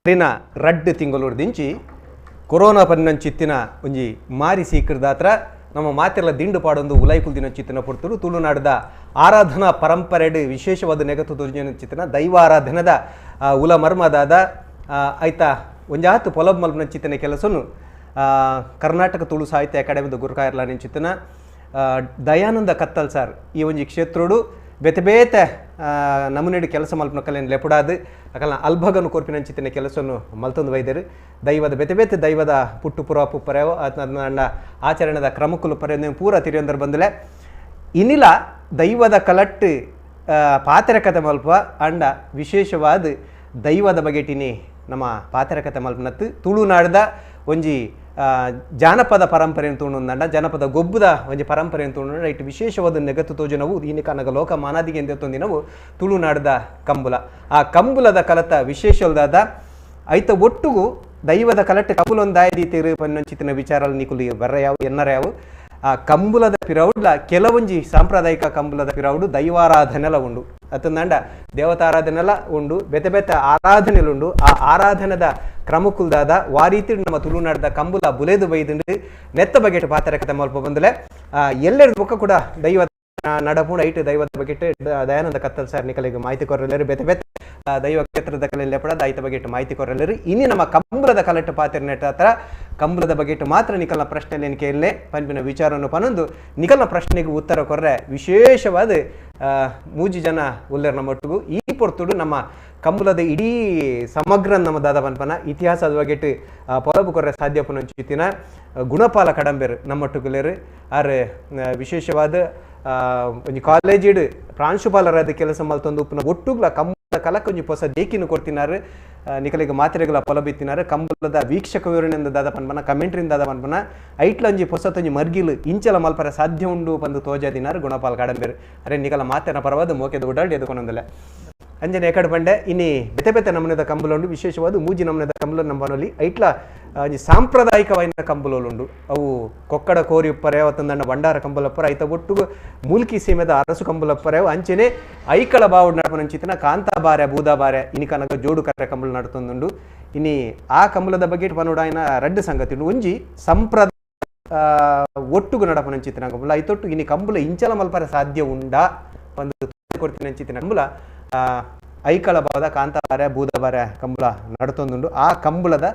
Rina रड्ड तिंगलूर दिंची corona ಪನ್ನಂಚಿತ್ತಿನ ಒಂಜಿ ಮಾರಿ ಸೀಕರದಾತ್ರ ನಮ್ಮ ಮಾತೆಲ್ಲ ದಿಂಡು ಪಾಡೊಂದು ಉಲೈಕುಲ್ ದಿನ ಚಿತ್ತಿನ ಪುರ್ತರು ತುಳುನಾಡದ ಆರಾಧನಾ ಪರಂಪರೆಡ್ ವಿಶೇಷವಾದ ನೆಗತು ತೋರ್ಜಿನ ಚಿತ್ತಿನ ದೈವಾರಾಧನದ ಉಲ ಮರ್ಮದಾದ ಐತ ಒಂಜಾತು ಪೊಲಬ್ ಮಲ್ಪನ ಚಿತ್ತಿನ ಕೆಲಸನು ಕರ್ನಾಟಕ ತುಳು ಸಾಹಿತ್ಯ ಅಕಾಡೆಮಿದ ಗುರುಕಾಯರ್ಲಾನಿನ ಚಿತ್ತಿನ ದಯಾನಂದ ಕತ್ತಲ್ ಸರ್ ಈ ಒಂಜಿ ಕ್ಷೇತ್ರೋಡು ಬೇತೆ ಬೇತೆ ನಮೂನೆಡು ಕೆಲಸ ಮಲ್ಪನ ಕಲೆಯನ್ನು ಲೆಪುಡಾದು ಅಕಲ್ನ ಅಲ್ಭಗನು ಕೋರ್ಪಿನ ಚಿತ್ತಿನ ಕೆಲಸವನ್ನು ಮಲ್ತೊಂದು ವೈದ್ಯರು ದೈವದ ಬೇತೆ ಬೇತೆ ದೈವದ ಪುಟ್ಟು ಪುರಾಪು ಪರ್ಯಾವ ಅಂಡ ಆಚರಣೆದ ಕ್ರಮಕ್ಕುಲು ಪರ್ಯ ಪೂರ ತಿರಿಯೊಂದರ ಬಂದಲೆ ಇನ್ನಿಲ ದೈವದ ಕಲಟ್ಟು ಪಾತೆರ ಕತೆ ಮಲ್ಪ ಅಂಡ ವಿಶೇಷವಾದ ದೈವದ ಬಗೆಟಿನಿ ನಮ್ಮ ಪಾತೆರ ಕತೆ ಮಲ್ಪನತ್ತು ತುಳುನಾಡದ ಒಂಜಿ ಜಾನಪದ ಪರಂಪರೆಯನ್ನು ತೋಣುಂದಂಡ ಜನಪದ ಗೊಬ್ಬದ ಒಂಜಿ ಪರಂಪರೆಯನ್ನು ತೋಣುಂಡ ಇಟ್ಟು ವಿಶೇಷವಾದ ನೆಗತ್ತು ತೋಜು ನಾವು ಈನಿಕ ನಗ ಲೋಕ ಮಾನಾದಿಗೆ ಎಂದೊಂದು ನಾವು ತುಳುನಾಡದ ಕಂಬುಲ ಆ ಕಂಬುಲದ ಕಲತ ವಿಶೇಷವಾದ ಐತ ಒಟ್ಟುಗೂ ದೈವದ ಕಲಟ್ಟು ಕಂಬುಲೊಂದಾಯ್ದೀತಿರು ಪನ್ನೊಂಚಿತ್ತಿನ ವಿಚಾರಗಳು ನಿಕುಲಿ ಬರ್ರಯಾವು ಎನ್ನರ್ಯಾವು ಆ ಕಂಬುಲದ ಪಿರೌಡ್ಲ ಕೆಲವೊಂಜಿ ಸಾಂಪ್ರದಾಯಿಕ ಕಂಬುಲದ ಪಿರೌಡು ದೈವಾರಾಧನೆಲ ಉಂಡು ಅತ್ತಂದಂಡ ದೇವತಾರಾಧನೆಲ ಉಂಡು ಬೆತೆ ಬೆತೆ ಆರಾಧನೆಲುಂಡು ಆ ಆರಾಧನೆದ ಕ್ರಮಕ್ಕುಲ್ದಾದ ವಾರೀತಿ ನಮ್ಮ ತುಳುನಾಡದ ಕಂಬುಲ ಬುಲೆದು ಬೈದುಂಡು ನೆತ್ತ ಬಗೆಟ್ ಪಾತ್ರ ಕತೆ ಮಲ್ಪ ಬಂದಲೆ ಎಲ್ಲೆರಡು ಬೊಕ್ಕ ಕೂಡ ದೈವ ನಡಪುಂಡ ಐಟು ದೈವದ ಬಗೆಟ್ ದಯಾನಂದ ಕತ್ತಲ್ ಸರ್ ನಿಕಲಿಗೆ ಮಾಹಿತಿ ಕೊರಲೆರು ಬೆತೆ ಬೆತೆ ದೈವ ಕ್ಷೇತ್ರದ ಕಲೆಯಲ್ಲಿ ಪಡ ದೈತ ಬಗೆಟ್ ಮಾಹಿತಿ ಕೊರಲೆರು ಇನ್ನು ನಮ್ಮ ಕಂಬುಲದ ಕಲೆಟ್ಟು ಪಾತ್ರ ನೆಟ್ಟ ಹತ್ರ ಕಂಬುಲದ ಬಗೆಟ್ ಮಾತ್ರ ನಿಕಲ್ನ ಪ್ರಶ್ನೆಯಲ್ಲಿ ಕೇಳಲೆ ಪಂಪಿನ ವಿಚಾರವನ್ನು ಪನೊಂದು ನಿಕಲ್ನ ಪ್ರಶ್ನೆಗೆ ಉತ್ತರ ಕೊರ್ರೆ ವಿಶೇಷವಾದ ಮೂಜಿ ಜನ ಉಲ್ಲೇರ್ ನಮ್ಮೊಟ್ಟಿಗೂ ಈ ಪೊರ್ತುಡು ನಮ್ಮ ಕಂಬುಲದ ಇಡೀ ಸಮಗ್ರ ನಮ್ಮ ದಾದ ಪನ್ಪನ ಇತಿಹಾಸದ ಬಗೆಟ್ ಪೊಲಬು ಕೊರ್ರೆ ಸಾಧ್ಯ ಪುನಂಚಿತ್ತಿನ ಗುಣಪಾಲ ಕಡಂಬೆರು ನಮ್ಮೊಟ್ಟುಗುಲೇರು ಆರ್ ವಿಶೇಷವಾದ ಒಂಜಿ ಕಾಲೇಜಿಡ್ ಪ್ರಾಂಶುಪಾಲರಾದ ಕೆಲಸ ಮಲ್ತೊಂದು ಉಪ್ಪುನ ಒಟ್ಟುಗ್ಲ ಕಂಬುಲ ಕಲಕ್ಕೆ ಒಂಜಿ ಹೊಸ ದೇಕಿನ ಕೊಡ್ತಿನಾರು ನಿಕಲಿಗೆ ಮಾತ್ರೆಗಳ ಪೊಲಬಿತ್ತಿನಾರು ಕಂಬುಲದ ವೀಕ್ಷಕ ವಿವರಣೆಯಿಂದ ದಾದ ಪನ್ಪನ ಕಮೆಂಟ್ರಿಂದ ದಾದ ಪನ್ಪನ ಐಟ್ಲ ಒಂಜಿ ಹೊಸತೊಂಜಿ ಮರ್ಗಿಲು ಇಂಚಲ ಮಲ್ಪರ ಸಾಧ್ಯ ಉಂಡು ಬಂದು ತೋಜಾದಿನಾರು ಗುಣಪಾಲ ಕಡಂಬೆರು ಅರೆ ನಿಕಲ ಮಾತೆನ ಪರವಾದ ಮೋಕೆದ ಓಡಾಡಿ ಎದುಕೊಂಡೊಂದಲ್ಲ ಅಂಜನೆ ಎಕಡೆ ಬಂಡೆ ಇನ್ನಿ ಬೆತೆ ಬೆತೆ ನಮೂನೆದ ಕಂಬುಲುಂಡು ವಿಶೇಷವಾದ ಮೂಜಿ ನಮೂನೆದ ಕಂಬುಲು ನಂಬನಲ್ಲಿ ಐಟ್ಲ ಸಾಂಪ್ರದಾಯಿಕವಾದ ಕಂಬುಲುಂಡು ಅವು ಕೊಕ್ಕಡ ಕೋರಿ ಉಪ್ಪರೆ ಅವತ್ತೊಂದಣ್ಣ ಬಂಡಾರ ಕಂಬುಲಪ್ಪರ ಐತ ಒಟ್ಟು ಮೂಲ್ಕಿ ಸೀಮೆದ ಅರಸು ಕಂಬುಲಪ್ಪರೆ ಅಂಚೆನೆ ಐಕಳ ಬಾವುಡ್ ನಡಪನಂಚಿತ್ತಿನ ಕಾಂತಾ ಬಾರೆ ಬೂದಾ ಬಾರೆ ಇನಿ ಕನಕ ಜೋಡು ಕರೆ ಕಂಬುಲು ನಡ್ತೊಂದುಂಡು ಇನಿ ಆ ಕಂಬುಲದ ಬಗ್ಗೆ ಪನುಡಾಯಿನ ರಡ್ಡು ಸಂಗತಿ ಉಂಡು ಒಂಜಿ ಸಂಪ್ರದಾಯ ಒಟ್ಟುಗು ನಡಪನಂಚಿತ್ತಿನ ಕಂಬುಲ ಐತೊಟ್ಟು ಇನಿ ಕಂಬುಲ ಇಂಚಲ ಮಲ್ಪರೆ ಸಾಧ್ಯ ಉಂಡ ಒಂದು ಕೊಡ್ತಿನಂಚಿತ್ತಿನ ಕಂಬುಲ ಐಕಳ ಭಾವದ ಕಾಂತಾಬಾರೆ ಬೂದಬಾರೆ ಕಂಬುಲ ನಡ್ತೊಂದುಂಡು ಆ ಕಂಬುಲದ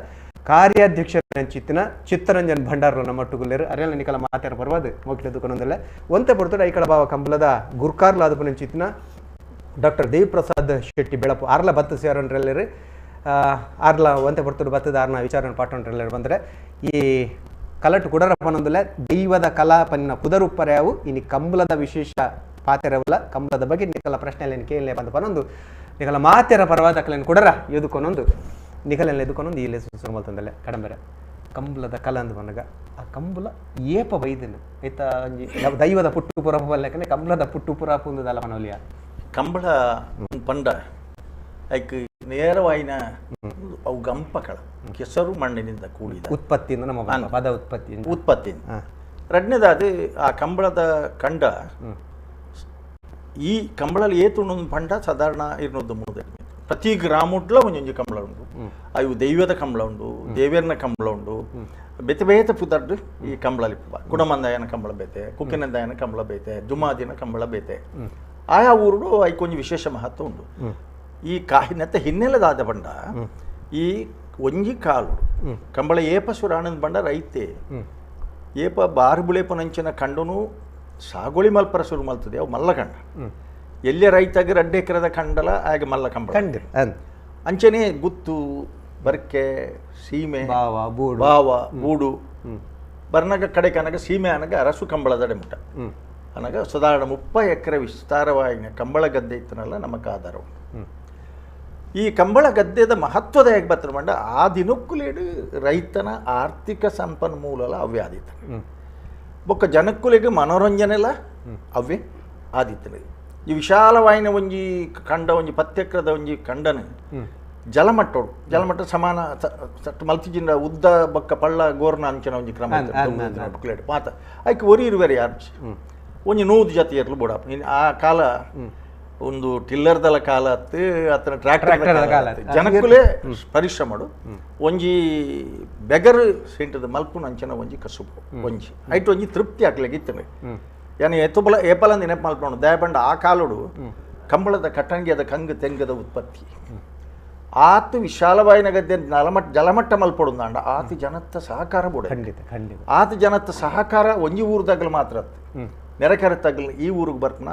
ಕಾರ್ಯಾಧ್ಯಕ್ಷಚಿತ್ತಿನ ಚಿತ್ತರಂಜನ್ ಭಂಡಾರರು ನಮ್ಮೊಟ್ಟುಗುಲ್ಲೇರು ಅರೆಲ್ಲ ನಿಕಲ ಮಾತಾಡ ಪರ್ವಾದ ಮೋಕ್ಲೆದುಕೊಂದಲ್ಲ ಒಂತೆ ಪಡ್ತೋಡು ಐಕಳ ಭಾವ ಕಂಬುಲದ ಗುರ್ಕಾರ್ಲಾದ ಪುನಂಚಿತ್ತಿನ ಡಾಕ್ಟರ್ ದೇವಿಪ್ರಸಾದ್ ಶೆಟ್ಟಿ ಬೆಳಪು ಆರ್ಲ ಬತ್ತು ಸೇರೋನ್ರೆಲ್ಲರು ಆರ್ಲ ಒಂತೆ ಪಡ್ತೋಡು ಬತ್ತದ ಆರ್ನ ವಿಚಾರ ಪಾಠೊಂಡ್ರೆಲ್ಲರು ಬಂದರೆ ಈ ಕಲಟು ಕುಡರ ಪನೊಂದಲ್ಲ ದೈವದ ಕಲಾಪನ್ನ ಕುದರುಪ್ಪರ್ಯಾವು ಇನಿ ಕಂಬುಲದ ವಿಶೇಷ ಪಾತೆರವಲ್ಲ ಕಂಬಳದ ಬಗ್ಗೆ ನಿಕಲ ಪ್ರಶ್ನೆಯಲ್ಲಿ ಕೇಳಲೇ ಬಂದ ಪನೊಂದು ನಿಕಲ ಮಾತೆರ ಪರವಾದ ಕಲೆಯನ್ನು ಕುಡರ ಎದುಕೊಂಡೊಂದು ನಿಕಲೆಲ್ಲ ಎದುಕೊಂಡೊಂದು ಇಲ್ಲಿ ಸುಸರು ಮಲ್ತಂದಲ್ಲೇ ಕಡಂಬರೆ ಕಂಬಳದ ಕಲ ಅಂದು ಬಂದಾಗ ಆ ಕಂಬುಲ ಏಪ ಬೈದನು ಆಯ್ತಾ ದೈವದ ಪುಟ್ಟು ಪುರ ಬಲ್ಲಕನೆ ಕಂಬಳದ ಪುಟ್ಟು ಪುರ ಪುಂದದಲ್ಲ ಮನೋಲಿಯ ಕಂಬಳ ಪಂಡ ಐಕ್ ನೇರವಾಯಿನ ಅವು ಗಂಪಕಳ ಕೆಸರು ಮಣ್ಣಿನಿಂದ ಕೂಡಿದ ಉತ್ಪತ್ತಿಯಿಂದ ನಮ್ಮ ಪದ ಉತ್ಪತ್ತಿಯಿಂದ ಎರಡನೇದಾದ ಆ ಕಂಬಳದ ಕಂಡ ಈ ಕಂಬಳಲ್ಲಿ ಏತುಂಡು ಪಂಡ ಸಾಧಾರಣ 230 ಪ್ರತಿ ಗ್ರಾಮುಡ್ಲ ಒಂಜೊಂಜಿ ಕಂಬಳ ಉಂಡು ಅವು ದೈವದ ಕಂಬಳ ಉಂಡು ದೇವೇರ್ನ ಕಂಬಳ ಉಂಡು ಬೆತೆ ಬೇತೆ ಪುದರ್ದು ಈ ಕಂಬಳಲಿ ಕುಡಮಂದಾಯನ ಕಂಬಳ ಬೇತೆ ಕುಕ್ಕಿನಂದಾಯನ ಕಂಬಳ ಬೇತೆ ಜುಮಾದಿನ ಕಂಬಳ ಬೇತೆ ಆಯಾ ಊರುಡು ಐಕೊಂಜಿ ವಿಶೇಷ ಮಹತ್ವ ಉಂಡು ಈ ಕಾಹಿನತ್ತ ಹಿನ್ನೆಲೆದಾದ ಬಂಡ ಈ ಒಂಜಿ ಕಾಲು ಕಂಬಳ ಏಪ ಸುರಾಣದ ಬಂಡ ರೈತೆ ಏಪ ಬಾರು ಬುಳೆಪನಂಚಿನ ಕಂಡುನು ಸಾಗುಳಿ ಮಲ್ಪರ ಶುರು ಮಲ್ತದೆ ಅವು ಮಲ್ಲಕಂಡ ಎಲ್ಲೇ ರೈತಾಗಿ 2 ಎಕರೆದ ಕಂಡಲ ಹಾಗೆ ಮಲ್ಲ ಕಂಬಳ ಅಂಚನೆ ಗುತ್ತು ಬರ್ಕೆ ಸೀಮೆ ಬಾವ ಬೂಡು ಬರ್ನಗ ಕಡೆ ಕನಗ ಸೀಮೆ ಅನಗ ಅರಸು ಕಂಬಳದ ಡೆಮುಟ ಅನಗ ಸಾಧಾರಣ 30 ಎಕರೆ ವಿಸ್ತಾರವಾಗಿನ ಕಂಬಳ ಗದ್ದೆ ಇತ್ತನಲ್ಲ ನಮಕ್ ಆಧಾರವು ಈ ಕಂಬಳ ಗದ್ದೆದ ಮಹತ್ವದ ಹೇಗೆ ಬತ್ತ ಮಂಡ ಆ ದಿನಕ್ಕುಲೇಡು ರೈತನ ಆರ್ಥಿಕ ಸಂಪನ್ಮೂಲ ಅವೇ ಆದಿತ್ತ ಬೊಕ್ಕ ಜನಕ್ಕುಲಿಗೆ ಮನೋರಂಜನೆಲ್ಲ ಅವೇ ಆದಿತ್ತನೆ ಈ ವಿಶಾಲವಾಯಿನ ಒಂಜಿ ಕಂಡ ಒಂಜಿ 10 ಎಕರೆದ ಒಂಜಿ ಕಂಡನ ಜಲಮಟ್ಟ ಸಮಾನ ಮಲ್ತಿಜಿನ ಉದ್ದ ಬೊಕ್ಕ ಪಳ್ಳ ಗೋರ್ನ ಅಂಚನ ಒಂಜಿ ಕ್ರಮ ಮಾತ ಐಕೆ ಒರಿ ಇರುವೆರಿ ಯಾರು ಒಂಜಿ 100 ಜೊತೆ ಇರ್ಲು ಬುಡ ಆ ಕಾಲ ಒಂದು ಟಿಲ್ಲರ್ದಲ ಕಾಲತ್ತು ಅತನ ಟ್ರ್ಯಾಕ್ಟರ್ ಕಾಲ ಜನಕ್ಕುಲೇ ಪರಿಶ್ರಮಡು ಒಂಜಿ ಬೆಗರ್ ಸೆಂಟದ ಮಲ್ಪುನ ಅಂಚನ ಒಂಜಿ ಕಸುಬು ಒಂಜಿ ಐಟ್ ಒಂಜಿ ತೃಪ್ತಿ ಆಗ್ಲಿಕ್ಕೆ ಇತ್ತನೆ ಯಾನಿ ಏಪಲಂದ ನೆನಪು ಮಲ್ಪೋಣ ದಯಪಂಡ ಆ ಕಾಲುಡು ಕಂಬಳದ ಕಟ್ಟಂಗಿಯದ ಕಂಗು ತೆಂಗದ ಉತ್ಪತ್ತಿ ಆತು ವಿಶಾಲವಾಯಿನ ಗದ್ದೆ ಜಲಮಟ್ಟ ಮಲ್ಪಡುಂದಾಂಡ ಆತು ಜನತ್ತ ಸಹಕಾರ ಬೋಡ ಆತು ಜನತ್ತ ಸಹಕಾರ ಒಂಜಿ ಊರ್ದಾಗಲು ಮಾತ್ರ ನೆರೆಕರೆತ್ತಾಗಲು ಈ ಊರಿಗೆ ಬರ್ಪನ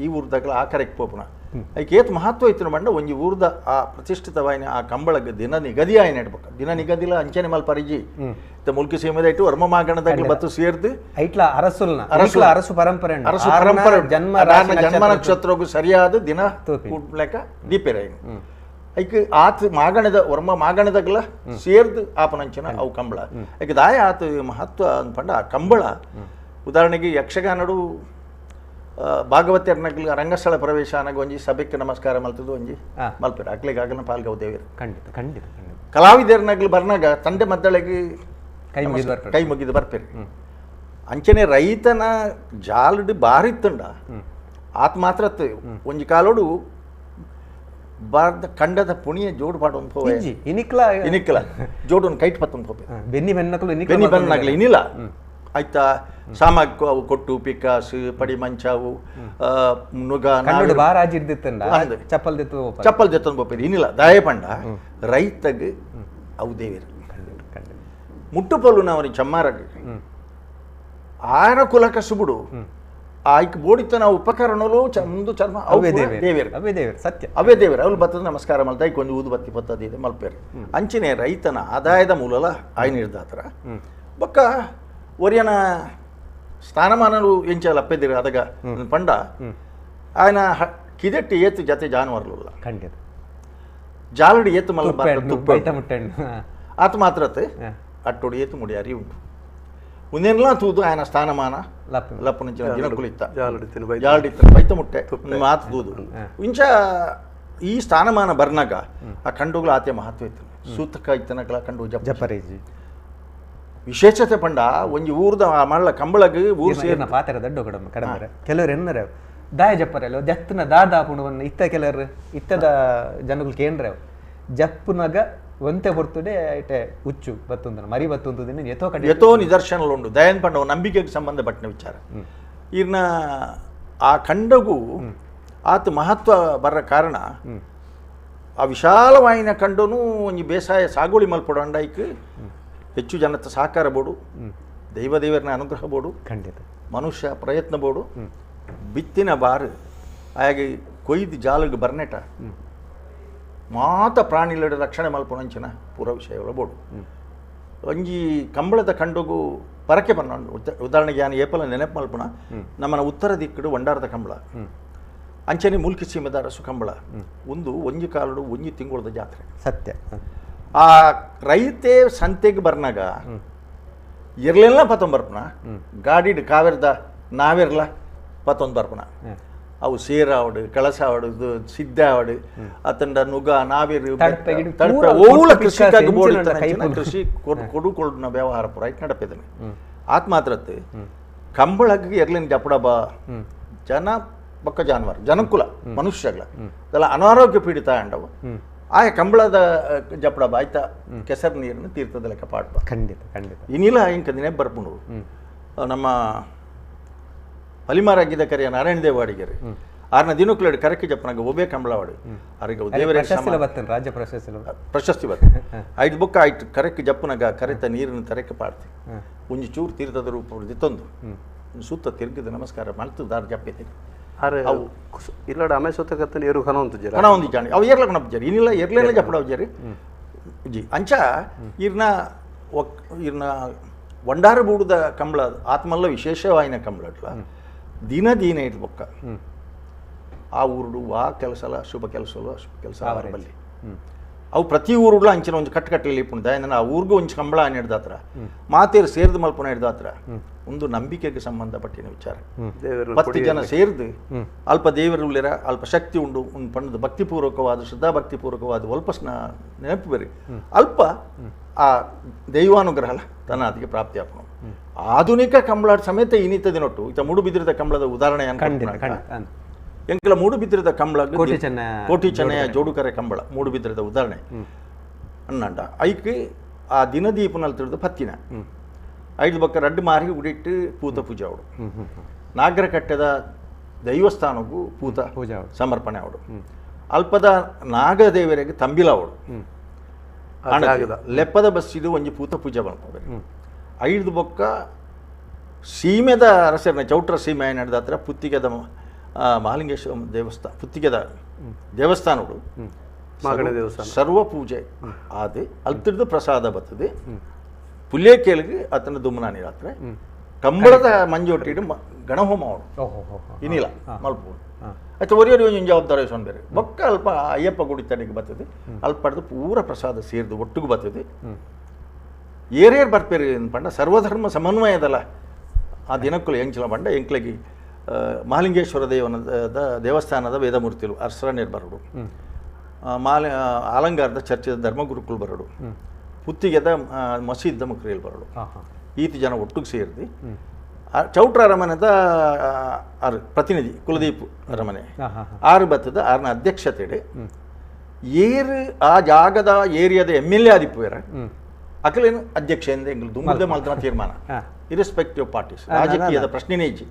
ಈ ಊರ್ದಾಗಲು ಆ ಕರೆಗೆ ಪೋಪನ ಅದಕ್ಕೆ ಏತ್ ಮಹತ್ವ ಇತ್ತು ಮಂಡ ಒಂಜಿ ಊರ್ದ ಆ ಪ್ರತಿಷ್ಠಿತವಾಯಿನ ಆ ಕಂಬಳಗೆ ದಿನ ನಿಗದಿ ಆಯ್ನ ಇಡ್ಬೇಕು ದಿನ ನಿಗದಿಲ ಅಂಚನೆ ಮಲ್ಪರಿಜಿ ಮುಲ್ಕಿ ಸೀಮೆದ ಇಟ್ಟು ವರ್ಮ ಮಾಗಣದಾಗಲು ಬತ್ತು ಸೇರ್ದು ಐಟ್ಲ ಅರಸು ಪರಂಪರೆ ಜನ್ಮ ನಕ್ಷತ್ರಗೂ ಸರಿಯಾದ ದಿನ ಲೆಕ್ಕ ದೀಪೆರ ಐಕ್ ಆತ್ ಮಾಗಣದ ವರ್ಮ ಮಾಗಣದಾಗಲ ಸೇರ್ದು ಆಪನಂಚನ ಅವು ಕಂಬಳ ಐಕ್ ದಾಯ ಆತ ಮಹತ್ವ ಅಂದ್ಪಂಡ ಆ ಕಂಬಳ ಉದಾಹರಣೆಗೆ ಯಕ್ಷಗಾನಡು ಭಾಗವತರ್ನಗ್ಲಿ ರಂಗಸ್ಥಳ ಪ್ರವೇಶ ಅನ್ನಾಗ ಒಂಜಿ ಸಭೆಗೆ ನಮಸ್ಕಾರ ಮಲ್ತದ್ದು ಒಂಜಿ ಮಲ್ಪೇರು ಅಕ್ಲಿಗಾಗಲ ಪಾಲ್ಗವು ದೇವರು ಖಂಡಿತ ಕಲಾವಿದರ್ನಗ್ಲಿ ಬರ್ನಾಗ ತಂದೆ ಮದ್ದಳೆಗೆ ಕೈ ಮುಗಿದು ಬರ್ಪೇರು ಅಂಚನೆ ರೈತನ ಜಾಲಡು ಬಾರಿತ್ತಂಡ ಆತ್ ಮಾತ್ರ ಒಂಜಿ ಕಾಲೋಡು ಬಾರ್ದ ಕಂಡದ ಪುಣಿಯ ಜೋಡು ಪಾಡೊಂದು ಇನಿಕ್ಲ ಜೋಡು ಕೈಟ್ ಪತ್ತೊಂದು ಹೋಗ್ಬೇಕು ಬೆನ್ನಿ ಬೆನ್ನಗ್ಲಿ ಇನ್ನಿಲ್ಲ ಆಯ್ತಾ ಸಾಮಾಗ್ಯ ಅವು ಕೊಟ್ಟು ಪಿಕಾಸ್ ಪಡಿ ಮಂಚಾವು ನುಗ ಚಪ್ಪಲ್ ದೆತ್ತೊಂದು ಬೋಪೇರಿ ಇನ್ನಿಲ್ಲ ದಯ ಪಂಡ ರೈತಗೆ ಅವು ದೇವೇರು ಮುಟ್ಟುಪಲ್ಲು ನಾವು ಚಮ್ಮಾರಗ ಆಯನ ಕುಲ ಕಸುಬುಡು ಆಯ್ಕೆ ಬೋಡಿತ ನಾವು ಉಪಕರಣಲು ಮುಂದು ಚರ್ಮ ದೇವೇರು ಸತ್ಯ ಅವೇ ದೇವೇರು ಅವ್ರು ಬತ್ತದ ನಮಸ್ಕಾರ ಮಲ್ತ ಐಕ್ ಒಂದು ಊದು ಬತ್ತಿ ಬತ್ತದಿದೆ ಮಲ್ಪೇರು ಅಂಚನೆ ರೈತನ ಆದಾಯದ ಮೂಲಲ ಆಯ್ ನಿರ್ದಾತರ ಬೊಕ್ಕ ಒರಿಯನ ಸ್ಥಾನಮಾನಲು ಎಂಚಲ ಅಪ್ಪೆದಿರು ಅದಾಗ ಪಂಡ ఆయన ಕಿದೆಟ್ಟು ಏತು ಜತೆ ಜಾನುವಾರುಲ್ಲ ಖಂಡಿತ ಜಾಲಡಿ ಏತು ಮಲ್ಲ ಆತ ಮಾತ್ರತೆ ಅಟ್ಟೊಡಿ ಏತು ಮುಡಿ ಅರಿ ಉಂಟು ಮುಂದೆಲ್ಲ ತೂದು ఆయన ಸ್ಥಾನಮಾನ ಲಪ್ಪು నుంచి ದಿನ ಕುಳಿತ ಜಾಲಡಿ ಬೈತ ಮುಟ್ಟೆ ಮಾತು ತೂದು ಇಂಚ ಈ ಸ್ಥಾನಮಾನ ಬರ್ನಾಗ ಆ ಕಂಡುಗಳು ಆತೆ ಮಹತ್ವ ಇತ್ತು ಸೂತಕ ಇತ್ತನಗಳ ಕಂಡು ಜಪರೇಜಿ ವಿಶೇಷತೆ ಪಂಡ ಒಂಜಿ ಊರ್ದ ಮಳ್ಳ ಕಂಬಳಗ್ ಊರು ಸೇರಿನ ಪಾತ್ರ ದಡ್ಡ ಕಡಮರೆ ಕೆಲವರು ಎನ್ನರೆ ದಾಯ ಜಪ್ಪರೆ ಜತ್ತನ ದಾದಾಪುಣವನ್ನು ಇತ್ತ ಕೆಲವರು ಇತ್ತದ ಜನಗಳು ಕೇಂದ್ರ ಜಪ್ಪುನಾಗ ಒಂತೆ ಹೊರ್ತುಡೆ ಐಟೆ ಹುಚ್ಚು ಬತ್ತೊಂದು ಮರಿ ಬತ್ತೊಂದು ದಿನ ಎತೋ ನಿದರ್ಶನಗಳು ಉಂಟು ದಯನ್ ಪಂಡ ನಂಬಿಕೆಗೆ ಸಂಬಂಧಪಟ್ಟ ವಿಚಾರ ಇರ್ನ ಆ ಕಂಡಗೂ ಆತ ಮಹತ್ವ ಬರ ಕಾರಣ ಆ ವಿಶಾಲವಾಯಿನ ಕಂಡನು ಒಂಜಿ ಬೇಸಾಯ ಸಾಗುವಳಿ ಮಲ್ಪಡಂಡ ಐಕ್ ಹೆಚ್ಚು ಜನತ ಸಹಕಾರ ಬೋಡು ದೇವದೇವರನ್ನ ಅನುಗ್ರಹ ಬೋಡು ಖಂಡಿತ ಮನುಷ್ಯ ಪ್ರಯತ್ನ ಬೋಡು ಬಿತ್ತಿನ ಬಾರು ಹಾಗೆ ಕೊಯ್ದು ಜಾಲಗೆ ಬರ್ನೆಟ ಮಾತ ಪ್ರಾಣಿಗಳ ರಕ್ಷಣೆ ಮಲ್ಪೊಣಂಚಿನ ಪೂರ ವಿಷಯಗಳ ಬೋಡು ಒಂಜಿ ಕಂಬಳದ ಕಂಡುಗು ಪರಕೆ ಬನ್ನೊಂಡು ಉದಾಹರಣೆಗೆ ನಾನು ಏಪಲ ನೆನಪು ಮಲ್ಪುಣ ನಮ್ಮನ ಉತ್ತರ ದಿಕ್ಕುಡು ಒಂಡಾರದ ಕಂಬಳ ಅಂಚನೆ ಮುಲ್ಕಿ ಸೀಮೆದ ಅರಸು ಕಂಬಳ ಒಂಜಿ ಕಾಲುಡು ಒಂಜಿ ತಿಂಗಳದ ಜಾತ್ರೆ ಸತ್ಯ ಆ ರೈತೆ ಸಂತೆಗೆ ಬರ್ನಾಗ ಇರ್ಲೆಲ್ಲ ಪತ್ತೊಂದು ಬರ್ಪಣ ಗಾಡಿಡ್ ಕಾವೇರ್ದ ನಾವೇರ್ಲ ಪತ್ತೊಂದು ಬರ್ಪಣ ಅವು ಸೇರಾವಡು ಕಳಸಾವಡು ಸಿದ್ಧ ಆವಡು ಅತಂಡ ನುಗ ನಾವೇರು ಕೃಷಿ ಕೊಡುಕೊಳ್ಳ ವ್ಯವಹಾರ ಪುರ ಐಟ್ ನಡಪೇದನೆ ಆತ್ ಮಾತ್ರತ್ತೆ ಕಂಬಳಕ್ಕೆ ಎರ್ಲಿನ ಜಪಡ ಬಾ ಜನ ಬೊಕ್ಕ ಜಾನುವಾರು ಜನಕುಲ ಮನುಷ್ಯಗಳ ಅದೆಲ್ಲ ಅನಾರೋಗ್ಯ ಪೀಡಿತ ಅಂಡವು ಆಯ ಕಂಬಳದ ಜಪಡ ಬಾಯ್ತ ಕೆಸರು ನೀರನ್ನು ತೀರ್ಥದ ಲೆಕ್ಕ ಪಾಡ್ಬ ಖಂಡಿತ ಖಂಡಿತ ಇನ್ನಿಲ್ಲ ಇಂಕ ದಿನೇ ಬರ್ಪುಂಡು ನಮ್ಮ ಪಲಿಮಾರಾಗಿದ್ದ ಕರೆಯ ನಾರಾಯಣ ದೇವಾಡಿಗೆರೆ ಆರ್ನ ದಿನಕ್ಕೂ ಕರಕ್ಕೆ ಜಪ್ಪನಾಗ ಒಬ್ಬೇ ಕಂಬಳವಾಡು ಅರಿಗೆ ದೇವರ ರಾಜ್ಯ ಪ್ರಶಸ್ತಿ ಬರ್ತದೆ ಐದು ಬುಕ್ಕ ಆಯ್ತು ಕರಕ್ಕೆ ಜಪ್ಪನಾಗ ಕರೆತ ನೀರನ್ನು ತರಕ್ಕೆ ಪಾಡ್ತಿ ಒಂಜಿ ಚೂರು ತೀರ್ಥದ ರೂಪ ದಿತ್ತೊಂದು ಸುತ್ತ ತಿರುಗಿದ ನಮಸ್ಕಾರ ಮಲ್ತು ದಾರ ಜಪ್ಪೈತೆ ಅವು ಇಲ್ಲಡ ಆಮೇಲೆ ಸೊತ್ತಕತ್ತನ ಏರು ಕಣ ಒಂದು ಕಣ ಒಂದು ಜಾಣಿ ಅವು ಏರ್ಲ ಕಣಪ್ಪ ಇನ್ನಿಲ್ಲ ಎರ್ಲೆಲ್ಲ ಜಪ್ಪಡವು ಜರಿ ಜಿ ಅಂಚ ಇರ್ನ ಒಂಡಾರ ಬೂಡದ ಕಂಬಳ ಆತ್ಮಲ್ಲ ವಿಶೇಷವಾಯಿನ ಕಂಬಳ ದಿನ ದಿನ ಇಟ್ಟು ಬೊಕ್ಕ ಆ ಊರುಡು ಆ ಕೆಲಸಲ ಶುಭ ಕೆಲಸ ಬಲ್ಲಿ ಅವು ಪ್ರತಿ ಊರುಡ್ಲ ಅಂಚಿನ ಒಂದು ಕಟ್ಟಲ್ಲಿ ಇಪ್ಪುಂಡು ದಯನ ಆ ಊರಿಗೂ ಒಂಚು ಕಂಬಳ ಹಿಡ್ದಾತ್ರ ಮಾತೇರು ಸೇರಿದ ಮಲ್ಪನ ಹಿಡ್ದಾತ್ರ ಒಂದು ನಂಬಿಕೆಗೆ ಸಂಬಂಧಪಟ್ಟಿನ ವಿಚಾರ 10 ಜನ ಸೇರಿದು ಅಲ್ಪ ದೇವರುಳ್ಳಿರ ಅಲ್ಪ ಶಕ್ತಿ ಉಂಡು ಒಂದು ಪಣ್ಣದ ಭಕ್ತಿಪೂರ್ವಕವಾದ ಶ್ರದ್ಧಾ ಭಕ್ತಿಪೂರ್ವಕವಾದ ಅಲ್ಪ ನೆನಪು ಬೇರೆ ಅಲ್ಪ ಆ ದೈವಾನುಗ್ರಹ ತನ್ನ ಅದಕ್ಕೆ ಪ್ರಾಪ್ತಿ ಆಪನು ಆಧುನಿಕ ಕಂಬಳ ಸಮೇತ ಇನ್ನಿತ ದಿನೊಟ್ಟು ಇತ ಮುಡು ಬಿದ್ದಿರದ ಕಂಬಳದ ಉದಾಹರಣೆ ಎಂಕಲ ಮೂಡುಬಿದ್ರದ ಕಂಬಳ ಕೋಟಿ ಚೆನ್ನಯ ಜೋಡುಕರೆ ಕಂಬಳ ಮೂಡುಬಿದ್ರದ ಉದಾಹರಣೆ ಅನ್ನಂಡ ಐಕ್ ಆ ದಿನದೀಪನಲ್ಲಿ ತಿಳಿದು ಪತ್ತಿನ 5 ಬಕ್ಕ ರಡ್ಡು ಮಾರಿ ಉಡಿಟ್ಟು ಪೂತ ಪೂಜೆ ಅವಡು ನಾಗರಕಟ್ಟೆದ ದೈವಸ್ಥಾನಕ್ಕೂ ಪೂತ ಸಮರ್ಪಣೆ ಅವಡು ಅಲ್ಪದ ನಾಗದೇವರಿಗೆ ತಂಬಿಲ ಅವಡು ಲೆಪ್ಪದ ಬಸ್ಸಿದು ಒಂಜಿ ಪೂತ ಪೂಜೆ ಮಾಡ್ಕೋಬೇಕು 5 ಬೊಕ್ಕ ಸೀಮೆದ ಅರಸರನ್ನ ಚೌಟ್ರ ಸೀಮೆ ನಡೆದ ಹತ್ರ ಪುತ್ತಿಗೆದ ಮಹಾಲಿಂಗೇಶ್ವರ ದೇವಸ್ಥಾನ ಪುತ್ತಿಗೆದ ದೇವಸ್ಥಾನಗಳು ಸರ್ವ ಪೂಜೆ ಆದ ಅಲ್ತಿಡ್ದು ಪ್ರಸಾದ ಬರ್ತದೆ ಪುಲ್ಯ ಕೇಳಿಗೆ ಆತನ ದುಮ್ಮನಾನಿ ರಾತ್ರಿ ಕಂಬಳದ ಮಂಜೊಟ್ಟಿಡು ಗಣಹೋಮ ಅವಡು ಇನ್ನಿಲ್ಲ ಮಲ್ಪು ಆಯ್ತು ಒರಿಯೊರಿ ಒಂದು ಜವಾಬ್ದಾರಿ ಬೇರೆ ಬೊಕ್ಕ ಅಲ್ಪ ಅಯ್ಯಪ್ಪ ಗುಡಿ ತಡೆಗೆ ಬರ್ತದೆ ಅಲ್ಪಡ್ದು ಪೂರ ಪ್ರಸಾದ ಸೇರಿದು ಒಟ್ಟಿಗೆ ಬರ್ತದೆ ಏರೇರು ಬರ್ಪೇರಿ ಪಂಡ ಸರ್ವಧರ್ಮ ಸಮನ್ವಯದಲ್ಲ ಆ ದಿನಕ್ಕೂ ಎಂಚಲ ಪಂಡ ಎಂಕ್ಲಗಿ ಮಹಾಲಿಂಗೇಶ್ವರ ದೇವಸ್ಥಾನದ ವೇದಮೂರ್ತಿಗಳು ಅರ್ಸರನೇರು ಬರೋಡು ಆಲಂಗಾರದ ಚರ್ಚದ ಧರ್ಮಗುರುಕುಲು ಬರೋಡು ಪುತ್ತಿಗೆದ ಮಸೀದ್ದ ಮುಕ್ರಿಯಲ್ಲಿ ಬರೋಡು ಈತ ಜನ ಒಟ್ಟಿಗೆ ಸೇರಿದು ಚೌಟ್ರ ಅರಮನೆದ ಪ್ರತಿನಿಧಿ ಕುಲದೀಪ್ ಅರಮನೆ 6 ಬತ್ತದ 6ನ ಅಧ್ಯಕ್ಷತೆಡೆ ಏರು ಆ ಜಾಗದ ಏರಿಯಾದ MLA ಆದಿಪ್ಪುವೇರ ಅಕಲೇನು ಅಧ್ಯಕ್ಷೆಯಿಂದ ಎಂಗ್ಲು ದುಂಬುದೇ ಮಲ್ತನ ತೀರ್ಮಾನ ಇರೆಸ್ಪೆಕ್ಟಿವ್ ಪಾರ್ಟೀಸ್ ರಾಜಕೀಯದ ಪ್ರಶ್ನೆನೇ ಇಜ್ಜಿ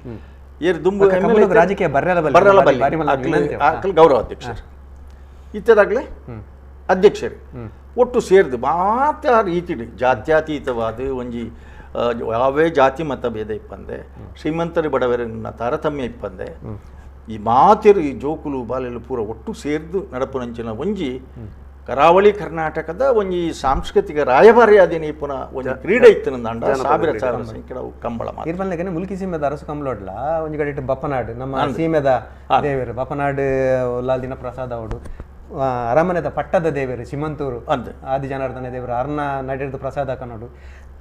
ಏರು ದುಂಬು ರಾಜಕೀಯ ಅಕಲ್ ಗೌರವ ಅಧ್ಯಕ್ಷರು ಇತ್ತದಾಗಲೇ ಅಧ್ಯಕ್ಷರು ಒಟ್ಟು ಸೇರಿದು ಮಾತ್ರ ರೀತಿಡಿ ಜಾತ್ಯತೀತವಾದ ಒಂಜಿ ಯಾವೇ ಜಾತಿ ಮತ ಭೇದ ಇಪ್ಪಂದೆ ಶ್ರೀಮಂತರು ಬಡವರನ್ನ ತಾರತಮ್ಯ ಇಪ್ಪಂದೆ ಈ ಮಾತಿರು ಈ ಜೋಕುಲು ಬಾಲೆಲು ಪೂರ ಒಟ್ಟು ಸೇರಿದು ನಡಪುನಂಚಿನ ಒಂಜಿ ಕರಾವಳಿ ಕರ್ನಾಟಕದ ಒಂಜಿ ಸಾಂಸ್ಕೃತಿಕ ರಾಯಭಾರಿ ಅದೇನಿ ಪುನಃ ಒಂದು ಕ್ರೀಡೆ ಇತ್ತು ನಂದ ಸಾವಿರ ಸಂಖ್ಯೆ ಕಂಬಳ ಇರ್ಬಲ್ಲೆಗನೆ ಮುಲ್ಕಿ ಸೀಮೆದ ಅರಸು ಕಂಬಳೋಡ್ಲ ಒಂಜಿ ಕಡೆ ಇಟ್ಟು ಬಪ್ಪನಾಡು ನಮ್ಮ ಸೀಮೆದ ದೇವರು ಬಪ್ಪನಾಡು ಲಾಲ್ ದಿನ ಪ್ರಸಾದ ಅವಡು ಅರಮನೆದ ಪಟ್ಟದ ದೇವರು ಸಿಮಂತೂರು ಆದಿ ಜನಾರ್ದನ ದೇವರು ಅರ್ನ ನಡೆದು ಪ್ರಸಾದ ಕನ್ನೋಡು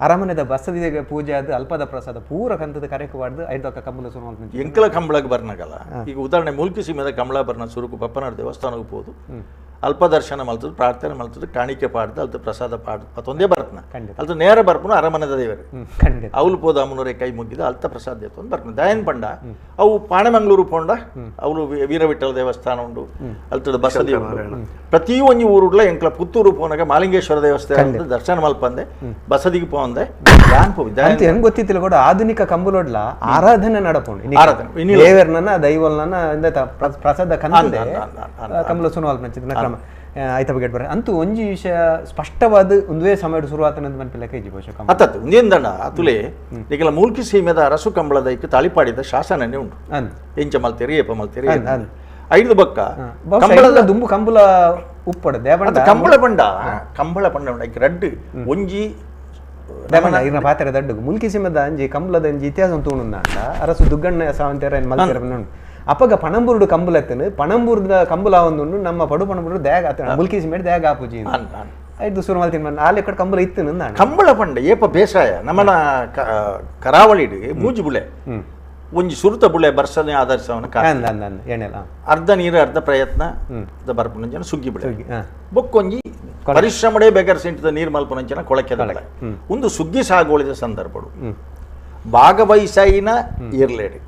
ಅರಮನೆದ ಬಸದಿ ಪೂಜೆ ಅದು ಅಲ್ಪದ ಪ್ರಸಾದ ಪೂರ ಕಂತದ ಕರೆಕು ಬಾಡ್ದು 5 ಕಂಬಳ ಸುರುವಂತ ಎಂಕಲ ಕಂಬಳಕ್ಕೆ ಬರ್ನಾಗಲ್ಲ ಈಗ ಉದಾಹರಣೆ ಮುಲ್ಕಿ ಸೀಮೆದ ಕಂಬಳ ಬರ್ನ ಸುರುಕು ಬಪ್ಪನಾಡು ದೇವಸ್ಥಾನಕ್ಕೆ ಹೋದು ಅಲ್ಪ ದರ್ಶನ ಮಲ್ತದ್ದು ಪ್ರಾರ್ಥನೆ ಮಲ್ತದ್ದು ಕಾಣಿಕೆ ಪಾಡ್ದು ಅಲ್ತ ಪ್ರಸಾದ ಪಾಡ್ದು ಮತ್ತೊಂದೇ ಬರ್ತನ ಅಲ್ತ ನೇರ ಬರ್ಪನು ಅರಮನೆದ ದೇವರು ಅವಳು ಪೋದ ಅಮ್ಮನವರೇ ಕೈ ಮುಗಿದ ಅಲ್ತ ಪ್ರಸಾದ ಒಂದು ಬರ್ಪನ ದಯನ್ ಪಂಡ ಅವು ಪಾಣೆಮಂಗ್ಳೂರು ಪೋಂಡ ಅವಳು ವೀರವಿಠಲ ದೇವಸ್ಥಾನ ಉಂಡು ಅಲ್ತದ ಬಸದಿ ಪ್ರತಿ ಒಂಜಿ ಊರುಡ್ಲ ಎಂಕ್ಲ ಪುತ್ತೂರು ಪೋನಾಗ ಮಾಲಿಂಗೇಶ್ವರ ದೇವಸ್ಥಾನ ದರ್ಶನ ಮಲ್ಪಂದೆ ಬಸದಿಗೆ ಪೋಂದೆ ಹೆಂಗ್ ಗೊತ್ತಿತ್ತಿಲ್ಲ ಕೂಡ ಆಧುನಿಕ ಕಂಬುಲೋಡ್ಲ ಆರಾಧನೆ ನಡಪುಂಡು ದೇವರನ್ನ ದೈವಲ್ನ ಪ್ರಸಾದ ಕಂದೆ ಕಂಬಳ ಸುನವಾಲ್ಪಂಚಿದ ಆಯ್ತ ಬಗ್ಗೆ ಬರ್ರೆ ಅಂತೂ ಒಂಜಿ ವಿಷಯ ಸ್ಪಷ್ಟವಾದ ಒಂದೇ ಸಮಯದ ಶುರುವಾತನಂತ ಮನ್ಪಿಲ್ಲ ಕೈಜಿ ಬಹುಶಃ ಅತ್ತತ್ತು ಒಂದೇಂದಣ್ಣ ಅತುಲೆ ಈಗೆಲ್ಲ ಮೂಲ್ಕಿ ಸೀಮೆದ ಅರಸು ಕಂಬಳದ ಇಕ್ಕೆ ತಾಳಿಪಾಡಿದ ಶಾಸನನೇ ಉಂಟು ಎಂಚ ಮಲ್ತೇರಿ ಏಪ ಮಲ್ತೇರಿ 5 ಬಕ್ಕ ಕಂಬಳದ ದುಂಬು ಕಂಬಳ ಉಪ್ಪಡ ಕಂಬಳ ಪಂಡ ಕಂಬಳ ಪಂಡ ಉಂಡ ರಡ್ಡು ಒಂಜಿ ಇನ್ನ ಪಾತ್ರ ದಡ್ಡು ಮುಲ್ಕಿ ಸೀಮೆದ ಅಂಜಿ ಕಂಬಳದ ಅಂಜಿ ಇತಿಹಾಸ ತೋಣುಂದ ಅರಸು ದುಗ್ಗಣ್ಣ ಸಾವಂತೇರ ಮಲ್ತೇರ ಅಪ್ಪಗ ಪಣಂಬೂರುಡು ಕಂಬುಲತ್ತನು ಪಣಂಬೂರ್ದ ಕಂಬುಲ ಒಂದು ನಮ್ಮ ಪಡು ಪಣಂಬೂರು ದ್ಯಾಗ ಮುಲ್ಕಿ ಸೀಮೆಡ್ ದ್ಯಾಗ ಆಪುಜಿ ಐದು ಸುರು ಮಲ್ತಿನ ಆಲೆ ಕಡೆ ಕಂಬಳ ಇತ್ತು ಕಂಬಳ ಪಂಡ ಏಪ ಬೇಸಾಯ ನಮ್ಮನ ಕರಾವಳಿಡು ಮೂಜಿ ಬುಳೆ ಒಂಜಿ ಸುರುತ ಬುಳೆ ಬರ್ಸನೆ ಆಧರಿಸವನ ಅರ್ಧ ನೀರು ಅರ್ಧ ಪ್ರಯತ್ನ ಬರ್ಪುನಂಚನ ಸುಗ್ಗಿ ಬುಳೆ ಬೊಕ್ಕೊಂಜಿ ಪರಿಶ್ರಮಡೆ ಬೇಗರ್ ಸಿಂಟದ ನೀರು ಮಲ್ಪುನಂಚನ ಕೊಳಕೆದ ಒಂದು ಸುಗ್ಗಿ ಸಾಗುವಳಿದ ಸಂದರ್ಭಗಳು ಭಾಗವಹಿಸೈನ ಇರ್ಲೇಡಿ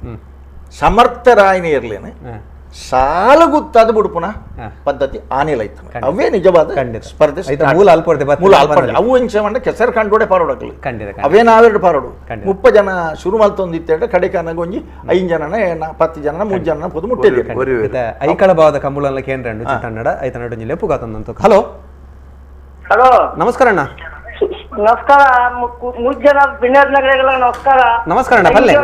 ಸಮರ್ಥರಾಯನ ಇರ್ಲೇನೆ ಸಾಲಗುತ್ತಾದ ಬುಡುಪುನ ಪದ್ಧತಿ ಆನೆಲೈತ ಅವೇ ನಿಜವಾದ ಸ್ಪರ್ಧೆ ಅವು ಎಂಚ ಕೆಸರು ಕಂಡೋಡೆ ಪಾರೋಡಕಲಿ ಅವೇ ನಾವೆರಡು ಪಾರೋಡು 30 ಜನ ಶುರು ಮಲ್ತೊಂದಿತ್ತೇಳ ಕಡೆ ಕನಗ ಒಂಜಿ 5 ಜನನ 10 ಜನನ 3 ಜನನ ಪೊದು ಮುಟ್ಟಿದೆ ಐಕಳ ಭಾವದ ಕಂಬುಲ ಕೇಂದ್ರ ಚಿತ್ತನ್ನಡ ಐತನಡ ಲೆಪ್ಪು ಕಾತಂದಂತ ಹಲೋ ಹಲೋ ನಮಸ್ಕಾರ ಅಣ್ಣ ನಮಸ್ಕಾರ ಮುಜ್ಜನ ಬಿನ್ನರ್ ನಗರಗಳ ನಮಸ್ಕಾರ ನಮಸ್ಕಾರ ಅಣ್ಣ ಪಲ್ಲೆ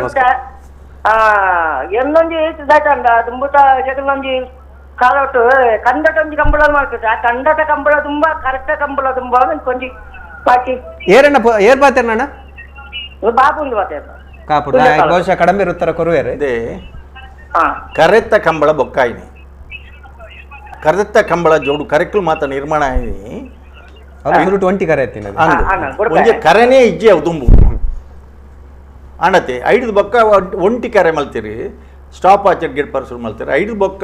ಎಲ್ಲೊಂಜಿ ದಾಟಂಡ ದುಂಬುತ ಜಗಲ್ಲೊಂಜಿ ಕಾಲೊಟ್ಟು ಕಂದಟೊಂಜಿ ಕಂಬಳ ಮಾಡ್ತದೆ ಆ ಕಂದಟ ಕಂಬಳ ತುಂಬಾ ಕರೆಕ್ಟ್ ಕಂಬಳ ತುಂಬಾ ಕೊಂಜಿ ಪಾಟಿ ಏರಣ್ಣ ಏರ್ ಬಾತೇರಣ್ಣ ಬಾಪುಂದು ಬಾತೇರ ಕಾಪುರ ಬಹುಶಃ ಕಡಿಮೆ ಇರುತ್ತರ ಕೊರುವೇರೆ ಇದೆ ಕರೆತ್ತ ಕಂಬಳ ಬೊಕ್ಕಾಯಿನಿ ಕರೆತ್ತ ಕಂಬಳ ಜೋಡು ಕರೆಕ್ಲು ಮಾತ ನಿರ್ಮಾಣ ಆಯ್ನಿ 20 ಕರೆ ಎತ್ತಿನ ಒಂಜಿ ಕರೆನೇ ಇಜ್ಜಿ ಅವು ದುಂಬು ಅಣತೆ 5 ಬೊಕ್ಕ ಒಂಟಿ ಕರೆ ಮಲ್ತೀರಿ ಸ್ಟಾಪ್ ಆಚರ್ ಗೆಟ್ ಪರ್ಸು ಮಲ್ತೀರಿ 5 ಬೊಕ್ಕ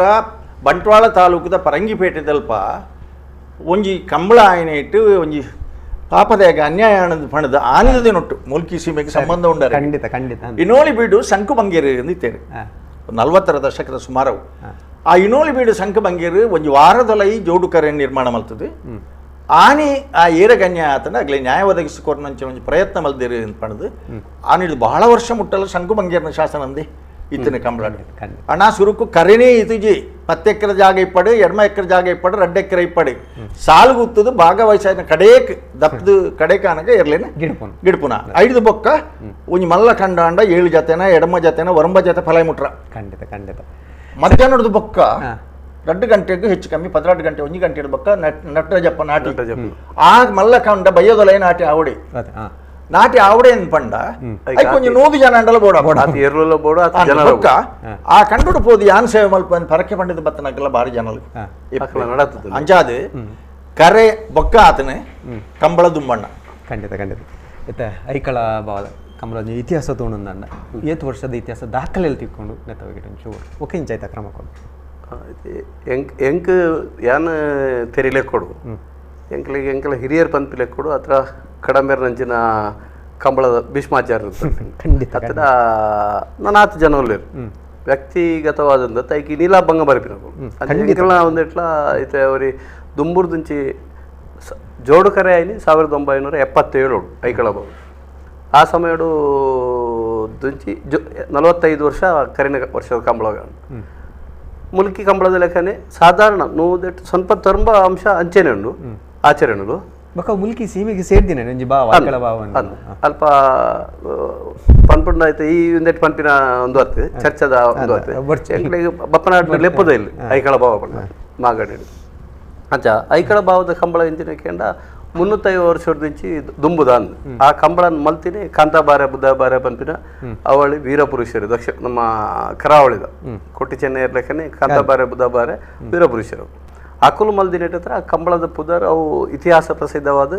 ಬಂಟ್ವಾಳ ತಾಲೂಕದ ಪರಂಗಿಪೇಟೆದಲ್ಪ ಒಂಜಿ ಕಂಬಳ ಆಯ್ನೆ ಇಟ್ಟು ಒಂಜಿ ಪಾಪದಾಗ ಅನ್ಯಾಯ ಪಣದ ಆನಂದದೇನೊಟ್ಟು ಮುಲ್ಕಿ ಸೀಮೆಗೆ ಸಂಬಂಧ ಉಂಡರೆ ಖಂಡಿತ ಖಂಡಿತ ಇನ್ನೋಳಿ ಬಿಡು ಸಂಕು ಬಂಗೇರಿ ಅಂದಿತ್ತೇರಿ 40ರ ದಶಕದ ಸುಮಾರವು ಆ ಇನೋಲಿ ಬೀಡು ಸಂಕ ಬಂಗೇರು ಒಂದು ವಾರದೊಲೈ ಜೋಡು ಕರೆ ನಿರ್ಮಾಣ ಮಲ್ತದೆ ಆನಿ ಆ ಏರಗನ್ಯ ಆತನ ಆಗ್ಲಿ ನ್ಯಾಯ ಒದಗಿಸಿಕೊಡ್ನಂಚ ಒಂದು ಪ್ರಯತ್ನ ಮಲ್ದಿರಿ ಅಂತ ಪಣದು ಆನಿದು ಬಹಳ ವರ್ಷ ಮುಟ್ಟಲು ಶಂಕು ಬಂಗೇರ್ನ ಶಾಸನ ಅಂದೆ ಇತ್ತಿನ ಕಂಬಳಾಡು ಅಣ್ಣ ಸುರುಕು ಕರೆನೇ ಇತುಜಿ 10 ಎಕರೆ ಜಾಗ ಇಪ್ಪಡು 2 ಎಕರೆ ಜಾಗ ಇಪ್ಪಡು 2 ಎಕರೆ ಇಪ್ಪಡು ಸಾಲು ಗುತ್ತದು ಭಾಗವಹಿಸಿನ ಕಡೇಕ್ ದಪ್ಪದು ಕಡೇಕಾನಗ ಇರ್ಲೇನ ಗಿಡ್ಪುನ 5 ಬೊಕ್ಕ ಒಂಜಿ ಮಲ್ಲ ಕಂಡ ಅಂಡ 7 ಜತೆನ ಎಡಮ ಜತೆನ ಒರಂಬ ಜತೆ ಫಲ ಮುಟ್ರ ಖಂಡಿತ ಮಧ್ಯಾಹ್ನದ ಬೊಕ್ಕ 2 ಗಂಟೆಗೂ ಹೆಚ್ಚು ಕಮ್ಮಿ 18 ಗಂಟೆ 1 ಗಂಟೆ ಬೊಕ್ಕ ನಟ ಜಪ್ಪ ನಾಟಿ ಆ ಮಲ್ಲ ಕಂಡ ಬಯ್ಯೋದೊಲೈ ನಾಟಿ ಆವಡಿ ನಾಟಿ ಆವಡೆ ಅಂತ ಪಂಡ ಕೊಂಚ 100 ಜನ ಅಂಡಲ ಬೋಡ ಎರ್ರಲ ಬೋಡ ಬೊಕ್ಕ ಆ ಕಂಡುಡು ಪೋದು ಯಾನ್ ಸೇವೆ ಮಲ್ಪ ಪರಕೆ ಪಂಡಿತ ಬತ್ತನಕ್ಕೆಲ್ಲ ಬಾರಿ ಜನಲು ಅಂಚಾದು ಕರೆ ಬೊಕ್ಕ ಆತನೆ ಕಂಬಳ ದುಂಬಣ್ಣ ಖಂಡಿತ ಇತ್ತ ಐಕಳ ಭಾವದ ಕಮಲದ ಇತಿಹಾಸ ತಗೊಂಡು ಏತ್ ವರ್ಷದ ಇತಿಹಾಸ ದಾಖಲೆಯಲ್ಲಿ ತಿಳ್ಕೊಂಡು ನೆತ್ತವಾಗಿಟ್ಟು ಒಂಚೂರು ಓಕೆ ಇಂಚಾಯ್ತ ಕ್ರಮ ಕೊಡು ಎಂಕ್ ಯಾನ್ ತೆರಿಲೆ ಕೊಡು ಎಂಕಲ ಹಿರಿಯರ್ ಪಂಪಿಲೆ ಕೊಡು ಅತ್ರ ಕಡಂಬೇರ್ ನಂಚಿನ ಕಂಬಳದ ಭೀಷ್ಮಾಚಾರ್ಯ ಖಂಡಿತ ಅತ್ರ ನಾನಾತ್ ಜನ ಒಲ್ಲೇರು ವ್ಯಕ್ತಿಗತವಾದಂಥ ತೈಕಿ ನೀಲಾಭಂಗ ಬರಪಿನಕು ಅಂಕಲ್ನ ಒಂದಿಟ್ಲ ಐತೆ ಅವರಿ ದುಂಬುರ್ದುಂಚಿ ಜೋಡು ಕರೆ ಆಯ್ನಿ 1977 ಐಕಳ ಬಾವು ಆ ಸಮಯಡು ದುಂಚಿ 45 ವರ್ಷ ಕರಿನ ವರ್ಷದ ಕಂಬಳ ಮುಲ್ಕಿ ಕಂಬಳದ ಲೆಕ್ಕನೆ ಸಾಧಾರಣ ನೋದೆಟ್ಟು ಸ್ವಲ್ಪ ತೊಂಬ ಅಂಶ ಅಂಚೆನೆ ಉಂಡು ಆಚರಣೆಗಳು ಬಕ ಮುಲ್ಕಿ ಸೀಮೆಗೆ ಸೇರ್ದಿನ ನಂಜಿ ಭಾವ ಐಕಳ ಭಾವ ಅಲ್ಪ ಪನ್ಪುಂಡ ಆಯ್ತು ಈ ಒಂದೆಟ್ಟು ಪನ್ಪಿನ ಒಂದು ಹೊತ್ತು ಚರ್ಚದ ಒಂದು ಹೊತ್ತು ಬಪ್ಪನಾಡ್ ಲೆಪ್ಪದ ಇಲ್ಲಿ ಐಕಳ ಭಾವ ಪಂಡ ಮಾಗಡಿ ಅಂಚ ಐಕಳ ಭಾವದ ಕಂಬಳ ಇಂಚಿನ ಕೇಂಡ 350 ವರ್ಷದಿಂಚಿ ದುಂಬುದಾನ್ ಆ ಕಂಬಳನ್ ಮಲ್ತಿನಿ ಕಾಂತಾಬಾರೆ ಬುದ್ಧಬಾರೆ ಪಂಪಿನ ಅವಳಿ ವೀರಪುರುಷರು ನಮ್ಮ ಕರಾವಳಿದ ಕೊಟ್ಟಿ ಚೆನ್ನೈ ಲೆಕ್ಕನೆ ಕಾಂತಾಬಾರೆ ಬುದ್ಧಬಾರೆ ವೀರಪುರುಷರು ಅಕುಲು ಮಲ್ದಿನೇಟ ಹತ್ರ ಆ ಕಂಬಳದ ಪುದರ್ ಅವು ಇತಿಹಾಸ ಪ್ರಸಿದ್ಧವಾದ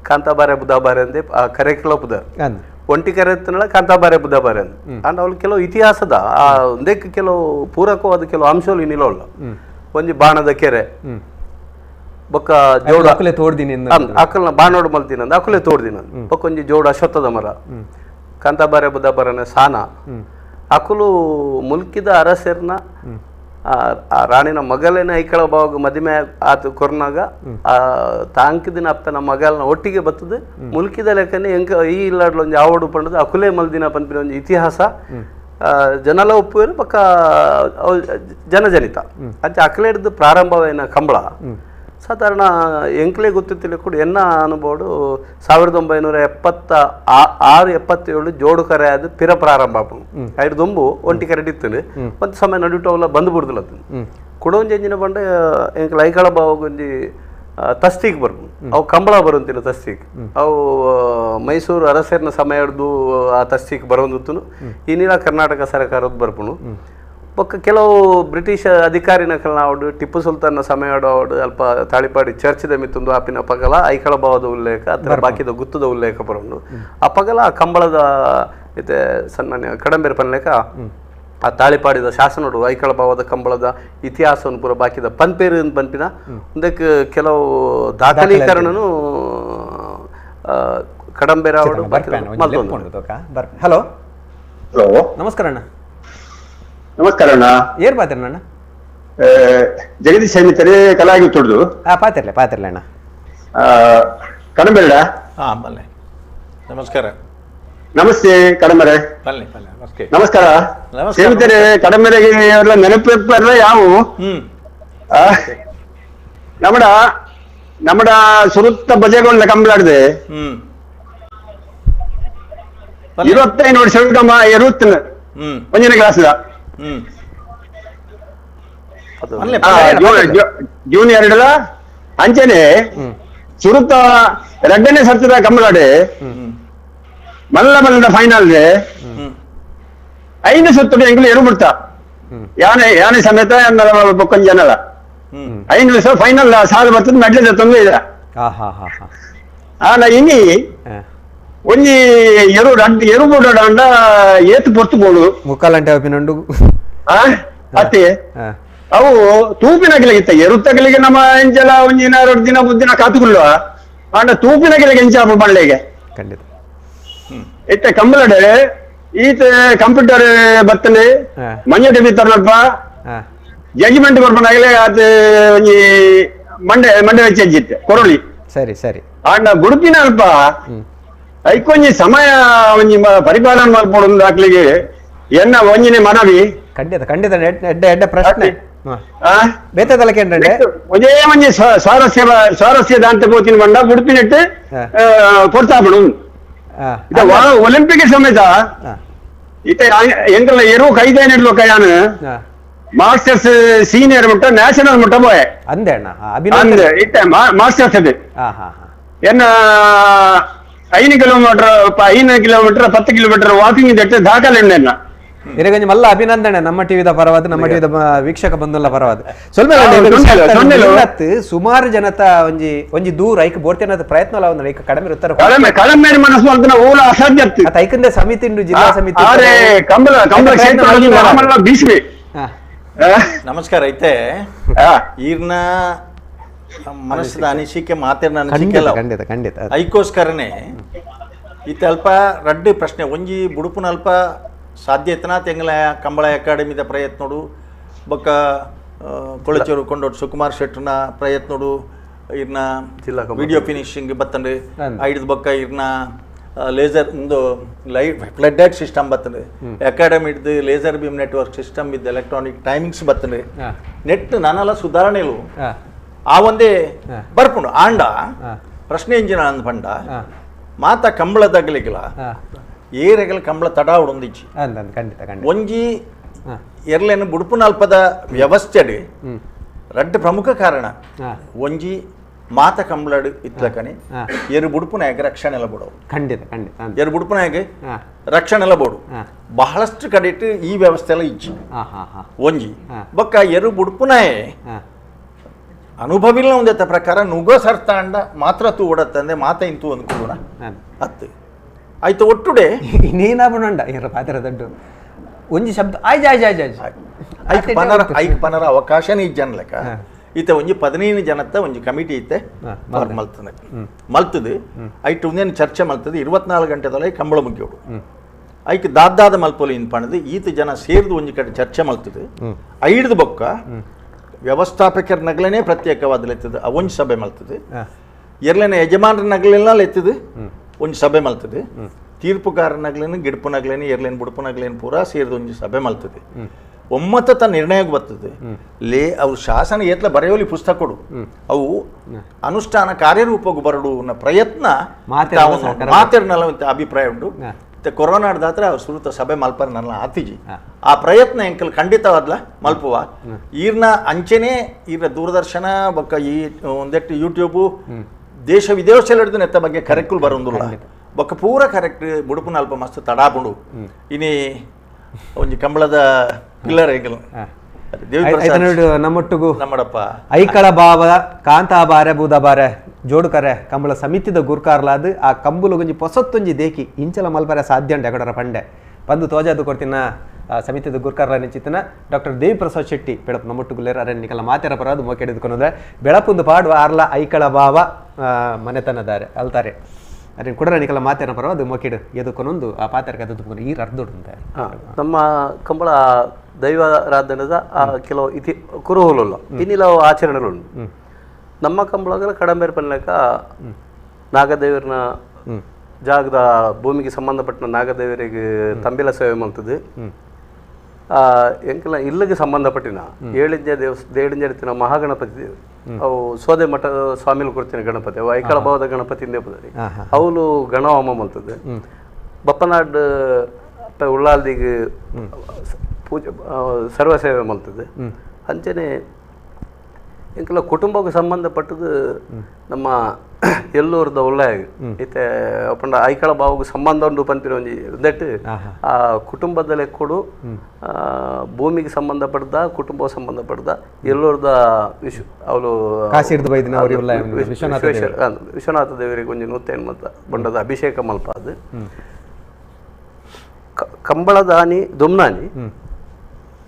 ಕಾಂತಾಬಾರೆ ಬುದ್ಧಬಾರೆ ಅಂದೆ ಆ ಕರೆಕಿಲೋ ಪುದರ್ ಒಂಟಿ ಕರೆತನಳ ಕಾಂತಾಬಾರೆ ಬುದ್ಧಬಾರೆ ಅಂದ್ ಅಂಡ್ ಅವ್ಳು ಕೆಲವು ಇತಿಹಾಸದ ಆ ಒಂದಕ್ಕೆ ಕೆಲವು ಪೂರಕವಾದ ಕೆಲವು ಅಂಶಗಳು ಇನ್ನಿಲ್ಲ ಒಂಜಿ ಬಾಣದ ಕೆರೆ ಬೊಕ್ಕ ಜೋಡ ಅಕಲೆ ತೋಡ್ದಿನಿ ಅಕಲ್ನ ಬಾಣೋಡು ಮಲ್ತಿನ ಅಕಲೆ ತೋಡ್ದಿನ ಬೊಕ್ಕೊಂಜಿ ಜೋಡ ಅಶ್ವತ್ಥದ ಮರ ಕಾಂತಾಬಾರೆ ಬುದ್ಧಬಾರನ ಸಾನ ಅಕುಲು ಮುಲ್ಕಿದ ಅರಸರ್ನ ಆ ರಾಣಿನ ಮಗಲೇನ ಐಕಳ ಭಾವಾಗ ಮದುವೆ ಆತ ಕೊರ್ನಾಗ ಆ ತಾಂಕಿದಿನ ಅಪ್ಪನ ಮಗಲ್ನ ಒಟ್ಟಿಗೆ ಬರ್ತದೆ ಮುಲ್ಕಿದ ಲೆಕ್ಕನೆ ಎಂಕ ಈ ಇಲ್ಲಾಡ್ಲ ಒಂಜಿ ಆವಡು ಪಂಡದು ಅಕುಲೆ ಮಲ್ದಿನ ಪಂಪಿನ ಒಂಜಿ ಇತಿಹಾಸ ಜನಲ ಒಪ್ಪುವೇರು ಪಕ್ಕ ಜನಜನಿತ ಅಂಚೆ ಅಕಲೆ ಹಿಡಿದು ಪ್ರಾರಂಭವೇನ ಕಂಬಳ ಸಾಧಾರಣ ಎಂಕ್ಲೆ ಗೊತ್ತಿತ್ತಿಲ್ಲ ಕೂಡ ಎನ್ನ ಅನುಭವಡು 1976-77 ಜೋಡು ಕರೆ ಆದ ಪಿರ ಪ್ರಾರಂಭ ಆಪನು ಐದು ದೊಂಬು ಒಂಟಿ ಕರೆ ಇತ್ತನು ಒಂದು ಸಮಯ ನಡುಟವಲ್ಲ ಬಂದು ಬಿಡುದಿಲ್ಲ ಕೂಡ ಒಂಜಿ ಎಂಜಿನ ಬಂಡ ಎಂಕ್ಲ ಐಕಳ ಬಾವಗೊಂಜಿ ತಸ್ತಿಗೆ ಬರ್ನು ಅವು ಕಂಬಳ ಬರುವಂತಿಲ್ಲ ತಸ್ತಿಗೆ ಅವು ಮೈಸೂರು ಅರಸೇರ್ನ ಸಮಯ ಹಿಡ್ದು ಆ ತಸ್ತಿಗೆ ಬರೋಂದಿತ್ತನು ಇನ್ನಿಲ್ಲ ಕರ್ನಾಟಕ ಸರ್ಕಾರದ ಬರ್ಪುನು ಬೊಕ್ಕ ಕೆಲವು ಬ್ರಿಟಿಷ್ ಅಧಿಕಾರಿನ ಕಲ್ನಾವಡು ಟಿಪ್ಪು ಸುಲ್ತಾನ್ನ ಸಮಯ ಆಡೋಡು ಅಲ್ಪ ತಾಳಿಪಾಡಿ ಚರ್ಚ್ದ ಮಿತ್ತೊಂದು ಆಪಿನ ಪಗಲ ಐಕಳ ಭಾವದ ಉಲ್ಲೇಖ ಅದರ ಬಾಕಿದ ಗುತ್ತದ ಉಲ್ಲೇಖ ಬರೋದು ಆ ಪಗಲ ಆ ಕಂಬಳದ ಇದೆ ಸನ್ಮಾನ್ಯ ಕಡಂಬೇರ್ ಪನ್ಲೇಖ ಆ ತಾಳಿಪಾಡಿದ ಶಾಸನೋಡು ಐಕಳ ಭಾವದ ಕಂಬಳದ ಇತಿಹಾಸವನ್ನು ಪೂರ ಬಾಕಿದ ಪನ್ಪೇರು ಪನ್ಪಿನ ಒಂದಕ್ಕೆ ಕೆಲವು ದಾಖಲೀಕರಣನು ಕಡಂಬೇರ ಅವರು ಹಲೋ ಹಲೋ ನಮಸ್ಕಾರ ಅಣ್ಣ ನಮಸ್ಕಾರ ಅಣ್ಣ ಏರ್ ಪಾತಿರ್ಲ ಅಣ್ಣ ಜಗದೀಶ್ ಸೈನಿಕರೇ ಕಲಾಗಿ ತೊಡ್ದು ಪಾತಿರ್ಲೆ ಅಣ್ಣ ಕಡಂಬೇಡ ಬಲ್ಲೆ ನಮಸ್ಕಾರ ನಮಸ್ತೆ ಕಡಂಬರೆ ಬಲ್ಲೆ ನಮಸ್ಕಾರ ಸೇಮಿತರೆ ಕಡಂಬೆರೆಗೆ ಎಲ್ಲ ನೆನಪಿರ್ತಾರ ಯಾವು ನಮ್ಮಡ ಸುರುತ್ತ ಬಜೆಗೊಂಡ ಕಂಬಳಾಡಿದೆ 25 ವರ್ಷ ಇರುತ್ತ ಒಂದನೇ ಕ್ಲಾಸ್ದ ಜೂನ್ 2 ಅಂಚನೆ ಸುರುತ್ತ 2ನೇ ಸರ್ತದ ಕಂಬಳಾಡೆ ಮಲ್ಲ ಫೈನಲ್ 5 ಸುತ್ತು ಎಂಗ್ಲು ಎರಡು ಬಿಡ್ತಾ ಯಾನೆ ಸಮೇತ ಬೊಕ್ಕೊಂದು ಜನಲ 5 ದಿವಸ ಫೈನಲ್ ಸಾಲು ಬರ್ತದೆ ಮೆಡ್ಲದ ತೊಂದರೆ ಇದೆ ಇನಿ ಒಂಜಿ ಎರು ಬೋಡ ಏತು ಪೊರ್ತು ಬೋಡು ಮುಕ್ಕಾಲಂಟೆ ಅಪಿನುಂಡು ಅತ್ತೆ ಅವು ತೂಪಿನ ಗಿಲಗಿತ್ತ ಎರುತ್ತ ಗಿಲಿಗೆ ನಮ್ಮ ಎಂಚಲ ಒಂಜಿನ 2 ದಿನ ಬುದ್ದಿನ ಕಾತುಕೊಳ್ಳುವ ಆಂಡ ತೂಪಿನ ಗಿಲಿಗೆ ಎಂಚಾಪ ಬಳ್ಳೆಗೆ ಖಂಡಿತ ಇತ್ತೆ ಕಂಬಳಡೆ ಈತ ಕಂಪ್ಯೂಟರ್ ಬತ್ತಲೆ ಮಂಜೆ ಬಿತ್ತನಲ್ಪ ಜಡ್ಜ್ಮೆಂಟ್ ಬರ್ಪನಾಗಲೇ ಆತ ಒಂಜಿ ಮಂಡೆ ವೆಚ್ಚಿತ್ತೆ ಕೊರಳಿ ಸರಿ ಸರಿ ಆಂಡ ಗುಡುಪಿನ ಅಲ್ಪ ಐಕೊಂಜಿ ಸಮಯ ಒಂಜಿ ಪರಿಪಾಲನೆ ಮಾಡ್ಕೊಡೋದು ದಾಖಲೆಗೆ ಎನ್ನ ಒಂಜಿನ ಮನವಿ ಖಂಡಿತ ಖಂಡಿತ ಎಡ್ಡ ಪ್ರಶ್ನೆ ಬೇತದಲ್ಲ ಕೇಂದ್ರ ಒಂದೇ ಒಂಜಿ ಸ್ವಾರಸ್ಯದ ಅಂತ ಹೋಗ್ತೀನಿ ಬಂಡ ಗುಡುಪಿನಿಟ್ಟು ಪ್ರೋತ್ಸಾಹಪಡು ಒಲಿಂಪಿಕ್ ಸಮೇತ ಈತ ಎಂಕಲ್ಲ ಎರು ಕೈದೇನಿಡ್ಲು ಕೈಯಾನು ಮಾಸ್ಟರ್ಸ್ ಸೀನಿಯರ್ ಮುಟ್ಟ ನ್ಯಾಷನಲ್ ಮುಟ್ಟ போய ಅಂದೆ ಅಣ್ಣ அந்த இட்ட மாஸ்டர்ஸ் அது என்ன 5 kilometre 5 kilometre 10 kilometre walking that ದಾಖಲೆ ಉಂಡೆನ್ನ ನಿನಗೊಂದು ಮಲ್ಲ ಅಭಿನಂದನೆ ನಮ್ಮ ಟಿವಿದ ಪರವಾದ ನಮ್ಮ ಟಿವಿದ ವೀಕ್ಷಕ ಬಂಧುಲ್ಲ ಪರವಾದ ಸ್ವಲ್ಪ ಸುಮಾರು ಜನತ ಒಂಜಿ ಒಂಜಿ ದೂರ ಐಕ್ ಬೋರ್ತೇನದ ಪ್ರಯತ್ನ ಅಲ್ಲ ಒಂದು ಐಕ್ ಕಡಿಮೆ ಇರ್ತಾರೆ ಕಡಿಮೆ ಮನಸ್ಸು ಮಾಡ್ತಾನೆ ಓಲ ಅಸಾಧ್ಯ ಅತ ಐಕಂದೆ ಸಮಿತಿ ಉಂಡು ಜಿಲ್ಲಾ ಸಮಿತಿ ಅರೆ ಕಂಬಳ ಕ್ಷೇತ್ರ ಬೀಸ್ವೆ ನಮಸ್ಕಾರ ಐತೆ ಈರ್ನ ಮನಸ್ಸದ ಅನಿಸಿಕೆ ಮಾತಿನ ಅನಿಸಿಕೆ ಅಲ್ಲ ಖಂಡಿತ ಖಂಡಿತ ಐಕೋಸ್ಕರನೇ ಈತ ಅಲ್ಪ ರಡ್ಡು ಪ್ರಶ್ನೆ ಒಂಜಿ ಬುಡುಪುನ ಅಲ್ಪ ಸಾಧ್ಯತೆನಾ ತೆಂಗಲ ಕಂಬಳ ಅಕಾಡೆಮಿದ ಪ್ರಯತ್ನೋಡು ಬೊಕ್ಕ ಕೊಳಚೂರು ಕೊಂಡೋಡು ಸುಕುಮಾರ್ ಶೆಟ್ಟರ್ನ ಪ್ರಯತ್ನೋಡು ಇರ್ನ ವಿಡಿಯೋ ಫಿನಿಶಿಂಗ್ ಬತ್ತಂಡು ಐದು ಬೊಕ್ಕ ಇರ್ನ ಲೇಸರ್ ಒಂದು ಲೈಟ್ ಫ್ಲಡ್ ಲೈಟ್ ಸಿಸ್ಟಮ್ ಬರ್ತದೆ ಅಕಾಡೆಮಿ ಇದ್ದು ಲೇಸರ್ ಬೀಮ್ ನೆಟ್ವರ್ಕ್ ಸಿಸ್ಟಮ್ ಇದ್ದು ಎಲೆಕ್ಟ್ರಾನಿಕ್ ಟೈಮಿಂಗ್ಸ್ ಬರ್ತದೆ ನೆಟ್ ನಾನೆಲ್ಲ ಸುಧಾರಣೆಲು ಆ ಒಂದೇ ಬರ್ಪುಂಡು ಆಂಡ ಪ್ರಶ್ನೆ ಎಂಜಿನ ಅಂದ್ ಪಂಡ ಮಾತ ಕಂಬಳ ತಗಲಿಗಿಲ್ಲ ಏರೆಗಲ ಕಂಬಳ ತಡ ಉಡೊಂದಿಚ್ಚಿ ಒಂಜಿ ಎರ್ಲೇನು ಬುಡುಪು ನಲ್ಪದ ವ್ಯವಸ್ಥೆಡು ರಡ್ಡು ಪ್ರಮುಖ ಕಾರಣ ಒಂಜಿ ಮಾತ ಕಂಬಳಡು ಇತ್ಲಕನೆ ಎರು ಬುಡುಪುನಾಗ ರಕ್ಷಣೆ ಎಲ್ಲ ಬೋಡು ಖಂಡಿತ ಖಂಡಿತ ಎರು ಬುಡುಪುನಾಗ ರಕ್ಷಣೆ ಎಲ್ಲ ಬೋಡು ಬಹಳಷ್ಟು ಕಡೆ ಇಟ್ಟು ಈ ವ್ಯವಸ್ಥೆ ಎಲ್ಲ ಇಚ್ಚಿ ಒಂಜಿ ಬೊಕ್ಕ ಎರು ಬುಡುಪುನಾಯೇ ಅನುಭವಿಲ್ಲ ಒಂದೆತ್ತ ಪ್ರಕಾರ ನುಗೋ ಸರ್ತಾಂಡ ಮಾತ್ರ ತೂ ಓಡತ್ತಂದೆ ಮಾತ ಇಂತೂ ಅಂದ್ಕೊಳ್ಳೋಣ ಅತ್ತು ಆಯ್ತು ಒಟ್ಟುಡೆ ನೀನಾಬುಣಂಡ ಇರ ಪಾತ್ರ ದೊಡ್ಡ ಒಂಜಿ ಶಬ್ದ ಆಯ್ಜ್ ಆಯ್ಜ್ ಆಯ್ಜ್ ಆಯ್ಜ್ ಐಕ್ ಪನರ ಅವಕಾಶನೇ ಇಜ್ಜನ್ ಲೆಕ್ಕ ಈತ ಒಂಜಿ 15 ಜನತ್ತ ಒಂಜಿ ಕಮಿಟಿ ಐತೆ ಮಲ್ತದೆ ಮಲ್ತದು ಐಟ್ ಒಂದೇನು ಚರ್ಚೆ ಮಲ್ತದೆ 24 ಗಂಟೆದೊಳಗೆ ಕಂಬಳ ಮುಗಿಯೋಡು ಐಕ್ ದಾದಾದ ಮಲ್ಪೊಲಿ ಇನ್ ಪಣದು ಈತ ಜನ ಸೇರಿದು ಒಂಜಿ ಕಡೆ ಚರ್ಚೆ ಮಲ್ತದೆ ಐಡ್ದು ಬೊಕ್ಕ ವ್ಯವಸ್ಥಾಪಕರ ನಗಲೇನೆ ಪ್ರತ್ಯೇಕವಾದ ಲೆತ್ತದು ಒಂಜಿ ಸಭೆ ಮಲ್ತದೆ ಎರ್ಲೇನೆ ಯಜಮಾನರ ನಗಲೆಲ್ಲ ಲೆತ್ತದು ಒಂಜಿ ಸಭೆ ಮಲ್ತದೆ ತೀರ್ಪುಗಾರ ನಗಲೇನು ಗಿಡ್ಪು ನಗಲೇನು ಎರ್ಲೇನು ಬುಡುಪು ನಗಲೇನು ಪೂರಾ ಸೇರಿದು ಒಂಜಿ ಸಭೆ ಮಲ್ತದೆ ಒಮ್ಮತ ನಿರ್ಣಯಕ್ಕೆ ಬರ್ತದೆ ಅವ್ರು ಶಾಸನ ಏತ್ಲ ಬರೆಯೋಲಿ ಪುಸ್ತಕ ಕೊಡು ಅವು ಅನುಷ್ಠಾನ ಕಾರ್ಯರೂಪಕ್ಕೆ ಬರಡು ಅನ್ನೋ ಪ್ರಯತ್ನ ಮಾತಿರ್ನಲ್ಲ ಅಭಿಪ್ರಾಯ ಉಂಟು ಕೊರೋನಾಡ್ದಾತ್ರ ಅವ್ರು ಸುರುತ ಸಭೆ ಮಲ್ಪರ್ ನನ್ನ ಆತಿಜಿ ಆ ಪ್ರಯತ್ನ ಎಂಕಲ್ ಖಂಡಿತವಾದ್ಲ ಮಲ್ಪುವ ಈರ್ನ ಅಂಚೆನೆ ಈರ್ನ ದೂರದರ್ಶನ ಬೊಕ್ಕ ಈ ಒಂದೆಟ್ಟು ಯೂಟ್ಯೂಬು ದೇಶ ವಿದೇಶದ ನೆತ್ತ ಬಗ್ಗೆ ಕರೆಕ್ಟುಲ್ ಬರೋದಿಲ್ಲ ಬೊಕ್ಕ ಪೂರ ಕರೆಕ್ಟ್ ಬುಡುಪುನ ಅಲ್ಪ ಮಸ್ತ್ ತಡಾಪುಂಡು ಇನ್ನಿ ಒಂಜಿ ಕಂಬಳದ ಪಿಲ್ಲರ್ ಐಕಲ್ ನಮ್ಮೊಟ್ಟಿಗೂ ನಮ್ಮಡಪ್ಪ ಐಕಳ ಭಾವ ಕಾಂತಾ ಬಾರೆ ಬೂದ ಬಾರೆ ಜೋಡು ಕರೆ ಕಂಬಳ ಸಮಿತಿದ ಗುರ್ಕಾರ್ಲಾದ್ ಆ ಕಂಬುಲು ಒಂಜಿ ಪೊಸತ್ತೊಂಜಿ ದೇಕಿ ಇಂಚಲ ಮಲ್ಪರೆ ಸಾಧ್ಯ ಉಂಟು ಎಕಡರ ಪಂಡೆ ಬಂದು ತೋಜಾದು ಕೊಡ್ತಿನ ಸಮಿತಿದ ಗುರ್ಕಾರ್ಲ ನಿಂಚಿತ್ತಿನ ಡಾಕ್ಟರ್ ದೇವಿ ಪ್ರಸಾದ್ ಶೆಟ್ಟಿ ಬೆಳಪು ನಮ್ಮೊಟ್ಟುಗುಲೇರ ಅರೆ ನಿಕಲ ಮಾತೆರ ಪರದು ಮೋಕೆ ಹಿಡಿದುಕೊಂಡ್ರೆ ಬೆಳಪುಂದು ಪಾಡುವ ಆರ್ಲ ಐಕಳ ಭಾವ ಮನೆತನದಾರೆ ಅಲ್ತಾರೆ ಅದೇ ಕೂಡ ನಿಕಲ ಮಾತೆರ ಪರದು ಮೋಕೆಡು ಎದುಕೊಂಡೊಂದು ಆ ಪಾತ್ರೆ ಕದ್ದು ಈ ಅರ್ಧುಂಟೆ ನಮ್ಮ ಕಂಬಳ ದೈವಾರಾಧನದ ಕೆಲವು ಕುರುಹುಲು ಇನ್ನಿಲ ಆಚರಣೆಗಳು ನಮ್ಮ ಕಂಬಳಗಳ ಕಡಂಬೇರ್ ಪನ್ಲಕ ನಾಗದೇವರನ ಜಾಗದ ಭೂಮಿಗೆ ಸಂಬಂಧಪಟ್ಟ ನಾಗದೇವರಿಗೆ ತಂಬಿಲ ಸೇವೆ ಮಾಡ್ತದೆ ಎಂಕೆಲ್ಲ ಇಲ್ಲಿಗೆ ಸಂಬಂಧಪಟ್ಟಿನ ಏಳಿಂಜ ಮಹಾಗಣಪತಿ ದೇವರು ಅವು ಸೋದೆ ಮಠ ಸ್ವಾಮಿಲು ಕೊಡ್ತೀನಿ ಗಣಪತಿ ಅವು ಐಕಳ ಭಾವದ ಗಣಪತಿ ಪದರಿ ಅವಳು ಗಣಹೋಮ ಮಾಡ್ತದೆ ಬಪ್ಪನಾಡ್ ಉಳ್ಳಾಲ್ದಿಗೆ ಪೂಜೆ ಸರ್ವ ಸೇವೆ ಮಾಡ್ತದೆ ಅಂಚನೆ ಎಂಕೆಲ್ಲ ಕುಟುಂಬಕ್ಕೆ ಸಂಬಂಧಪಟ್ಟದು ನಮ್ಮ ಎಲ್ಲೂರ್ದ ಉಳ್ಳಾಯ ಈತೆ ಅಪ್ಪಂಡ ಐಕಳ ಭಾವಕ್ಕೆ ಸಂಬಂಧ ಉಂಡು ಪಂತಿರೋ ದಟ್ಟು ಆ ಕುಟುಂಬದ ಲೆಕ್ಕೊಡು ಭೂಮಿಗೆ ಸಂಬಂಧಪಡ್ದ ಕುಟುಂಬ ಸಂಬಂಧಪಡ್ದ ಎಲ್ಲೂರ್ದ ಅವಳು ವಿಶ್ವನಾಥ ದೇವರಿಗೆ ಒಂಜಿ ನೂತೇನು ಮತ್ತ ಬಂಡದ ಅಭಿಷೇಕ ಮಲ್ಪ ಅದು ಕಂಬಳದಾನಿ ದುಮ್ನಾನಿ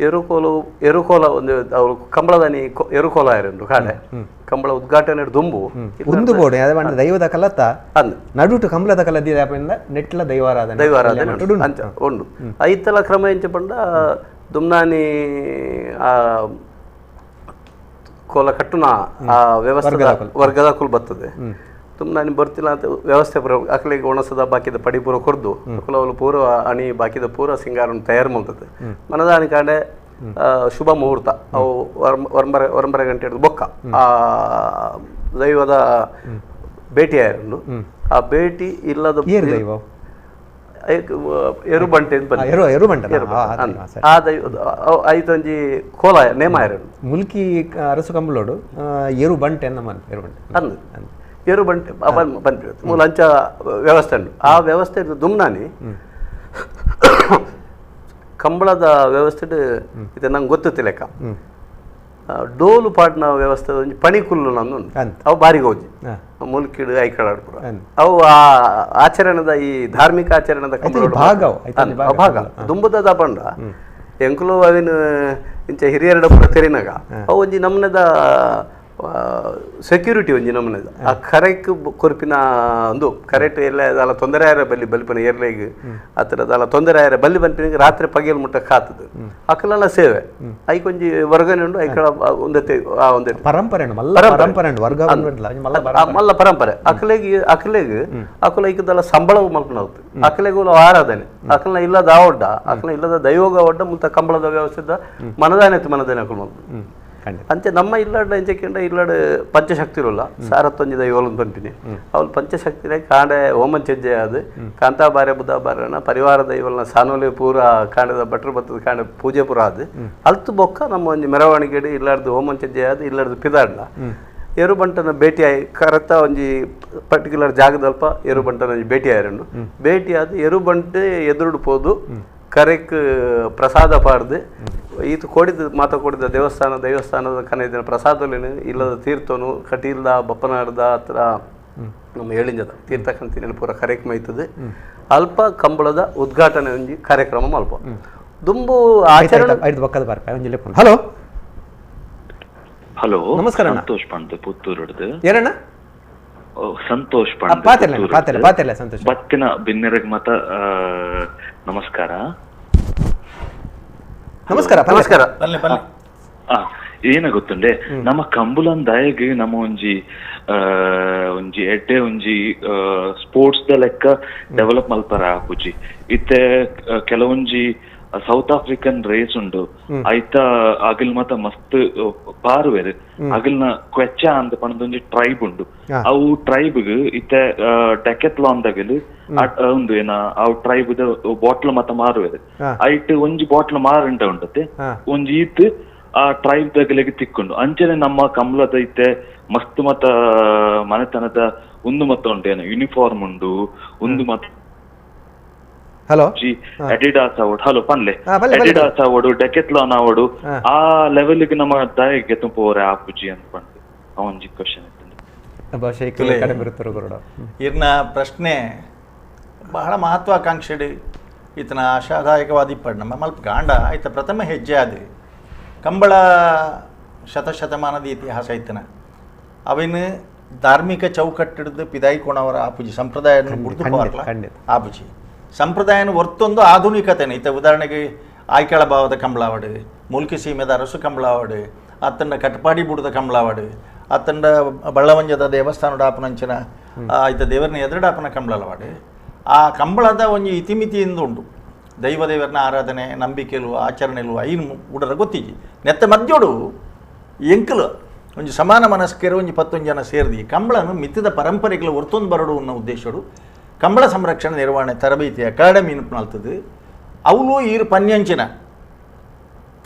ಎರುಕೋಲ ಒಂದು ಅವರು ಕಂಬಳದನಿ ಎರುಕೋಲ ಇರಂಡು ಕಾಡೆ ಕಂಬಳ ಉದ್ಘಾಟನೆ ದುಂಬು ಒಂದು ಬೋಡೆ ಅದೇ ಬಂದ ದೈವದ ಕಲತ್ತ ಅಂದು ನಡುಟು ಕಂಬಳದ ಕಲದಿದ ನೆಟ್ಲ ದೈವಾರಾಧನೆ ಅಂಚ ಉಂಡು ಐತಲ ಕ್ರಮ ಎಂಚ ಪಂಡ ದುಮ್ನಾನಿ ಆ ಕೋಲ ಕಟ್ಟುನ ಆ ವ್ಯವಸ್ಥೆ ವರ್ಗದ ಕುಲ್ ಬರ್ತದೆ ತುಮ್ನಾನಿ ಬರ್ತಿಲ್ಲ ಅಂತ ವ್ಯವಸ್ಥೆ ಅಕ್ಲಿಗೆ ಒಣಸದ ಬಾಕಿದ ಪಡಿ ಪೂರ ಕೊರ್ದು ಕುಲವಲು ಪೂರ ಅಣಿ ಬಾಕಿದ ಪೂರ ಸಿಂಗಾರನ್ನು ತಯಾರು ಮಾಡ್ತದೆ ಮನದಾನಿ ಕಾಡೆ ಶುಭ ಮುಹೂರ್ತ ಅವು ಒಂಬರೆ ಗಂಟೆ ಹಿಡಿದು ಬೊಕ್ಕ ಆ ದೈವದ ಭೇಟಿ ಆಯ್ರು ಆ ಭೇಟಿ ಇಲ್ಲದ ದೈವ ಎರುಬಂಟೆ ಆ ದೈವ ಐತೊಂಜಿ ಕೋಲ ನೇಮ ಆಯ್ರು ಮುಲ್ಕಿ ಅರಸು ಕಂಬಳೋಡು ಎರು ಬಂಟೆ ಅಂದು ಎರುಬಂಟೆ ಬಂದಿರುತ್ತೆ ಮೂಲ ಅಂಚ ವ್ಯವಸ್ಥೆ ಉಂಟು ಆ ವ್ಯವಸ್ಥೆ ದುಮ್ನಾನಿ ಕಂಬಳದ ವ್ಯವಸ್ಥೆ ಇದು ನಂಗೆ ಗೊತ್ತಿತ್ತು ಲೆಕ್ಕ ಡೋಲು ಪಾಟ್ನ ವ್ಯವಸ್ಥೆ ಒಂಜಿ ಪಣಿಕುಲ್ಲು ನಂದು ಅವು ಬಾರಿ ಗೋಜಿ ಮುಲ್ಕಿಡು ಐಕಳಾಡ್ಪುರ ಅವು ಆ ಆಚರಣೆದ ಈ ಧಾರ್ಮಿಕ ಆಚರಣೆದ ಭಾಗ ದುಂಬುದ ಪಂಡ ಎಂಕುಲು ಅವಿನ ಇಂಚ ಹಿರಿಯರಡ ಪುರ ತೆರಿನಾಗ ಅವು ಒಂಜಿ ನಮ್ಮನದ ಸೆಕ್ಯೂರಿಟಿ ಒಂಜಿ ನಮ್ಮನದ ಆ ಕರೆಕ್ ಕೊರ್ಪಿನ ಒಂದು ಕರೆಕ್ಟ್ ಎಲ್ಲ ಅಲ್ಲ ತೊಂದರೆ ಆಯ್ರ ಬಲ್ಲಿ ಬಲಿಪನ ಏರ್ಲೆಗ್ ಆ ಥರದ ಅಲ್ಲ ತೊಂದರೆ ಆಯ್ರ ಬಲ್ಲಿ ಬಂಪಿನ ರಾತ್ರಿ ಪಗೇಲ್ ಮುಟ್ಟ ಕಾತದ ಅಕ್ಕಲೆಲ್ಲ ಸೇವೆ ಐಕೊಂಜಿ ವರ್ಗನೆ ಉಂಡು ಐಕಳ ಒಂದತೆ ಆ ಒಂದೇ ಪರಂಪರೆ ಮಲ್ಲ ಪರಂಪರೆ ಅಕ್ಲೆಗ್ ಅಕುಲ ಐಕದಲ್ಲ ಸಂಬಳವು ಮಲ್ಕೊಂಡು ಹೋಗ್ತದೆ ಅಕ್ಲೆಗುಲ ಆರಾಧನೆ ಅಕಲ್ನ ಇಲ್ಲದ ಆವಡ್ಡ ಅಕಲ್ನ ಇಲ್ಲದ ದೈವೋಗ ಒಡ್ಡ ಮುತ್ತ ಕಂಬಳದ ವ್ಯವಸ್ಥೆದ ಮನದಾನೆ ಅಕುಲ್ ಮಲ್ಕೊಂಡು ಅಂಚೆ ನಮ್ಮ ಇಲ್ಲಾಡ ಎಂಚೆಕೆಂಡ ಇಲ್ಲಾಡ ಪಂಚಶಕ್ತಿ ಇರೋಲ್ಲ ಸಾರತ್ತೊಂಜಿ ದೈವಲು ಪಂಪಿನಿ ಅವಳು ಪಂಚಶಕ್ತಿನೇ ಕಾಂಡೆ ಓಮನ್ ಚೆಜ್ಜೆ ಅದು ಕಾಂತಾ ಬಾರೆ ಬುದ್ಧ ಬಾರನ ಪರಿವಾರ ದೈವಲ್ನ ಸಾನೋಲಿ ಪೂರ ಕಾಂಡದ ಭಟ್ರು ಬತ್ತದ ಕಾಂಡೆ ಪೂಜೆ ಪೂರ ಅದು ಅಲ್ತು ಬೊಕ್ಕ ನಮ್ಮ ಒಂಜಿ ಮೆರವಣಿಗೆ ಇಲ್ಲಾರ್ದು ಓಮನ್ ಚೆಜ್ಜೆ ಅದು ಇಲ್ಲಾರ್ದು ಪಿದಾಡ್ಲ ಎರುಬಂಟನ ಭೇಟಿ ಆಯ್ ಕರೆಕ್ಟ ಒಂಜಿ ಪರ್ಟಿಕ್ಯುಲರ್ ಜಾಗದಲ್ಪ ಎರುಬಂಟನ ಭೇಟಿ ಆಯ್ರಂಡು ಭೇಟಿ ಆದ ಎರುಬಂಟೆ ಎದುರುಡು ಪೋದು ಕರೆಕ್ ಪ್ರಸಾದ ಪಾಡ್ದು ಈತು ಕೊಡಿದ ಕೊಡಿದ ದೇವಸ್ಥಾನದ ಕನೆದಿನ ಪ್ರಸಾದಲೇನು ಇಲ್ಲದ ತೀರ್ಥನು ಕಟೀಲ್ದ ಬಪ್ಪನಾಡ್ದ ಹತ್ರ ನಮ್ಮ ಹೇಳಿಂಜದ ತೀರ್ಥಕಂತಿನ ಪೂರ ಕರೆಕ್ ಮೈತದೆ ಅಲ್ಪ ಕಂಬಳದ ಉದ್ಘಾಟನೆ ಒಂಜಿ ಕಾರ್ಯಕ್ರಮ ಅಲ್ಪ ದುಂಬು ಆಚರಣೆ ಹಲೋ ಹಲೋ ನಮಸ್ಕಾರ ಸಂತೋಷ್ ಪಂಡ್ ಪುತ್ತೂರು ಏನಣ್ಣ ಸಂತೋಷ್ ಪಾತೆಲ್ಲ ಸಂತೋಷ್ ಬತ್ತಿನ ಬಿನ್ನೆರಗ್ ಮತ ನಮಸ್ಕಾರ ನಮಸ್ಕಾರ ಏನ ಗೊತ್ತುಂಡೆ ನಮ್ಮ ಕಂಬುಲನ್ ದಯಗ್ ನಮ್ಮ ಒಂಜಿ ಎಡ್ಡೆ ಒಂಜಿ ಸ್ಪೋರ್ಟ್ಸ್ ದ ಲೆಕ್ಕ ಡೆವಲಪ್ ಮಲ್ಪರ ಆಪುಜಿ ಇತ್ತೆ ಕೆಲವೊಂಜಿ ಸೌತ್ ಆಫ್ರಿಕನ್ ರೇಸ್ ಉಂಡು ಐತ ಅಗಿಲ್ ಮತ ಮಸ್ತ್ ಪಾರುವೆರ್ ಅಗಿಲ್ನ ಕ್ವೆಚ್ಚ ಅಂತ ಪಣದೊಂಜಿ ಟ್ರೈಬ್ ಉಂಡು ಅವು ಟ್ರೈಬ್ ಇತ್ತೆ ಡೆಕೆತ್ಲಾನ್ ದಗಲ್ ಉಂದು ಏನ ಅವು ಟ್ರೈಬ್ ಬಾಟ್ಲ್ ಮತ ಮಾರುವೆರ್ ಐಟ್ ಒಂಜಿ ಬಾಟ್ಲ್ ಮಾರಂಟ ಉಂಡತೆ ಒಂಜಿ ಈತ್ ಆ ಟ್ರೈಬ್ ದಗಲಿಗೆ ತಿಕ್ಕೊಂಡು ಅಂಚನೆ ನಮ್ಮ ಕಂಬಳದ ಇತ್ತೆ ಮಸ್ತ್ ಮತ ಮನೆತನದ ಒಂದು ಮತ ಉಂಟೇನು ಯೂನಿಫಾರ್ಮ್ ಉಂಡು ಒಂದು ಮತ ಹಲೋ ಅಡಿಡಾಸ್ ಅವಡು ಹಲೋ ಪನ್ಲೆ ಅಡಿಡಾಸ್ ಅವಡು ಡೆಕೆತ್ಲಾನ್ ಅವಡು ಆ ಲೆವೆಲ್ಗೆ ನಮ್ಮ ದಯಗೆ ತುಂಬೋರೆ ಆಪುಜಿ ಅಂತ ಬಂದು ಅವೊಂಜಿ ಕ್ವಶನ್ ಇರ್ನ ಪ್ರಶ್ನೆ ಬಹಳ ಮಹತ್ವಾಕಾಂಕ್ಷೆ ಈತನ ಆಶಾದಾಯಕವಾದಿ ಪಡ್ ನಮ್ಮ ಮಲ್ಪ ಗಾಂಡ ಆಯ್ತ ಪ್ರಥಮ ಹೆಜ್ಜೆ ಆದ ಕಂಬಳ ಶತಶತಮಾನದ ಇತಿಹಾಸ ಐತನ ಅವಿನ ಧಾರ್ಮಿಕ ಚೌಕಟ್ಟಿಡ್ದು ಪಿದಾಯಿಕೋಣವರ ಆಪುಜಿ ಸಂಪ್ರದಾಯ ಆಪುಜಿ ಸಂಪ್ರದಾಯನ ಹೊರ್ತೊಂದು ಆಧುನಿಕತೆನ ಈತ ಉದಾಹರಣೆಗೆ ಆಯ್ಕೆಳ ಭಾವದ ಕಂಬಳಾವಡು ಮುಲ್ಕಿ ಸೀಮೆದ ಅರಸು ಕಂಬಳಾವಡು ಅತ್ತಂಡ ಕಟ್ಪಾಡಿ ಬುಡದ ಕಂಬಳಾವಡು ಅತ್ತಂಡ ಬಳ್ಳವಂಜದ ದೇವಸ್ಥಾನದ ಆಪನಂಚಿನ ಈತ ದೇವರನ್ನ ಎದುರುಡಾಪನ ಕಂಬಳವಾಡು ಆ ಕಂಬಳದ ಒಂಜಿ ಇತಿಮಿತಿಯಿಂದ ಉಂಡು ದೈವದೇವರನ್ನ ಆರಾಧನೆ ನಂಬಿಕೆಲು ಆಚರಣೆಲು ಐನು ಉಡರ ಗೊತ್ತಿಜಿ ನೆತ್ತ ಮಧ್ಯೋಡು ಎಂಕಲು ಒಂಜಿ ಸಮಾನ ಮನಸ್ಕರು ಒಂಜಿ 10 ಜನ ಸೇರಿದಿ ಕಂಬಳನು ಮಿತ್ತಿದ ಪರಂಪರೆಗಳು ಹೊರ್ತೊಂದು ಬರಡು ಅನ್ನೋ ಉದ್ದೇಶಡು ಕಂಬಳ ಸಂರಕ್ಷಣೆ ನಿರ್ವಹಣೆ ತರಬೇತಿ ಅಕಾಡೆಮಿ ನಲ್ತದು ಅವಳು ಈರು ಪನ್ಯಂಚಿನ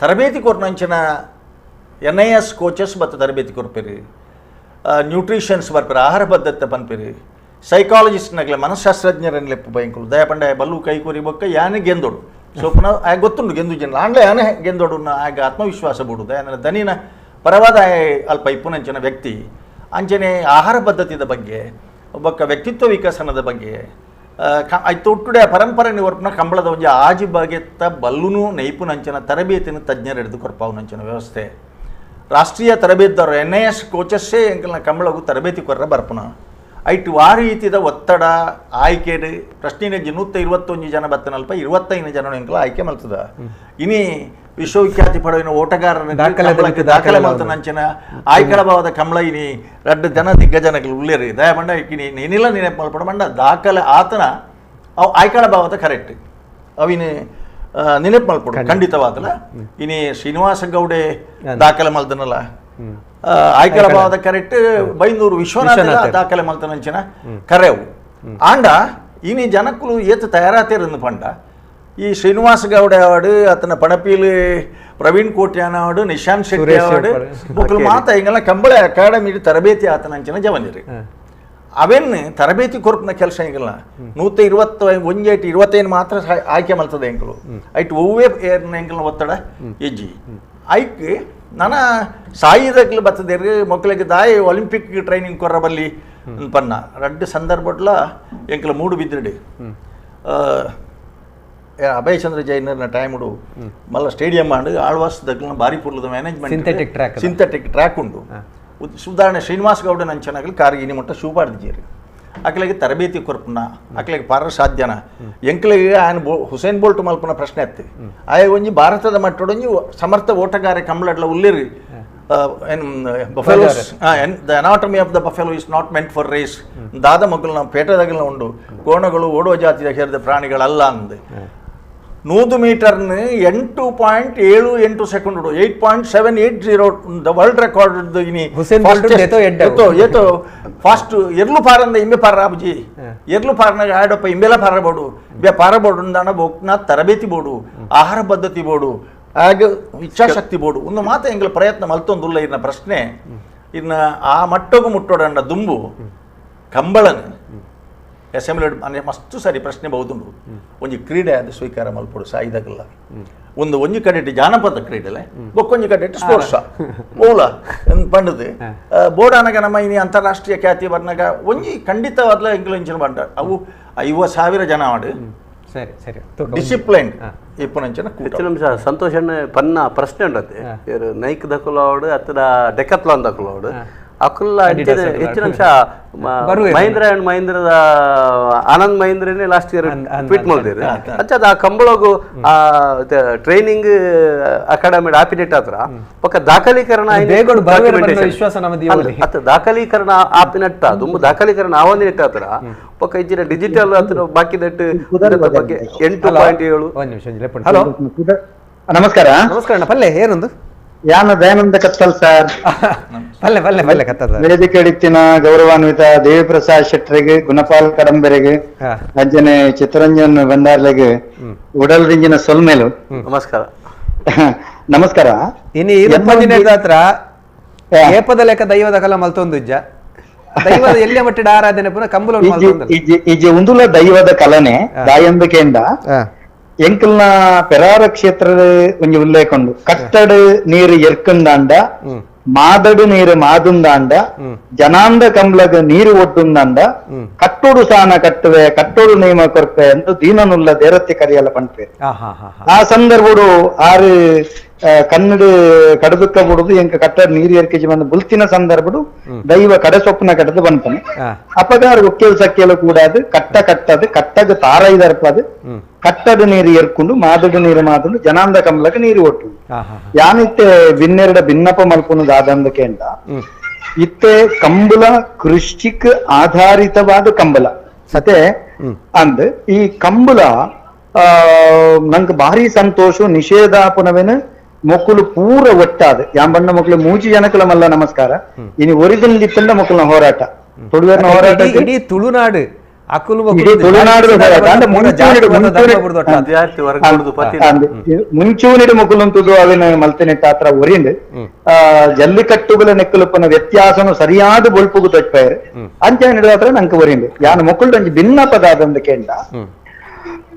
ತರಬೇತಿ ಕೊರ್ನಂಚಿನ NIS ಕೋಚಸ್ ಬತ್ತ ತರಬೇತಿ ಕೊರ್ಪೇರಿ ನ್ಯೂಟ್ರಿಷನ್ಸ್ ಬರ್ಪೇರಿ ಆಹಾರ ಪದ್ಧತಿ ಪನ್ಪೇರಿ ಸೈಕಾಲಜಿಸ್ಟ್ನಾಗಲೇ ಮನಃಶಾಸ್ತ್ರಜ್ಞರನ್ನೇ ಭಯಂಕರು ದಯಪಂಡ ಬಲ್ಲು ಕೈಕೂರಿ ಬೊಕ್ಕ ಯಾನೆ ಗೆಂದೋಡು ಸೊ ಪುನಃ ಆಗ ಗೊತ್ತುಂಡು ಗೆಂದು ಜನ ಆಂಡ್ಲೆ ಯಾನೆ ಗೆಂದೋಡು ಆಗ ಆತ್ಮವಿಶ್ವಾಸ ಬಿಡುದು ಯಾನ ದನಿನ ಪರವಾದ ಅಲ್ಪ ಇಪ್ಪುನಂಚಿನ ವ್ಯಕ್ತಿ ಅಂಚನೆ ಆಹಾರ ಪದ್ಧತಿಯ ಬಗ್ಗೆ ಒಬ್ಬ ವ್ಯಕ್ತಿತ್ವ ವಿಕಸನದ ಬಗ್ಗೆ ಐತು ಒಟ್ಟುಡೆ ಪರಂಪರೆ ನಿವರ್ಪನ ಕಂಬಳದ ಒಂಜಿ ಆಜಿ ಬಗೆತ್ತ ಬಲ್ಲುನು ನೈಪುನಂಚಿನ ತರಬೇತಿನ ತಜ್ಞರು ಹಿಡಿದು ಕೊರ್ಪಾವುನಂಚಿನ ವ್ಯವಸ್ಥೆ ರಾಷ್ಟ್ರೀಯ ತರಬೇತಿದಾರರು NIS ಕೋಚಸ್ಸೇ ಎಂಕಲ್ನ ಕಂಬಳಗೂ ತರಬೇತಿ ಕೊರ್ರ ಬರ್ಪುನ ಐಟು ಆ ರೀತಿಯ ಒತ್ತಡ ಆಯ್ಕೆ ಪ್ರಶ್ನೆ 121 ಜನ ಬತ್ತನಲ್ಪ 25 ಜನ ಎಂಕಲ ಆಯ್ಕೆ ಮಲ್ತದ ಇನಿ ವಿಶ್ವವಿಖ್ಯಾತಿ ಪಡೆಯುವ ಓಟಗಾರರ ದಾಖಲೆ ಮಲ್ತನಂಚಿನ ಆಯ್ಕೆಳ ಭಾವದ ಕಂಬಳ ಇನಿ 2 ಜನ ದಿಗ್ಗಜನಗಳು ಉಳ್ಳೇರಿ ದಯ ಬಂಡ ಇನಿ ನೆನಿಲ್ಲ ನೆನಪು ಮಲ್ಪಡ ಬಂಡ ದಾಖಲೆ ಆತನ ಅವು ಆಯ್ಕೆಳ ಭಾವದ ಕರೆಕ್ಟ್ ಅವಿನ ನೆನಪು ಮಲ್ಪಡು ಖಂಡಿತವಾದಲ್ಲ ಇನಿ ಶ್ರೀನಿವಾಸ ಗೌಡೆ ದಾಖಲೆ ಮಲ್ದನಲ್ಲ ಆಯ್ಕೆಳ ಭಾವದ ಕರೆಕ್ಟ್ ಬೈಂದೂರು ವಿಶ್ವನಾಥ ದಾಖಲೆ ಮಲ್ತನಂಚಿನ ಕರೆವು ಆಂಡ ಇನಿ ಜನಕ್ಕಲು ಏತು ತಯಾರಾತಿರಂದು ಪಂಡ ಈ ಶ್ರೀನಿವಾಸ ಗೌಡ ಅವಾರ್ಡು ಅತನ ಪಣಪೀಲು ಪ್ರವೀಣ್ ಕೋಟ್ಯಾನ ಅವಾರ್ಡು ನಿಶಾಂತ್ ಶೆಟ್ಟಿ ಅವಾರ್ಡು ಬುಕ್ಲು ಮಾತ ಹಿಂಗೆಲ್ಲ ಕಂಬಳ ಅಕಾಡೆಮಿ ತರಬೇತಿ ಆತನಂಚಿನ ಜವನಿರಿ ಅವೆನ್ನು ತರಬೇತಿ ಕೊರ್ಪನ ಕೆಲಸ ಹಿಂಗಲ್ಲ 121 ಮಾತ್ರ ಆಯ್ಕೆ ಮಲ್ತದೆ ಎಂಕಲು ಐಟ್ ಒವ್ವೇ ಏರ್ನ ಎಂಕಲ್ನ ಒತ್ತಡ ಎಜ್ಜಿ ಐಕೆ ನನ್ನ ಸಾಯಿದಕ್ಲು ಬರ್ತದೇರಿ ಮಕ್ಕಳಿಗೆ ದಾಯಿ ಒಲಿಂಪಿಕ್ ಟ್ರೈನಿಂಗ್ ಕೊರ್ರ ಬಲ್ಲಿ ಪನ್ನ 2 ಸಂದರ್ಭಡ್ಲ ಎಂಕಲ 3 ಬಿದ್ದಿಡಿ ಅಭಯ್ ಚಂದ್ರ ಜೈನರ್ನ ಟೈಮ್ಡು ಮಲ್ಲ ಸ್ಟೇಡಿಯಂ ಮಾಡಿ ಆಳ್ವಾಸ್ ದಗ್ಲಿನ ಬಾರಿ ಪುರ್ಲದ ಮ್ಯಾನೇಜ್ಮೆಂಟ್ ಸಿಂಥೆಟಿಕ್ ಟ್ರ್ಯಾಕ್ ಉಂಡು ಉದಾಹರಣೆ ಶ್ರೀನಿವಾಸ್ ಗೌಡ ನಂಚನಾಗಲಿ ಕಾರಿಗೆ ಇನಿ ಮುಟ್ಟ ಶೂಪಾಡ್ದಿದ್ದೀರಿ ಅಕ್ಲಿಗೆ ತರಬೇತಿ ಕೊರ್ಪುನ ಅಕ್ಲಿಗೆ ಪಾರ ಸಾಧ್ಯನ ಎಂಕ್ಲಿಗೆ ఆయన ಹುಸೇನ್ ಬೋಲ್ಟ್ ಮಲ್ಪನ ಪ್ರಶ್ನೆ ಎತ್ತಿ ಆಯ ಒಂಜಿ ಭಾರತದ ಮಟ್ಟೊಡೊಂಜಿ ಸಮರ್ಥ ಓಟಗಾರ ಕಂಬಳಡ್ಲ ಉಲ್ಲಿರಿ buffaloes the anatomy of the buffalo is not meant for race ದಾದ ಮಕ್ಕಳು ಪೇಟದಾಗಲ ಉಂಡು ಕೋಣಗಳು ಓಡುವ ಜಾತಿಯ ಸೇರಿದ ಪ್ರಾಣಿಗಳಲ್ಲ ಅಂದೆ 100 ಮೀಟರ್ನ 8.78 ಸೆಕೆಂಡ್ 8.780 ದ ವರ್ಲ್ಡ್ ರೆಕಾರ್ಡ್ ಇನಿ ಏತೋ ಫಾಸ್ಟ್ ಎರ್ಲು ಪಾರಂದ ಇಂಬೆ ಪಾರಾಬುಜಿ ಎರ್ಲು ಪಾರನಾಗ ಆಡಪ್ಪ ಇಂಬೆಲ್ಲ ಪಾರಬೋಡು ಬೆ ಪಾರಬೋಡು ಅಂದಾಣ ಬೋಕ್ನ ತರಬೇತಿ ಬೋಡು ಆಹಾರ ಪದ್ಧತಿ ಬೋಡು ಹಾಗೆ ಇಚ್ಛಾಶಕ್ತಿ ಬೋಡು ಒಂದು ಮಾತ ಎಂಗ್ಲ ಪ್ರಯತ್ನ ಮಲ್ತೊಂದುಲ್ಲ ಇನ್ನ ಪ್ರಶ್ನೆ ಇನ್ನ ಆ ಮಟ್ಟಗೂ ಮುಟ್ಟೋಡಂಡ ದುಂಬು ಕಂಬಳನ ಅಸೆಂಬ್ಲಿ ಅಂದರೆ ಮಸ್ತು ಸರಿ ಪ್ರಶ್ನೆ ಬಹುದುಂಡು ಒಂಜಿ ಕ್ರೀಡೆ ಅದು ಸ್ವೀಕಾರ ಮಲ್ಪಡು ಸಾಯಿದಾಗಲ್ಲ ಒಂಜಿ ಕಡೆ ಜಾನಪದ ಕ್ರೀಡೆಲೆ ಬೊಕ್ಕೊಂಜಿ ಕಡೆ ಸ್ಪೋರ್ಟ್ಸ್ ಓಲ ಪಂಡದು ಬೋಡಾನಗ ನಮ್ಮ ಇನಿ ಅಂತಾರಾಷ್ಟ್ರೀಯ ಖ್ಯಾತಿ ಬರ್ನಾಗ ಒಂಜಿ ಖಂಡಿತವಾದ್ಲ ಎಂಕ್ಲೆಂಚಿನ ಬಂಡ ಅವು 50,000 ಜನ ಆಡು ಸರಿ ಸರಿ ಡಿಸಿಪ್ಲೈನ್ ಇಪ್ಪನಂಚಿನ ಹೆಚ್ಚಿನ ನಿಮಿಷ ಸಂತೋಷ್ ಪನ್ನ ಪ್ರಶ್ನೆ ಉಂಡತ್ತೆ ನೈಕ್ ದಕ್ಕಲೋಡು ಅಥವಾ ಡೆಕತ್ಲಾನ್ ದಕ್ಕಲೋಡು ಅಕುಲ್ಲ ಹೆಚ್ಚಿನ ಅಂಶ ಮಹೇಂದ್ರ ಅಂಡ್ ಮಹೇಂದ್ರದ ಆನಂದ್ ಮಹೇಂದ್ರನೇ ಲಾಸ್ಟ್ ಇಯರ್ ಟ್ವೀಟ್ ಮಾಡಿದ್ರು ಅಂಚದ ಆ ಕಂಬಳಗು ಆ ಟ್ರೈನಿಂಗ್ ಅಕಾಡೆಮಿ ಆಪಿನೆಟ್ ಹತ್ರ ಪಕ್ಕ ದಾಖಲೀಕರಣ ವಿಶ್ವಾಸ ಅತ್ತ ದಾಖಲೀಕರಣ ಆಪಿನೆಟ್ ದುಂಬು ದಾಖಲೀಕರಣ ಆವಂದಿನೆಟ್ ಹತ್ರ ಪಕ್ಕ ಇಚ್ಚಿನ ಡಿಜಿಟಲ್ ಹತ್ರ ಬಾಕಿ ದಟ್ಟು ಬಗ್ಗೆ 8.7 ಹಲೋ ನಮಸ್ಕಾರ ನಮಸ್ಕಾರ ಪಲ್ಲೆ ಏನೊಂದು ಯಾನ ದಯಾನಂದ ಕತ್ತಲ್ ಸರ್ ಪಲ್ಲೆ ಕತ್ತದ ವೇದಿಕೆ ಇಡಿತ್ತಿನ ಗೌರವಾನ್ವಿತ ದೇವಿ ಪ್ರಸಾದ್ ಶೆಟ್ಟರಿಗೆ ಗುಣಪಾಲ್ ಕಡಂಬೆರೆಗೆ ಅಂಜನೆ ಚಿತ್ತರಂಜನ್ ಬಂದಾರ್ಲೆಗೆ ಉಡಲ್ರಿಂಜಿನ ಸೊಲ್ಮೇಲು ನಮಸ್ಕಾರ ನಮಸ್ಕಾರ ಇನಿ ಹತ್ರ ಏಪದ ಲೆಕ್ಕ ದೈವದ ಕಲ ಮಲ್ತೊಂದು ದೈವದ ಎಲ್ಲ ಮಟ್ಟಿದ ಆರಾಧನೆ ಪುನಃ ಕಂಬುಲ ಈಜೆ ಉಂದುಲ ದೈವದ ಕಲನೆ ದಾಯಂಬಿಕೆಯಿಂದ ಎಂಕಲ್ನ ಪೆರಾರ ಕ್ಷೇತ್ರದ ಒಂಜಿ ಉಲ್ಲೇಖಂಡು ಕಟ್ಟಡು ನೀರು ಎರ್ಕಂದಾಂಡ ಮಾದಡು ನೀರು ಮಾದುಂದಾಂಡ ಜನಾಂದ ಕಂಬ್ಲಗ ನೀರು ಒಡ್ಡುಂದಾಂಡ ಕಟ್ಟೋಡು ಸಾನ ಕಟ್ಟುವೆ ಕಟ್ಟೋಡು ನೇಮ ಕೊರ್ಪೆ ಎಂದು ದೀನನುಲ್ಲ ದೇರತ್ತಿ ಕರಿಯಲ್ಲ ಪಂಪೆ ಆ ಸಂದರ್ಭಡು ಆರು ಕನ್ನಡ ಕಡದುಕ್ಕ ಬಿಡುದು ಎಂಕ ಕಟ್ಟಡ ನೀರು ಏರ್ಕೆಜಿ ಬಂದು ಬುಲ್ತಿನ ಸಂದರ್ಭಡು ದೈವ ಕಡೆ ಸೊಪ್ಪನ ಕಟ್ಟದು ಬಂತಾನೆ ಅಪಗಾರ ಒಕ್ಕೇಲ್ ಸಕ್ಕೇಲು ಕೂಡಾದು ಕಟ್ಟದು ಕಟ್ಟಗ ತಾರೈದರ್ಪದು ಕಟ್ಟಡ ನೀರು ಏರ್ಕೊಂಡು ಮಾದಡು ನೀರು ಮಾದುಂಡು ಜನಾಂದ ಕಂಬಲಕ್ಕೆ ನೀರು ಒಟ್ಟು ಯಾನಿತ್ತೆ ಭಿನ್ನೆರಡ ಭಿನ್ನಪ ಮಲ್ಪುನದು ಆದಂದಕ್ಕೆ ಅಂತ ಇತ್ತೆ ಕಂಬಳ ಕೃಷಿಕ್ ಆಧಾರಿತವಾದ ಕಂಬಳ ಸತೆ ಅಂದ್ ಈ ಕಂಬಳ ನಂಗೆ ಭಾರಿ ಸಂತೋಷ ನಿಷೇಧಾಪನವೇನು ಮೊಕ್ಕಲು ಪೂರ ಒಟ್ಟಾದ ಯಾಂಬಣ್ಣ ಮಕ್ಕಳು ಮೂಜಿ ಜನಕಲ ಮಲ್ಲ ನಮಸ್ಕಾರ ಇನಿ ಒರಿಜಿನಲ್ ಇತ್ತಂಡ ಮಕ್ಕಳ ಹೋರಾಟ ತುಳುವೇರ್ನ ಹೋರಾಟ ಇಡೀ ತುಳುನಾಡು ಮುಂಚೂನಿಡು ಮಕ್ಕಳು ಅವಿನ ಮಲ್ತನೆಟ್ಟ ಹತ್ರ ಒರಿಂಡು ಜಲ್ಲಿಕಟ್ಟುಗಳ ನೆಕ್ಕಲುಪ್ಪನ ವ್ಯತ್ಯಾಸನು ಸರಿಯಾದ ಬೊಳ್ಪುಗು ತೊಟ್ಪೇರು ಅಂಚೆ ಹತ್ರ ನಂಗೆ ಒರಿಂಡು ಯಾನು ಮಕ್ಕಳು ಒಂಜಿ ಭಿನ್ನ ಪದಾರ್ಥ ಕೇಂದ್ರ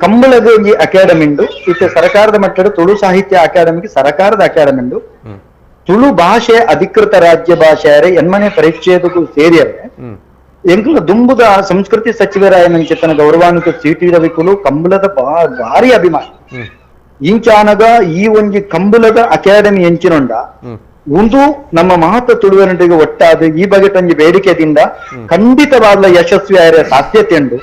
ಕಂಬಳದ ಒಂಜಿ ಅಕಾಡೆಮಿ ಉಂಡು ಇತ್ತೆ ಸರ್ಕಾರದ ಮಟ್ಟದ ತುಳು ಸಾಹಿತ್ಯ ಅಕಾಡೆಮಿಗೆ ಸರ್ಕಾರದ ಅಕಾಡೆಮಿ ಉಂಡು ತುಳು ಭಾಷೆ ಅಧಿಕೃತ ರಾಜ್ಯ ಭಾಷೆ ಎನ್ಮನೆ ಪರಿಚ್ಛೇದಕ್ಕೂ ಸೇರಿಯರೆ ಎಂಕುಲ ದುಂಬುದ ಸಂಸ್ಕೃತಿ ಸಚಿವರಾಯ ನಂಚಿತನ ಗೌರವಾನ್ವಿತ ಸಿಟಿ ರವಿಕುಲು ಕಂಬಳದ ಭಾರಿ ಅಭಿಮಾನಿ ಇಂಚಾನಗ ಈ ಒಂಜಿ ಕಂಬಳದ ಅಕಾಡೆಮಿ ಎಂಚಿನೊಂಡ ಒಂದು ನಮ್ಮ ಮಹತ್ವ ತುಳುವರೊಂದಿಗೆ ಒಟ್ಟಾದ ಈ ಬಗೆಟ್ ಒಂಜಿ ಬೇಡಿಕೆದಿಂದ ಖಂಡಿತವಾದ ಯಶಸ್ವಿ ಆಯ್ರ ಸಾಧ್ಯತೆ ಉಂಡು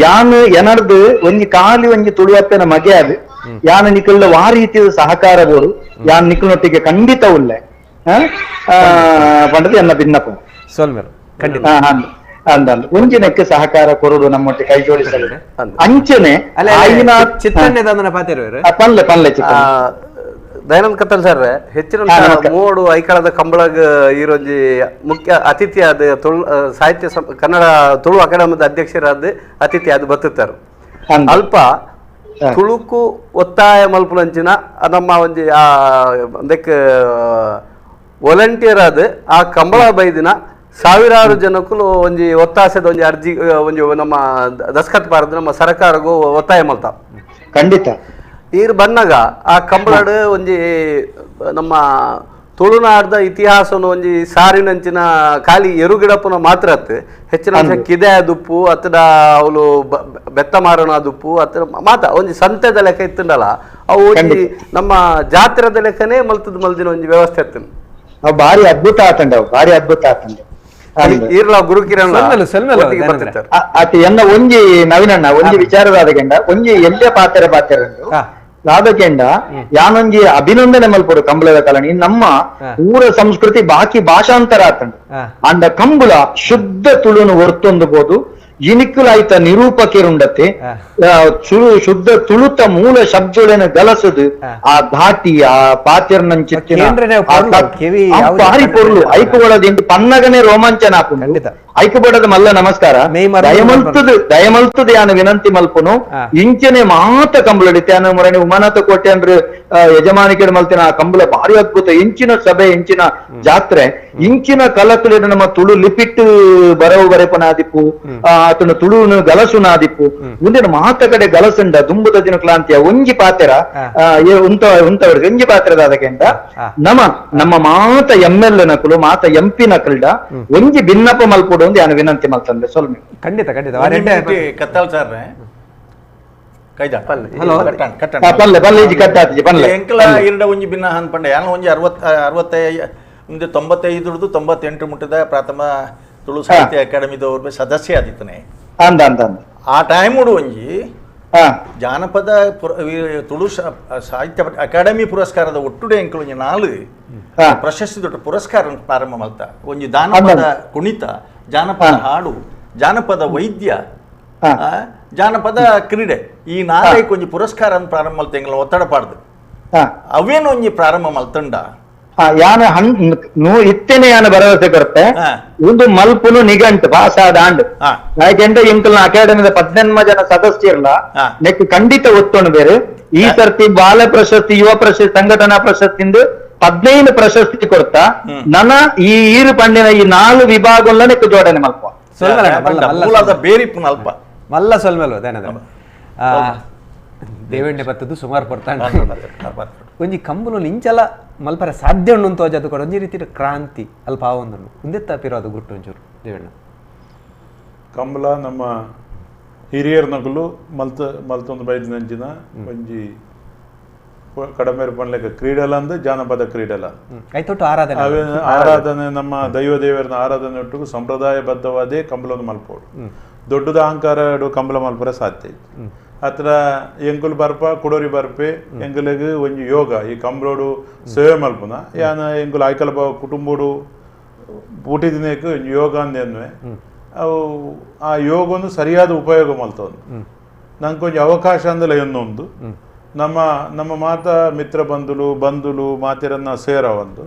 ಯಾನ್ ಎನರ್ದು ಒಂಜಿ ಖಾಲಿ ಒಂಜಿ ತುಳುವಪ್ಪನ ಮಗೆ ಅದು ಯಾನ್ ನಿಖಿಲ್ದ ವಾ ರೀತಿಯ ಸಹಕಾರ ಬೋಡು ಯಾನ್ ನಿಖಿಲ್ನೊಟ್ಟಿಗೆ ಖಂಡಿತ ಉಳ್ಳೆ ಪಂಡದು ಎನ್ನ ಭಿನ್ನಪ ಸೋಲ್ಮೇರು ಖಂಡಿತ ಅಂದಂದು ಒಂಜಿನಕ್ಕೆ ಸಹಕಾರ ಕೊರುಡು ನಮ್ಮೊಟ್ಟಿಗೆ ಕೈ ಜೋಡಿಸಲು ಅಂಚನೆ ಚಿತ್ರಣ್ಣ ಪಾತಿರುವರು ಪನ್ಲೆ ಪನ್ಲೆ ಚಿತ್ರ ದಯಾನಂದ್ ಕತ್ತಲ್ ಸರ್ ಹೆಚ್ಚಿನ ಮೂಡು ಐಕಳದ ಕಂಬಳಗ ಈರೊಂಜಿ ಮುಖ್ಯ ಅತಿಥಿ ಆದ ಸಾಹಿತ್ಯ ಕನ್ನಡ ತುಳು ಅಕಾಡೆಮಿದ ಅಧ್ಯಕ್ಷರಾದ ಅತಿಥಿ ಅದು ಬತ್ತುತ್ತಾರೆ ಅಲ್ಪ ತುಳುಕು ಒತ್ತಾಯ ಮಲ್ಪುನಂಚಿನ ನಮ್ಮ ಒಂಜಿ ಅದಕ್ಕೆ ವಾಲಂಟಿಯರ್ ಆದ ಆ ಕಂಬಳ ಬೈದಿನ ಸಾವಿರಾರು ಜನಕ್ಕೂ ಒಂಜಿ ಒತ್ತಾಸದ ಒಂಜಿ ಅರ್ಜಿ ಒಂಜಿ ನಮ್ಮ ದಸ್ಕತ್ ಬಾರದು ನಮ್ಮ ಸರ್ಕಾರಗೂ ಒತ್ತಾಯ ಮಲ್ತ ಖಂಡಿತ ಈರ್ ಬನ್ನಾಗ ಆ ಕಂಬಳಡ್ ಒಂಜಿ ನಮ್ಮ ತುಳುನಾಡ್ದ ಇತಿಹಾಸನ ಒಂಜಿ ಸಾರಿನಂಚಿನ ಖಾಲಿ ಎರುಗಿಡಪ್ಪನ ಮಾತ್ರ ಹೆಚ್ಚಿನ ಕಿದೆ ದುಪ್ಪು ಅತ್ತಡ ಅವಳು ಬೆತ್ತ ಮಾರಣ ದುಪ್ಪು ಅತ್ತ ಮಾತ ಒಂಜಿ ಸಂತೆದ ಲೆಕ್ಕ ಇತ್ತಂಡಲ್ಲ ಅವು ಒಂಜಿ ನಮ್ಮ ಜಾತ್ರೆದ ಲೆಕ್ಕನೇ ಮಲ್ದಿನ ಒಂಜಿ ವ್ಯವಸ್ಥೆ ಇತ್ತು ಭಾರಿ ಅದ್ಭುತ ಆತಂಡ ಭಾರಿ ಅದ್ಭುತ ಆತಂಡ ಈರ್ಲ ಗುರುಕಿರಣ ಅತಿ ಎನ್ನ ಒಂಜಿ ನವೀನಣ್ಣ ಒಂಜಿ ವಿಚಾರದಾದ ಕೆಂಡ ಒಂಜಿ ಎಲ್ಲೆ ಪಾತ್ರ ಪಾತ್ರಂಡು ಲಾಭಕೆಂಡ ಯಾನೊಂಜಿ ಅಭಿನಂದನೆ ಮಲ್ಪಡು ಕಂಬಳದ ಕಲನಿ ನಮ್ಮ ಊರ ಸಂಸ್ಕೃತಿ ಬಾಕಿ ಭಾಷಾಂತರ ಆತಂಡು ಅಂಡ ಕಂಬಳ ಶುದ್ಧ ತುಳುನು ಹೊರ್ತೊಂದುಬೋದು ಇನಿಕ್ಕುಲಾಯ್ತ ನಿರೂಪಕಿರುಂಡತೆ ಶುದ್ಧ ತುಳುತ ಮೂಲ ಶಬ್ದಗಳನ್ನು ಗಲಸದು ಆ ಧಾಟಿ ಆ ಪಾತ್ಯರ್ನಂಚಿತ್ತಿನ ಭಾರಿ ಪೊರ್ಲು ಐಕುಬಡದ ಎಂಟು ಪನ್ನಗನೆ ರೋಮಾಂಚನ ಆಪುಂಡು ಐಕುಬಡದ ಮಲ್ಲ ನಮಸ್ಕಾರ ದಯಮಲ್ತದ ಯಾನ ವಿನಂತಿ ಮಲ್ಪುನು ಇಂಚನೆ ಮಾತ ಕಂಬಳಡಿತೆ ಅನ್ನ ಮೊರನೆ ಉಮಾನಾಥ ಕೋಟೆ ಅಂದ್ರೆ ಯಜಮಾನಿಕೆ ಮಲ್ತಿನ ಆ ಕಂಬಳ ಭಾರಿ ಅದ್ಭುತ ಇಂಚಿನ ಸಭೆ ಇಂಚಿನ ಜಾತ್ರೆ ಇಂಚಿನ ಕಲಕುಲಿನ ನಮ್ಮ ತುಳು ಲಿಪಿಟ್ಟು ಬರವು ಬರೆಪನಾದಿಪ್ಪು ಆತನ ತುಳುನು ಗಲಸುನಾದಿಪ್ಪು ಮುಂದಿನ ಮಾತ ಕಡೆ ಗಲಸುಂಡ ದುಂಬುದ ದಿನ ಕ್ಲಾಂತಿಯ ಒಂಜಿ ಪಾತ್ರ ಉಂತವರಿಗೆ ಒಂಜಿ ಪಾತ್ರದ ಅದಕ್ಕೆಂಟ ನಮ್ಮ ಮಾತ ಎಂಎಲ್ಎ ನಕಲು ಮಾತ ಎಂಪಿ ನಕಲ್ಡ ಒಂಜಿ ಭಿನ್ನಪ ಮಲ್ಪುಡು ಒಂದು ಯಾನು ವಿನಂತಿ ಮಲ್ತಂದೆ ಸ್ವಲ್ಪ ಖಂಡಿತ ಖಂಡಿತ ಕತ್ತಲ್ ಸರ್ ಪಲ್ಲೆ ಪಲ್ಲೆ ಕಟ್ಟಾತಿ ಪಲ್ಲೆ ಎಂಕಲ ಇರಡ ಒಂಜಿ ಭಿನ್ನ ಹನ್ ಪಂಡ ಯಾನ ಒಂಜಿ 65 ಮುಂದೆ 95 98 ಮುಟ್ಟದ ಪ್ರಾಥಮ ತುಳು ಸಾಹಿತ್ಯ ಅಕಾಡೆಮಿದವ್ರ ಸದಸ್ಯ ಆದಿತ್ತನೆ ಆ ಟೈಮ್ ಒಂಜಿ ಜಾನಪದ ತುಳು ಸಾಹಿತ್ಯ ಅಕಾಡೆಮಿ ಪುರಸ್ಕಾರದ ಒಟ್ಟುಡೆ ಎಂಕಲು ಒಂಜಿ 4 ಪ್ರಶಸ್ತಿ ದೊಡ್ಡ ಪುರಸ್ಕಾರ ಪ್ರಾರಂಭ ಮಲ್ತ ಒಂಜಿ ಜಾನಪದ ಕುಣಿತ ಜಾನಪದ ಹಾಡು ಜಾನಪದ ವೈದ್ಯ ಜಾನಪದ ಕ್ರೀಡೆ ಈ 4 ಒಂಜಿ ಪುರಸ್ಕಾರ ಪ್ರಾರಂಭ ಮಲ್ತ ಎಂಗ್ಲ ಒತ್ತಡ ಪಾಡ್ದು ಅವೇನು ಒಂಜಿ ಪ್ರಾರಂಭ ಮಲ್ತಂಡ ಯಾನ ಇತ್ತೇನೆ ಯಾನ ಭರವಸೆ ಕೊರತೆ ಒಂದು ಮಲ್ಪುನು ನಿಘಂಟು ಪಾಸಾದ ಆಂಡ್ ಯಾಕೆಂದ್ರೆ ಇಂಕಲ್ನ ಅಕಾಡೆಮಿದ 18 ಜನ ಸದಸ್ಯರ್ಲ ನೆಕ್ ಖಂಡಿತ ಒತ್ತೊಂಡು ಬೇರೆ ಈ ಸರ್ತಿ ಬಾಲ ಪ್ರಶಸ್ತಿ ಯುವ ಪ್ರಶಸ್ತಿ ಸಂಘಟನಾ ಪ್ರಶಸ್ತಿಂದು 15 ಪ್ರಶಸ್ತಿ ಕೊಡ್ತಾ ನನ್ನ ಈ ಈರು ಪಂಡಿನ ಈ 4 ವಿಭಾಗಗಳ ನೆಕ್ ಜೋಡಣೆ ಮಲ್ಪ ಬೇರಿಪ್ಪು ಮಲ್ಪ ಮಲ್ಲ ಸೊಲ್ಮೆಲ್ವ ದೇವೆಂಡೆ ಬತ್ತದು ಸುಮಾರು ಪಡ್ತಾಂಡ ಒಂಜಿ ಕಂಬುಲು ಇಂಚಲ ಮಲ್ಪರ ಸಾಧ್ಯ ಉಂಡು ತೋಜದು ಕೂಡ ಒಂಜಿ ರೀತಿ ಕ್ರಾಂತಿ ಅಲ್ಪ ಆವೊಂದು ಮುಂದೆತ್ತ ಪಿರೋದು ಗುಟ್ಟು ಒಂಚೂರು ದೇವೆಣ್ಣ ಕಂಬಳ ನಮ್ಮ ಹಿರಿಯರ್ ನಗಲು ಮಲ್ತೊಂದು ಬೈದಿನಂಚಿನ ಒಂಜಿ ಕಡಮೇರು ಪಣ್ಲೆಕ ಕ್ರೀಡಲ ಅಂದ್ ಜಾನಪದ ಕ್ರೀಡಲ ಕೈತೊಟ್ಟು ಆರಾಧನೆ ಆರಾಧನೆ ನಮ್ಮ ದೈವ ದೇವರನ ಆರಾಧನೆ ಒಟ್ಟಿಗೂ ಸಂಪ್ರದಾಯಬದ್ಧವಾದೇ ಕಂಬಳವನ್ನು ಮಲ್ಪೋಡು ದೊಡ್ಡದ ಅಹಂಕಾರ ಕಂಬಳ ಮಲ್ಪರ ಸಾಧ್ಯ ಇತ್ತು ಹತ್ರ ಎಂಕುಲು ಬರ್ಪ ಕುಡೋರಿ ಬರ್ಪೆ ಎಂಕುಲಿಗೆ ಒಂಜಿ ಯೋಗ ಈ ಕಂಬಳೋಡು ಸೇವೆ ಮಲ್ಪುನ ಯಾನ ಎಂಕುಲು ಆಯ್ಕಲ ಕುಟುಂಬೋಡು ಪೂಟಿದಿನಕ್ಕೆ ಯೋಗ ಅಂದೇನ್ವೆ ಅವು ಆ ಯೋಗವನ್ನು ಸರಿಯಾದ ಉಪಯೋಗ ಮಲ್ತವನು ನಂಗೆ ಒಂಜಿ ಅವಕಾಶ ಅಂದಲ್ಲ ಇನ್ನೊಂದು ನಮ್ಮ ಮಾತ ಮಿತ್ರ ಬಂಧುಲು ಮಾತಿರನ್ನ ಸೇರವಂದು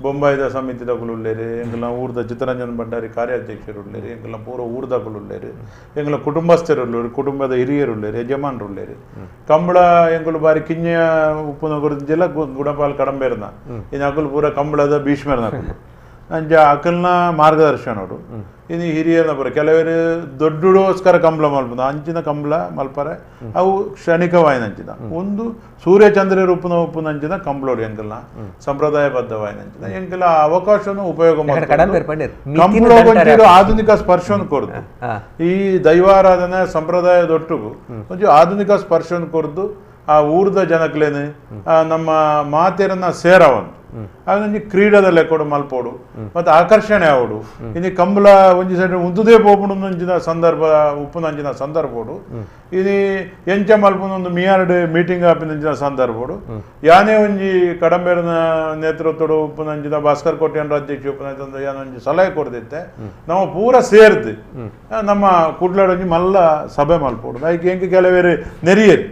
ಬೊಂಬಾಯಿದ ಸಮಿತಿದಗಳು ಉಳ್ಳೇರಿ ಎಂಗಳ ಊರ್ದ ಚಿತ್ತರಂಜನ್ ಭಂಡಾರಿ ಕಾರ್ಯಾಧ್ಯಕ್ಷರು ಉಳ್ಳೇರಿ ಎಂಗಳ ಪೂರ ಊರ್ದಗಳು ಉಳ್ಳೇರಿ ಎಂಗಳ ಕುಟುಂಬಸ್ಥರು ಉಳ್ಳೇರಿ ಕುಟುಂಬದ ಹಿರಿಯರು ಉಳ್ಳೇರಿ ಯಜಮಾನರು ಉಳ್ಳೇರಿ ಕಂಬಳ ಎಂಗಳು ಬಾರಿ ಕಿಂಜೆಯ ಉಪ್ಪುನ ಗುರುತಿಲ್ಲ ಗುಣಪಾಲ್ ಕಡಂಬೇರ್ನ ಇನ್ನು ಅಕುಲು ಪೂರ ಕಂಬಳದ ಭೀಷ್ಮರ್ನ ಅಂಚ ಅಕಲ್ನ ಮಾರ್ಗದರ್ಶನೋಡು ಇನ್ನು ಹಿರಿಯರ ಬರ ಕೆಲವರು ದೊಡ್ಡೋಸ್ಕರ ಕಂಬಳ ಮಲ್ಪದ ಅಂಚಿನ ಕಂಬಳ ಮಲ್ಪರೆ ಅವು ಕ್ಷಣಿಕವಾಯಿನಂಚಿನ ಒಂದು ಸೂರ್ಯಚಂದ್ರ ರೂಪನ ಉಪ್ಪುನಂಚಿನ ಕಂಬಳೋಡು ಎಂಕಲ್ನ ಸಂಪ್ರದಾಯಬದ್ಧವಾಯಿನಂಚಿನ ಎಂಕಲ ಅವಕಾಶನ ಉಪಯೋಗ ಕಂಬಳ ಆಧುನಿಕ ಸ್ಪರ್ಶನ ಕೊರ್ದು ಈ ದೈವಾರಾಧನೆ ಸಂಪ್ರದಾಯದೊಟ್ಟಿಗೂ ಒಂಚು ಆಧುನಿಕ ಸ್ಪರ್ಶನ ಕೊರ್ದು ಆ ಊರ್ದ ಜನಕ್ಲೇನೆ ನಮ್ಮ ಮಾತೆರನ್ನ ಸೇರವಂತು ಅವನೊಂದು ಕ್ರೀಡದ ಲೆಕ್ಕೋಡು ಮಲ್ಪೋಡು ಮತ್ತೆ ಆಕರ್ಷಣೆ ಆವಡು ಇನ್ನು ಕಂಬಳ ಒಂಜಿ ಸೈಡ್ ಉಂದುದೇ ಪೋಪುನಂಚಿನ ಸಂದರ್ಭ ಉಪ್ಪುನಂಚಿನ ಸಂದರ್ಭೋಡು ಇದು ಎಂಚ ಮಲ್ಪುನೊಂದು ಮಿಯಾರ್ಡ್ ಮೀಟಿಂಗ್ ಆಪಿನಂಚಿನ ಸಂದರ್ಭೋಡು ಯಾನೇ ಒಂಜಿ ಕಡಂಬೇರನ ನೇತೃತ್ವಡು ಉಪ್ಪುನಂಚಿನ ಭಾಸ್ಕರ್ ಕೋಟ್ಯಾನ್ ಅಧ್ಯಕ್ಷ ಉಪ್ಪುನಂಚಿನ ಯಾನೊಂಜಿ ಸಲಹೆ ಕೊಡ್ದಿತ್ತೆ ನಾವು ಪೂರ ಸೇರ್ದು ನಮ್ಮ ಕುಡ್ಲಾಡೊಂಜಿ ಮಲ್ಲ ಸಭೆ ಮಲ್ಪೋಡು ಅದಕ್ಕೆ ಹೆಂಗೆ ಕೆಲವೇರು ನೆರಿಯರು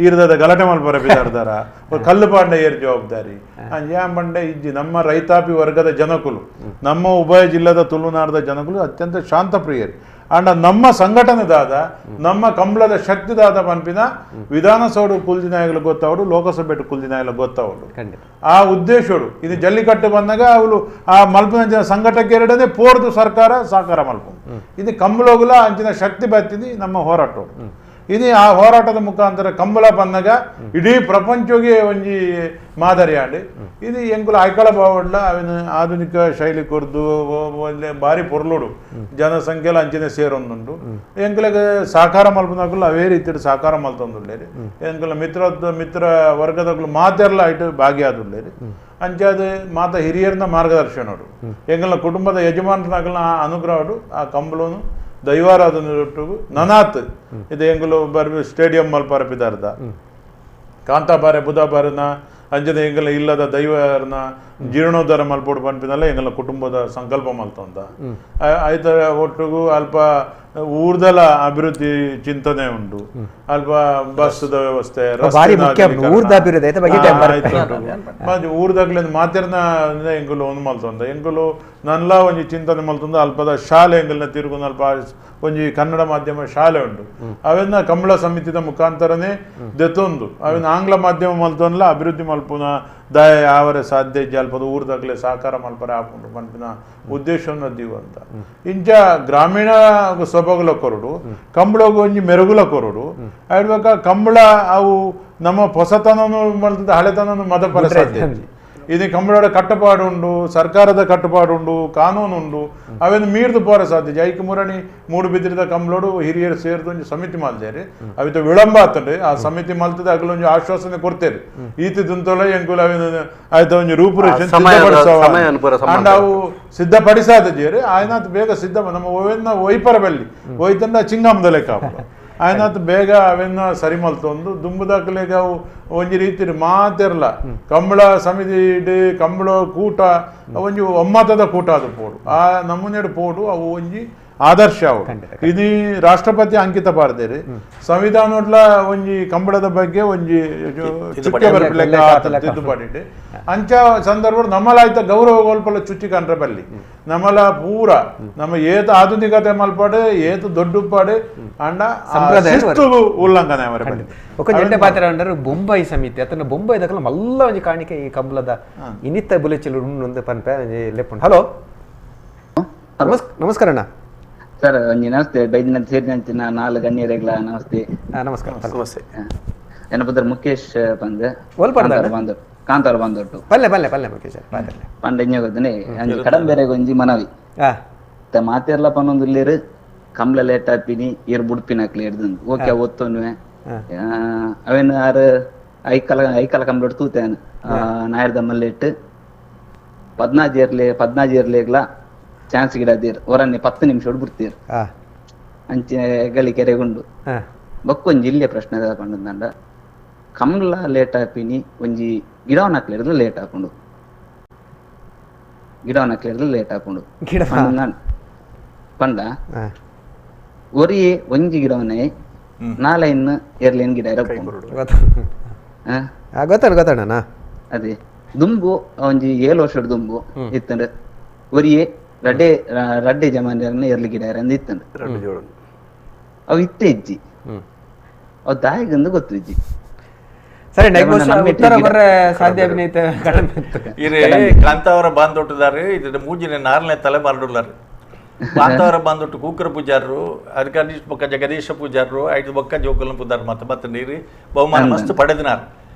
ಈರ್ದ ಗಲಾಟೆ ಮಲ್ಪರ ಬಿದ್ದಾಡ್ದಾರ ಕಲ್ಲು ಪಾಂಡ ಏರ್ ಜವಾಬ್ದಾರಿ ಬಂಡೆ ಇಜ್ಜಿ ನಮ್ಮ ರೈತಾಪಿ ವರ್ಗದ ಜನಕುಲು ನಮ್ಮ ಉಭಯ ಜಿಲ್ಲೆದ ತುಳುನಾಡದ ಜನಕುಲು ಅತ್ಯಂತ ಶಾಂತ ಪ್ರಿಯರು ಅಂಡ ನಮ್ಮ ಸಂಘಟನೆದಾದ ನಮ್ಮ ಕಂಬಳದ ಶಕ್ತಿದಾದ ಪಂಪಿನ ವಿಧಾನಸೌಧ ಕುಲ್ದಿನಾಯಗಳು ಗೊತ್ತವಡು ಲೋಕಸಭೆ ಕುಲ್ದಿನಾಯಗಳು ಗೊತ್ತವಡು ಆ ಉದ್ದೇಶಡು ಇದು ಜಲ್ಲಿಕಟ್ಟು ಬಂದಾಗ ಅವಳು ಆ ಮಲ್ಪಿನ ಸಂಘಟಕ್ಕೆ ಎರಡನೇ ಪೋರ್ದು ಸರ್ಕಾರ ಸಾಕಾರ ಮಲ್ಪು ಇದು ಕಂಬಳೋಗುಲ ಅಂಚಿನ ಶಕ್ತಿ ಬತ್ತಿನಿ ನಮ್ಮ ಹೋರಾಟೋಡು ಇದು ಆ ಹೋರಾಟದ ಮುಖಾಂತರ ಕಂಬಳ ಬಂದಾಗ ಇಡೀ ಪ್ರಪಂಚಕ್ಕೆ ಒಂಜಿ ಮಾದರಿ ಆಡಿ ಇದು ಎಂಕುಲ ಐಕಳ ಬಾವಡ್ಲ ಅವನ ಆಧುನಿಕ ಶೈಲಿ ಕೊರ್ದು ಒಳ್ಳೆ ಬಾರಿ ಪೊರ್ಲುಡು ಜನಸಂಖ್ಯೆಲ ಅಂಚಿನ ಸೇರೊಂದುಂಡು ಎಂಕುಲಗೆ ಸಾಕಾರ ಮಲ್ಪನಾಗಲು ಅವೇ ರೀತಿ ಸಾಕಾರ ಮಲ್ತೊಂದುಳ್ಳೇರಿ ಎಂಕುಲ ಮಿತ್ರ ವರ್ಗದಗಳು ಮಾತೆರ್ಲ ಐಟು ಭಾಗಿಯಾದುಳ್ಳೇರಿ ಅಂಚಾದ ಮಾತ ಹಿರಿಯರ್ನ ಮಾರ್ಗದರ್ಶನೋಡು ಎಂಕಲ್ನ ಕುಟುಂಬದ ಯಜಮಾನನಾಗಲ್ನ ಅನುಗ್ರಹಡು ಆ ಕಂಬಳನು ದೈವಾರಾಧನೆಯೊಟ್ಟಿಗೂ ನನಾತ್ ಇದು ಎಂಗಲು ಬರ್ಬಿ ಸ್ಟೇಡಿಯಂ ಮಲ್ಪಾರ ಪಿದಾರ್ದ ಕಾಂತಾಪಾರೆ ಬುಧಾಪಾರನ ಅಂಜನೆ ಎಂಗಲ ಇಲ್ಲದ ದೈವರನ ಜೀರ್ಣೋದ್ಧಾರ ಮಲ್ಪೋಡು ಪನ್ಪಿನಲ್ಲ ಎಂಗಲ ಕುಟುಂಬದ ಸಂಕಲ್ಪ ಮಲ್ತೊಂದ ಆಯ್ತ ಒಟ್ಟಿಗೂ ಅಲ್ಪ ಊರ್ದಲ ಅಭಿವೃದ್ಧಿ ಚಿಂತನೆ ಉಂಟು ಅಲ್ಪ ಬಸ್ದ ವ್ಯವಸ್ಥೆ ಊರ್ದಾಗ್ಲಿಂದ ಮಾತೆರ್ನ ಎಂಗಲು ಒಂದು ಮಲ್ತೊಂದ ಎಂಗಲು ನನ್ಲ ಒಂಜಿ ಚಿಂತನೆ ಮಲ್ತೊಂದ ಅಲ್ಪದ ಶಾಲೆ ಎಂಗಲ್ನ ತಿರುಗುನ ಅಲ್ಪ ಒಂಜಿ ಕನ್ನಡ ಮಾಧ್ಯಮ ಶಾಲೆ ಉಂಟು ಅವನ್ನ ಕಂಬಳ ಸಮಿತಿದ ಮುಖಾಂತರನೇ ದೆತ್ತೊಂದು ಅವನ್ನ ಆಂಗ್ಲ ಮಾಧ್ಯಮ ಮಲ್ತೊಂದ್ಲ ಅಭಿವೃದ್ಧಿ ಮಲ್ಪುನ ದಯ ಯಾವರೆ ಸಾಧ್ಯ ಇಜ್ಜ ಅಲ್ಪದ ಊರ್ದಾಗ್ಲೆ ಸಾಕಾರ ಮಲ್ಪರೆ ಹಾಕೊಂಡು ಪಂಪಿನ ಉದ್ದೇಶವನ್ನು ದೀವು ಅಂತ ಇಂಚ ಗ್ರಾಮೀಣ ಸೊಬಗುಲ ಕೊರಡು ಕಂಬಳಗು ಒಂಜಿ ಮೆರುಗುಲ ಕೊರಡು ಹೇಳ್ಬೇಕ ಕಂಬಳ ಅವು ನಮ್ಮ ಹೊಸತನನು ಮಲ್ತದ ಹಳೆತನನು ಮದಪರ ಸಾಧ್ಯ ಇದು ಕಂಬಳದ ಕಟ್ಟುಪಾಡು ಉಂಡು ಸರ್ಕಾರದ ಕಟ್ಟುಪಾಡು ಉಂಡು ಕಾನೂನು ಉಂಡು ಅವೇನು ಮೀರ್ದು ಪೋರ ಸಾಧ್ಯ ಜೈಕ ಮುರಣಿ ಮೂಡು ಬಿದ್ದಿರದ ಕಂಬಳೋಡು ಹಿರಿಯರು ಸೇರಿದು ಒಂದು ಸಮಿತಿ ಮಾಲ್ದೇರಿ ಅವಿತ ವಿಳಂಬ ಆಗ್ತದೆ ಆ ಸಮಿತಿ ಮಲ್ತದೆ ಅಗಲೊಂದು ಆಶ್ವಾಸನೆ ಕೊಡ್ತೇರಿ ಈತಿದಂತೊಳ ಎಂಕುಲ ಅವೇನು ಆಯ್ತು ಒಂದು ರೂಪುರೇಷೆ ಅಂಡ್ ಅವು ಸಿದ್ಧಪಡಿಸಾದ ಜೇರಿ ಆಯ್ನಾತ್ ಬೇಗ ಸಿದ್ಧ ನಮ್ಮ ಓವೆನ್ನ ಒಯ್ಪರ ಬೆಲ್ಲಿ ಒಯ್ತಂಡ ಚಿಂಗಮದ ಲೆಕ್ಕ ಆಯ್ನಾತ್ ಬೇಗ ಅವೆನ್ನ ಸರಿ ಮಲ್ತೊಂದು ದುಂಬುದಾಕಲೆಗೆ ಅವು ಒಂಜಿ ರೀತಿ ಮಾತೆರ್ಲ ಕಂಬಳ ಸಮಿತಿ ಕಂಬಳ ಕೂಟ ಒಂಜಿ ಒಮ್ಮತದ ಕೂಟ ಅದು ಪೋಡು ಆ ನಮೂನೆಡು ಪೋಡು ಅವು ಒಂಜಿ ಆದರ್ಶ ಅವು ಇದು ರಾಷ್ಟ್ರಪತಿ ಅಂಕಿತ ಪಾರ್ದೇರಿ ಸಂವಿಧಾನಡ್ಲ ಒಂಜಿ ಕಂಬಳದ ಬಗ್ಗೆ ಒಂಜಿ ಚುಕ್ಕೆ ತಿದ್ದುಪಾಡಿ ಅಂಚ ಸಂದರ್ಭ ನಮ್ಮಲಾಯ್ತ ಗೌರವ ಗೋಲ್ಪಲ ಚುಚ್ಚಿ ಕಂಡ್ರೆ ಬಲ್ಲಿ ನಮ್ಮಲ ಪೂರ ನಮ್ಮ ಏತ ಆಧುನಿಕತೆ ಮಲ್ಪಾಡೆ ಏತ ದೊಡ್ಡಪಾಡೆ ಅಂಡ ಉಲ್ಲಂಘನೆ ಅವರ ಬಲ್ಲಿ ఒక జెండ పాత్ర అంటారు బొంబాయి సమితి అతను బొంబాయి దగ్గర మళ్ళా ಒಂಜಿ ಕಾಣಿಕೆ ಈ ಕಂಬಳದ ಇನಿತ್ತ ಬುಲೆಚಲು ಒಂದು ಪನ್ಪೆ ಲೆಪ್ಪುಂಡು ಹಲೋ ನಮಸ್ಕಾರ ಅಣ್ಣ ಸರ್ ಒಂಜಿ ನಮಸ್ತೆ ಬೈದಿನ ಸೇರಿದಂಚಿನ ನಾಲ್ಕು ಗಣ್ಯರೆಗ್ಲ ನಮಸ್ತೆ ನಮಸ್ಕಾರ ಸಮಸ್ಯೆ ನನ್ನ ಪುತ್ರ ಮುಖೇಶ್ ಪಂದ್ ಕಾಂತಾರ ಬಂದೊಟ್ಟು ಪಲ್ಲೆ ಮುಖೇಶ್ ಪಂಡ ಇಂಜ ಗೊತ್ತನೆ ಅಂಜಿ ಕಡಂಬೇರೆಗ್ ಒಂಜಿ ಮನವಿ ಮಾತೆರ್ಲ ಪನ್ನೊಂದುಲ್ಲೇರು ಕಂಬ್ಳ ಲೇಟ್ ಆಪಿನಿ ಏರ್ ಬುಡ್ಪಿನಾಕ್ಲಿ ಹಿಡ್ದು ಓಕೆ ಒತ್ತೊನ್ವೆ ಅವೇನು ಆರು ಐಕಲ ಕಂಬ್ಳ ತೂತೇನು ನಾಯರ್ದ ಮಲ್ಲೆಟ್ಟು 14 ಇಯರ್ಲೇಗ್ಲ ಚಾನ್ಸ್ ಗಿಡದೀರ್ ಹೊರನ್ನೆ 10 ನಿಮಿಷ ಬಿಡ್ತೀರ್ ಅಂಚೆ ಗಳಿ ಕೆರೆಗುಂಡು ಬಕ್ಕೊಂಜಿ ಇಲ್ಲೇ ಪ್ರಶ್ನೆ ಪಂಡ ಕಂಬ್ಳ ಲೇಟ್ ಆಪಿನಿ ಒಂಜಿ ಗಿಡವನ್ನ ಹಾಕ್ಲಿರ್ದು ಲೇಟ್ ಹಾಕೊಂಡು ಪಂಡ ಒರಿ ಒಂಜಿ ಗಿಡವನ್ನೇ ನಾಲೆನ್ ಎರ್ಲೇನ್ ಗಿಡ ಗೊತ್ತಣ್ಣ ಅದೇ ದುಂಬು ಒಂಜಿ 7 ವರ್ಷದ ದುಂಬು ಇತ್ತಂಡ ಒರಿಯೇ ರಡ್ಡೆ ಜಮಾನ ಎರ್ಲಿ ಗಿಡ ಇತ್ತಂಡ ಅವು ಇತ್ತೆ ಇಜ್ಜಿ ಅವು ದಾಯಿಗಂದು ಗೊತ್ತು ಇಜ್ಜಿ ಸರಿ ಉತ್ತರ ಬರ್ರೆ ಸಾಧ್ಯ ಅಭಿನಯಿತ ಕಡಿಮೆ ಇತ್ತು. ಇರೇ ಕಾಂತಾವರ ಬಾಂಧೊಟ್ಟಿದ್ದಾರೆ ಇದ್ರ ಮೂಜಿನ 4ನೇ ತಲೆ ಬಾರ್ಡುಲ್ಲಾರು ಕಾಂತಾವರ ಬಾಂಧೊಟ್ಟು ಕೂಕರ ಪೂಜಾರರು ಅದಕ್ಕೆ ಬೊಕ್ಕ ಜಗದೀಶ ಪೂಜಾರರು 5 ಬೊಕ್ಕ ಜೋಕುಲ ಪೂಜಾರ ಮತ್ತೆ ನೀರು ಬಹುಮಾನ ಮಸ್ತ್ ಪಡೆದಿನಾರು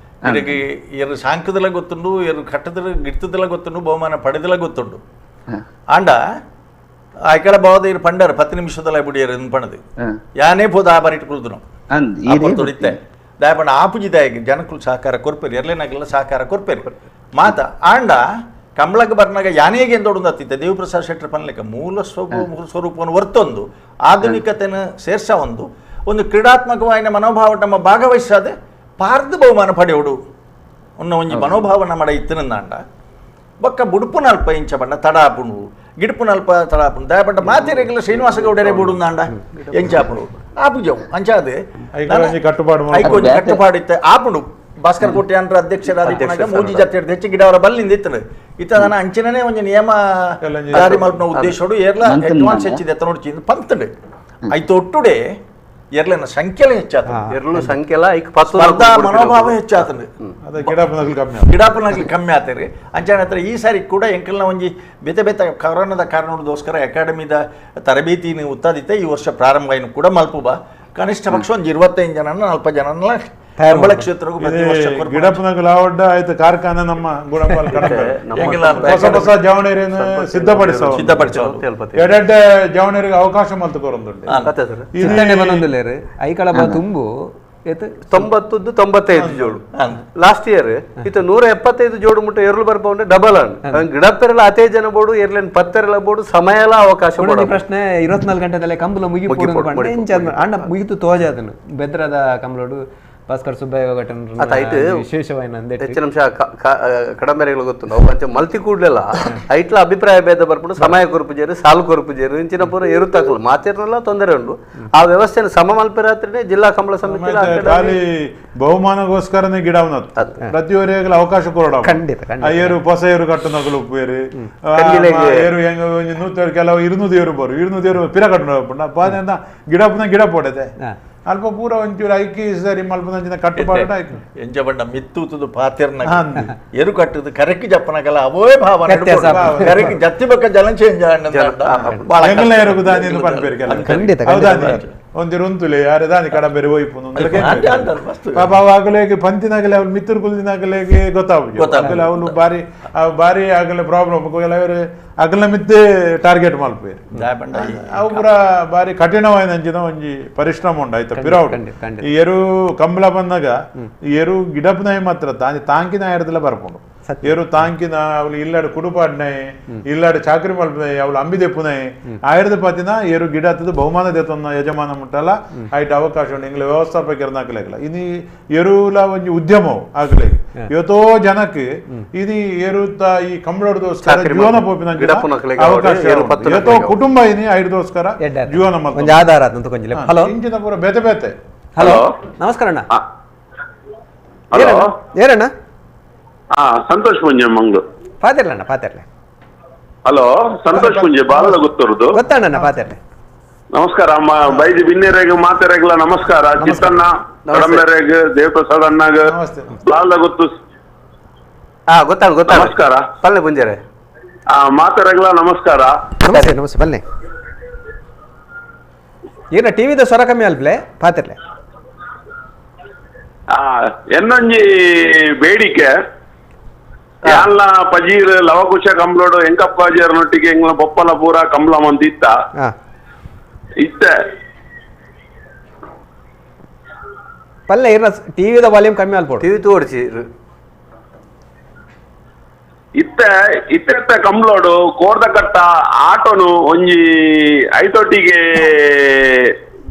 ಇದಕ್ಕೆ ಇರು ಶಾಂಕದಲ್ಲ ಗೊತ್ತುಂಡು ಇರು ಕಟ್ಟದ ಗಿಟ್ಟದಲ್ಲ ಗೊತ್ತುಂಡು ಬಹುಮಾನ ಪಡೆದಲ್ಲ ಗೊತ್ತುಂಡು ಆಂಡ ಆಯ್ಕಳ ಬಾವದ ಇರು ಪಂಡಾರ 10 ನಿಮಿಷದಲ್ಲ ಬಿಡಿಯರು ಪಣದು ಯಾನೇ ಪೋದ ಆ ಬಾರಿ ಇಟ್ಕೊಳ್ದು ನಾವು ತೊಡಿತೆ ದಯಪಂಡ ಆಪುಜಿದಾಗಿ ಜನಕ್ಕೂ ಸಹಕಾರ ಕೊರ್ಪೇರಿ ಎರ್ಲೇನಾಗಲ್ಲ ಸಹಕಾರ ಕೊರ್ಪೇರಿ ಮಾತ ಆಂಡ ಕಂಬಳಕ್ಕೆ ಬರ್ನಾಗ ಯಾನೇಗೆ ಎಂದೊಡೊಂದು ಹತ್ತಿತ್ತೆ ದೇವಪ್ರಸಾದ್ ಶೆಟ್ಟರ್ ಪನ್ಲೆಕ್ಕ ಮೂಲ ಸ್ವರೂಪವನ್ನು ಹೊರ್ತೊಂದು ಆಧುನಿಕತೆನ ಸೇರ್ಸ ಒಂದು ಕ್ರೀಡಾತ್ಮಕವಾದ ಮನೋಭಾವ ನಮ್ಮ ಭಾಗವಹಿಸಾದೆ ಪಾರ್ದು ಬಹುಮಾನ ಪಡೆಯೋಡು ಅನ್ನೋ ಒಂದು ಮನೋಭಾವ ನಮ್ಮ ಇತ್ತಿನಂದಾಂಡ ಬೊಕ್ಕ ಬುಡುಪುನಲ್ಪ ಇಂಚ ಬಣ್ಣ ತಡಾಪುಣು ಗಿಡುಪುನಲ್ಪ ತಡಾಪುಣು ದಯಪಟ್ಟ ಮಾತಿರೆಗಲ ಶ್ರೀನಿವಾಸ ಗೌಡರೇ ಬುಡುಂದಾಂಡ ಎಂಚಾಪುಣು ಆಪುಜವು ಅಂಚಾದೆ ಕಟ್ಟುಪಾಡಿತ್ತೆ ಆಪುಣು ಭಾಸ್ಕರ್ ಕೋಟೆ ಅಂದ್ರ ಅಧ್ಯಕ್ಷರಾದ ಮೂಜಿ ಜಾತಿ ಹೆಚ್ಚು ಗಿಡ ಅವರ ಬಲ್ಲಿಂದ ಇತ್ತನ ಇತ್ತದನ ಅಂಚಿನೇ ಒಂದು ನಿಯಮ ಜಾರಿ ಮಲ್ಪನ ಉದ್ದೇಶೋಡು ಏರ್ಲ ಅಡ್ವಾನ್ಸ್ ಹೆಚ್ಚಿದೆ ನೋಡಿ ಪಂತಡೆ ಐತು ಒಟ್ಟುಡೆ ಎರ್ಲಿನ ಸಂಖ್ಯೆಲೆ ಹೆಚ್ಚಾತ ಎರ್ಲು ಸಂಖ್ಯೆಲ ಸ್ಪರ್ಧಾ ಮನೋಭಾವ ಹೆಚ್ಚಾತಂದು ಗಿಡಾಪನಗ್ಲಿ ಕಮ್ಮಿ ಆತರಿ ಅಂಚಾನ ಹತ್ರ ಈ ಸಾರಿ ಕೂಡ ಎಂಕಲ್ನ ಒಂಜಿ ಬೇತೆ ಬೇತೆ ಕೊರೋನಾದ ಕಾರಣದೋಸ್ಕರ ಅಕಾಡೆಮಿದ ತರಬೇತಿ ಉತ್ತಾದಿತ್ತೆ ಈ ವರ್ಷ ಪ್ರಾರಂಭ ಏನು ಕೂಡ ಮಲ್ಪುಬ ಕನಿಷ್ಠ ಪಕ್ಷ ಒಂದು 25 ಜನ 40 ಜನನ ಕಂಬಳ ಕ್ಷೇತ್ರಕ್ಕೂ ಪ್ರತಿ ವರ್ಷ ಗಿಡಪ್ಪನಗಲ ಆವಡ್ಡ ಆಯ್ತು ಕಾರ್ಖಾನೆ ನಮ್ಮ ಗುಣಪಾಲ ಹೊಸ ಹೊಸ ಜವಣೇರಿಯನ್ನು ಸಿದ್ಧಪಡಿಸೋದು ಎರಡೆರಡು ಜವಣೇರಿಗೆ ಅವಕಾಶ ಮಲ್ತು ಕೊರೊಂದುಲ್ಲೇರು ಐಕಳ ತುಂಬು 90-95 ಜೋಡು ಲಾಸ್ಟ್ ಇಯರ್ ಇತ್ತು 175 ಜೋಡು ಮುಟ್ಟ ಎರ್ಲು ಬರ್ಪೌಂಡೆ ಡಬಲ್ ಅನ್ ಗಿಡಪ್ಪೆರಲ ಅತೇ ಜನ ಬೋಡು ಎರ್ಲೇನ್ ಪತ್ತೆರಲ ಬೋಡು ಸಮಯಲ ಅವಕಾಶ ಪ್ರಶ್ನೆ 24 ಗಂಟೆದಲ್ಲೇ ಕಂಬಳ ಅಣ್ಣ ಮುಗಿತು ತೋಜಾದನು ಬೆದ್ರದ ಕಂಬಳೋಡು ಭಾಸ್ಕರ್ ಸುಬ್ಬಯ್ಯ ವಿಶೇಷವಾದ ಹೆಚ್ಚು ನಿಮಿಷ ಕಡಂಬೆರೆಗಳು ಗೊತ್ತು ನಾವು ಅಂಚೆ ಮಲ್ತಿ ಕೂಡ್ಲೆಲ್ಲ ಐಟ್ಲ ಅಭಿಪ್ರಾಯ ಭೇದ ಬರ್ಬಿಟ್ಟು ಸಮಯ ಕೊರಪುಜೇರು ಸಾಲು ಕೊರಪುಜೇರು ಇಂಚಿನ ಪೂರ ಎರುತ್ತಾಕಲ್ಲ ಮಾತಿರಲ್ಲ ತೊಂದರೆ ಉಂಟು ಆ ವ್ಯವಸ್ಥೆನ ಸಮ ಮಲ್ಪರಾತ್ರಿನೇ ಜಿಲ್ಲಾ ಕಂಬಳ ಸಮಿತಿ ಖಾಲಿ ಬಹುಮಾನಗೋಸ್ಕರನೇ ಗಿಡವನ್ನ ಪ್ರತಿಯೊಬ್ಬರಿಗೆಲ್ಲ ಅವಕಾಶ ಕೊಡೋಣ ಏರು ಹೊಸ ಏರು ಕಟ್ಟನಗಳು ಉಪ್ಪೇರು ಏರು ಹೆಂಗ 100 ಕೆಲವು 200 ಏರು ಬರು 200 ಏರು ಪಿರ ಕಟ್ಟಣ ಪಾದ ಗಿಡಪ್ಪನ ಗಿಡ ಪೋಡದೆ ಅಲ್ಪ ಪೂರ ಒಂಚೂರು ಐಕಿ ಸರಿ ಮಲ್ಪನ ಕಟ್ಟುಪಾಡ ಎಂಜ ಬಣ್ಣ ಮಿತ್ತೂತದು ಪಾತಿರ್ನ ಎರು ಕಟ್ಟದು ಕರೆಕ್ಟ್ ಜಪ್ಪನಗಲ್ಲ ಅವೇ ಭಾವ ಕರೆಕ್ಟ್ ಜತ್ತಿ ಬಕ್ಕ ಜಲಂ ಚೇಂಜ್ ಒಂದಿರು ಉಂತುಲೆ ಯಾರು ದಾನಿ ಕಡಂಬೆರೆ ಹೋಯ್ಪುನು ಪಾಪ ಆಗಲೇಗೆ ಪಂತಿನಾಗಲೇ ಅವ್ರು ಮಿತ್ತೂರು ಕುಲ್ದಿನಾಗಲೇಗೆ ಗೊತ್ತಾಗ್ಲಿ ಅವನು ಬಾರಿ ಆಗಲೇ ಪ್ರಾಬ್ಲಮ್ ಕೆಲವರು ಅಗಲ ಮಿತ್ತೆ ಟಾರ್ಗೆಟ್ ಮಲ್ಪೇರು ಅವು ಪೂರ ಬಾರಿ ಕಠಿಣವಾದ ಅಂಚಿನ ಒಂಜಿ ಪರಿಶ್ರಮ ಉಂಡು ಆಯ್ತಾ ಪಿರಾವುಡ್ ಈ ಎರು ಕಂಬಳ ಬಂದಾಗ ಈ ಎರು ಗಿಡಪ್ನಾಯಿ ಮಾತ್ರ ತಾಂಕಿನ ಆಯ್ರದೆಲ್ಲ ಬರ್ಕೊಂಡು ಏರು ತಾಂಕಿನ ಅವಳು ಇಲ್ಲಾಡು ಕುಡುಪಾಡ್ನಾಯಿ ಇಲ್ಲಾಡು ಚಾಕರಿ ಮಲ್ಪನಾಯಿ ಅವಳು ಅಂಬಿದೆಪ್ಪುನಾಯಿ ಆಯ್ರದ ಪಾತಿನ ಏರು ಗಿಡ ಹತ್ತದು ಬಹುಮಾನ ದೇತನ ಯಜಮಾನ ಮುಟ್ಟಲ್ಲ ಆಯ್ತು ಅವಕಾಶ ಉಂಟು ಇಂಗ್ಲ ವ್ಯವಸ್ಥಾಪಕರನ್ನ ಹಾಕಲಾಗಿಲ್ಲ ಇದು ಎರುಲ ಒಂಜಿ ಉದ್ಯಮವು ಆಗ್ಲಿ ಇವತ್ತೋ ಜನಕ್ಕೆ ಇದು ಏರುತ್ತ ಈ ಕಂಬಳೋಸ್ಕರ ಜೀವನ ಪೋಪಿನ ಅವಕಾಶ ಇವತ್ತೋ ಕುಟುಂಬ ಇನಿ ಐದೋಸ್ಕರ ಜೀವನ ಆಧಾರ ಹಲೋ ಇಂಚಿನ ಪೂರ ಬೇತೆ ಬೇತೆ ಹಲೋ ನಮಸ್ಕಾರ ಅಣ್ಣ ಏನಣ್ಣ ಸಂತೋಷ್ ಮುಂಜೆ ಮಂಗ್ಳೂರು ಪಾತಿರ್ಲಣ್ಣ ಪಾತಿರ್ಲೆ ಹಲೋ ಸಂತೋಷ್ ಮುಂಜೆ ಬಾಲದ ಗೊತ್ತುರುದು ಗೊತ್ತಣ್ಣ ಪಾತಿರ್ಲೆ ನಮಸ್ಕಾರ ಬೈದಿ ಬಿನ್ನೆರೆಗೆ ಮಾತೆರೆಗ್ಲ ನಮಸ್ಕಾರ ಚಿತ್ತಣ್ಣ ಕಡಂಬೆರೆಗೆ ದೇವಪ್ರಸಾದ್ ಅಣ್ಣಗ ಬಾಲದ ಗೊತ್ತು ಗೊತ್ತಾಗ ನಮಸ್ಕಾರ ಪಲ್ಲೆ ಮುಂಜಾರೆ ಮಾತೆರೆಗ್ಲ ನಮಸ್ಕಾರ ನಮಸ್ತೆ ನಮಸ್ತೆ ಬನ್ನಿ ಏನ ಟಿವಿದ ಸ್ವರ ಕಮ್ಮಿ ಅಲ್ಪ್ಲೆ ಪಾತಿರ್ಲೆ ಎನ್ನೊಂಜಿ ಬೇಡಿಕೆ ಯಾನ್ಲ ಪಜೀರ್ ಲವಕುಶ ಕಂಬ್ಳೋಡು ಎಂಕಪ್ಪ ಪಜೀರ್ನೊಟ್ಟಿಗೆ ಎಂಗ್ಲ ಬೊಪ್ಪಲ ಪೂರ ಕಂಬ್ಳ ಮಂದಿತ್ತ ಇತ್ತೆ ಪಲ್ಲೆ ಇರ್ನ ಟಿವಿದ ವಾಲ್ಯೂಮ್ ಕಮ್ಮಿ ಅಲ್ಪೋಡು ಟಿವಿ ತೋಡಿಸಿ ಇತ್ತೆ ಕಂಬ್ಳೋಡು ಕೋರ್ದ ಕಟ್ಟ ಆಟೋನು ಒಂಜಿ ಐತೊಟ್ಟಿಗೆ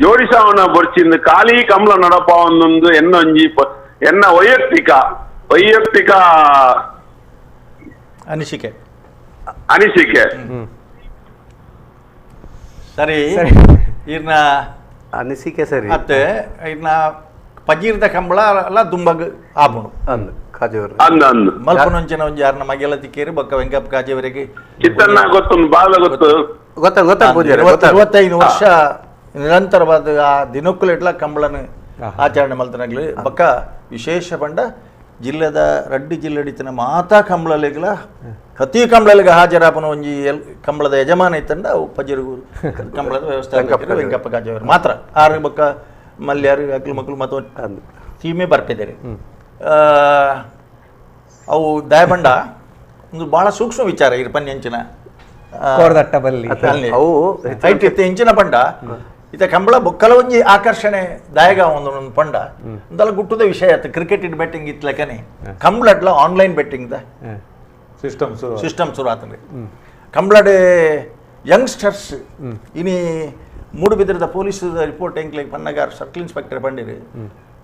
ಜೋಡಿಸವನ ಬರ್ಚಿಂದು ಖಾಲಿ ಕಂಬ್ಳ ನಡಪ ಒಂದೊಂದು ಎನ್ನೊಂಜಿ ಎನ್ನ ವೈಯಕ್ತಿಕ ಅನಿಸಿಕೆ ಸರಿ ಇರ್ನ ಅನಿಸಿಕೆ ಸರಿ ಮತ್ತೆ ಇರ್ನ ಪಜೀರ್ದ ಕಂಬಳ ಎಲ್ಲ ದುಂಬಗ್ ಆಪುಣು ಮಲ್ಪನೊಂಚಿನ ಒಂಜಿ ಯಾರನ್ನ ಮಗೆಲ್ಲ ತಿಕ್ಕೇರಿ ಬೊಕ್ಕ ವೆಂಕಪ್ಪ ಕಾಜೆವರೆಗೆ ಚಿತ್ತನ್ನ ಗೊತ್ತು ಬಾಲ ಗೊತ್ತು 25 ವರ್ಷ ನಿರಂತರವಾದ ಆ ದಿನಕ್ಕೂ ಇಟ್ಲ ಕಂಬಳನ ಆಚರಣೆ ಮಲ್ತನಾಗ್ಲಿ ಬಕ್ಕ ವಿಶೇಷ ಪಂಡ ಜಿಲ್ಲೆದ ರಡ್ಡಿ ಜಿಲ್ಲೆಡಿತನ ಮಾತಾ ಕಂಬಳಲೆಗಳ ಪ್ರತಿ ಕಂಬಳಲಿಗೆ ಹಾಜರಾಪನ ಒಂಜಿ ಕಂಬಳದ ಯಜಮಾನ ಇತ್ತಂಡ ಅವು ಪಜಿರು ಕಂಬಳದ ವ್ಯವಸ್ಥೆ ವೆಂಕಪ್ಪ ಕಾಜವರು ಮಾತ್ರ ಆರು ಬಕ್ಕ ಮಲ್ಯಾರು ಅಕ್ಲು ಮಕ್ಕಳು ಮತ್ತು ಥೀಮೇ ಬರ್ತಿದ್ದಾರೆ ಅವು ದಯಬಂಡ ಒಂದು ಭಾಳ ಸೂಕ್ಷ್ಮ ವಿಚಾರ ಇರು ಪನ್ಯಂಚಿನ ಅವು ಇಂಚಿನ ಪಂಡ ಇತ ಕಂಬಳ ಬೊಕ್ಕಲ ಒಂಜಿ ಆಕರ್ಷಣೆ ದಾಯಗ ಒಂದು ಪಂಡ ಅಂದಲ್ಲ ಗುಟ್ಟದ ವಿಷಯ ಆಯ್ತು ಕ್ರಿಕೆಟ್ ಬೆಟ್ಟಿಂಗ್ ಇತ್ಲಕನೆ ಕಂಬಳಡ್ಲ ಆನ್ಲೈನ್ ಬೆಟ್ಟಿಂಗ್ ದ ಸಿಸ್ಟಮ್ ಶುರು ಆತಂದ್ರೆ ಕಂಬಳಡೆ ಯಂಗ್ಸ್ಟರ್ಸ್ ಇನಿ ಮೂಡುಬಿದ್ರದ ಪೊಲೀಸ್ ರಿಪೋರ್ಟ್ ಎಂಕ್ಲೆಗ್ ಪನ್ನಗಾರ ಸರ್ಕಲ್ ಇನ್ಸ್ಪೆಕ್ಟರ್ ಬಂದಿರಿ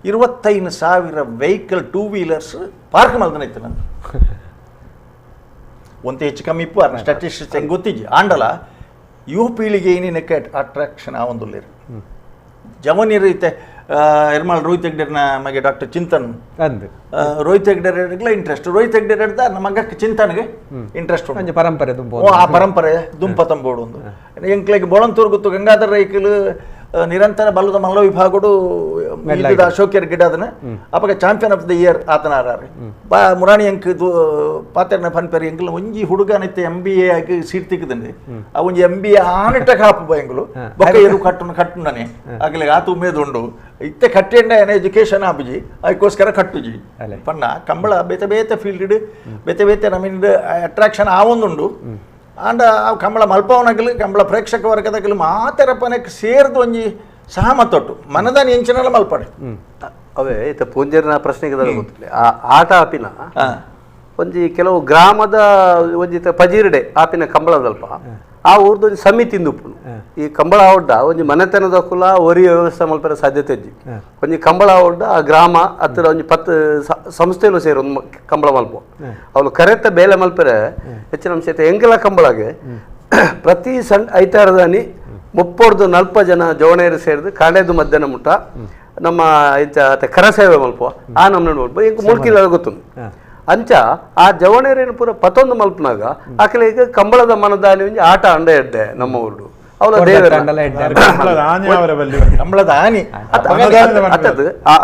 25,000 ವೆಹಿಕಲ್ 2 ವೀಲರ್ಸ್ ಪಾರ್ಕ್ ಮಲ್ದನ ಇತ್ತು ನಾನು ಒಂತೆ ಹೆಚ್ಚು ಕಮ್ಮಿ ಇಪ್ಪು ಸ್ಟಾಟಿಸ್ಟಿಕ್ಸ್ ಹೆಂಗೆ ಗೊತ್ತಿಜ್ಜಿ ಆಂಡಲ ಯುವ ಪೀಳಿಗೆ ಏನೇನಕ್ಕೆ ಅಟ್ರಾಕ್ಷನ್ ಆ ಒಂದು ಜವನಿರು ಐತೆ ಎರ್ಮಾಳ್ ರೋಹಿತ್ ಹೆಗ್ಡೆರ್ನ ಮಗೆ ಡಾಕ್ಟರ್ ಚಿಂತನ್ ರೋಹಿತ್ ಹೆಗ್ಡೆರ್ಗಳ ಇಂಟ್ರೆಸ್ಟ್ ರೋಹಿತ್ ಹೆಗ್ಡೆರ್ ಹಿಡ್ದ ನಮ್ಮ ಮಗಕ್ಕೆ ಚಿಂತನ್ಗೆ ಇಂಟ್ರೆಸ್ಟ್ ಉಂಟು ಪರಂಪರೆ ಆ ಪರಂಪರೆ ದುಂಪತಂಬೋಡು ಒಂದು ಎಂಕ್ಲೆಗೆ ಬೋಳಂತೂರು ಗೊತ್ತು ಗಂಗಾಧರ ರೈಕಲ್ ನಿರಂತರ ಬಲ್ಲದ ಮಲ್ಲ ವಿಭಾಗಡು ಅಶೋಕ್ಯರ್ ಗಿಡ ಅದನ್ನ ಅವಾಗ ಚಾಂಪಿಯನ್ ಆಫ್ ದ ಇಯರ್ ಆತನ ಬಾ ಮುರಾಣಿ ಅಂಕ್ ಪಾತೆರ್ನ ಪನ್ಪೇರಿ ಎಂಕಲ್ ಒಂಜಿ ಹುಡುಗನೈತೆ MBA ಆಗಿ ಸೀಟ್ ತಿಕ್ಕದಂಡೆ ಆ ಒಂಜಿ MBA ಆನಟ ಕಾಪು ಬಯಂಗಳು ಬೊಕ್ಕ ಎರು ಕಟ್ಟುಂಡನೆ ಆಗಲೇ ಆತು ಉಮೇದುಂಡು ಇತ್ತೆ ಕಟ್ಟೆಂಡ ಏನ ಎಜುಕೇಶನ್ ಆಪುಜಿ ಅದಕ್ಕೋಸ್ಕರ ಕಟ್ಟುಜಿ ಪನ್ನ ಕಂಬಳ ಬೇತೆ ಬೇತೆ ಫೀಲ್ಡ್ ಬೇತೆ ಬೇತೆ ನಮ್ಮಿಂದ ಅಟ್ರಾಕ್ಷನ್ ಆವೊಂದುಂಡು ಆಂಡ ಕಂಬಳ ಮಲ್ಪವನಗಲು ಕಂಬಳ ಪ್ರೇಕ್ಷಕ ವರ್ಗದಗಲು ಮಾತೆರಪ್ಪನಕ್ಕೆ ಸೇರ್ದು ಒಂಜಿ ಸಹಮತೊಟ್ಟು ಮನದಾನಿ ಎಂಚಿನಲ್ಲ ಮಲ್ಪಡೆ ಅವೇ ಇತ್ತ ಪೂಂಜರಿನ ಪ್ರಶ್ನೆಗೆ ಗೊತ್ತಿಲ್ಲ ಆ ಆಟ ಆಪಿನ ಒಂಜಿ ಕೆಲವು ಗ್ರಾಮದ ಒಂಜಿ ಪಜೀರ್ಡೆ ಆಪಿನ ಕಂಬಳದಲ್ಪ ಆ ಊರ್ದು ಒಂಜಿ ಸಮಿತಿ ಇಂದುಪ್ಪುನು ಈ ಕಂಬಳ ಆವಡ್ಡ ಒಂಜಿ ಮನೆತನದ ಕುಲ ಒರಿ ವ್ಯವಸ್ಥೆ ಮಲ್ಪರ ಸಾಧ್ಯತೆ ಇಜ್ಜಿ ಒಂಜಿ ಕಂಬಳ ಆವಡ್ಡ ಆ ಗ್ರಾಮ ಹತ್ತಿರ ಒಂಜಿ 10 ಸಂಸ್ಥೆಲು ಸೇರಿ ಒಂದು ಕಂಬಳ ಮಲ್ಪ ಅವಳು ಕರೆತ್ತ ಬೇಲೆ ಮಲ್ಪರೆ ಹೆಚ್ಚಿನ ಅಂಶ ಎಂಗೆಲ ಕಂಬಳಗೆ ಪ್ರತಿ ಐತಾರದಾನಿ 30-40 ಜನ ಜವಣೇರು ಸೇರಿದು ಕಾಂಡೇದು ಮಧ್ಯಾಹ್ನ ಮುಟ್ಟ ನಮ್ಮ ಕರಸೇವೆ ಮಲ್ಪ ಆ ನಮ್ಮ ಮಲ್ಪ ಈಗ ಮುಳ್ಕಿಲ್ಲ ಗೊತ್ತು ಅಂಚ ಆ ಜವಣೇರೇನು ಪೂರ 11 ಮಲ್ಪನಾಗ ಆಕಲೆ ಈಗ ಕಂಬಳದ ಮನದಾನಿ ಒಂಜಿ ಆಟ ಅಂಡ ಎಡ್ಡೆ ನಮ್ಮ ಊರು ಅವಳ ಕಂಬಳದ ಆನಿ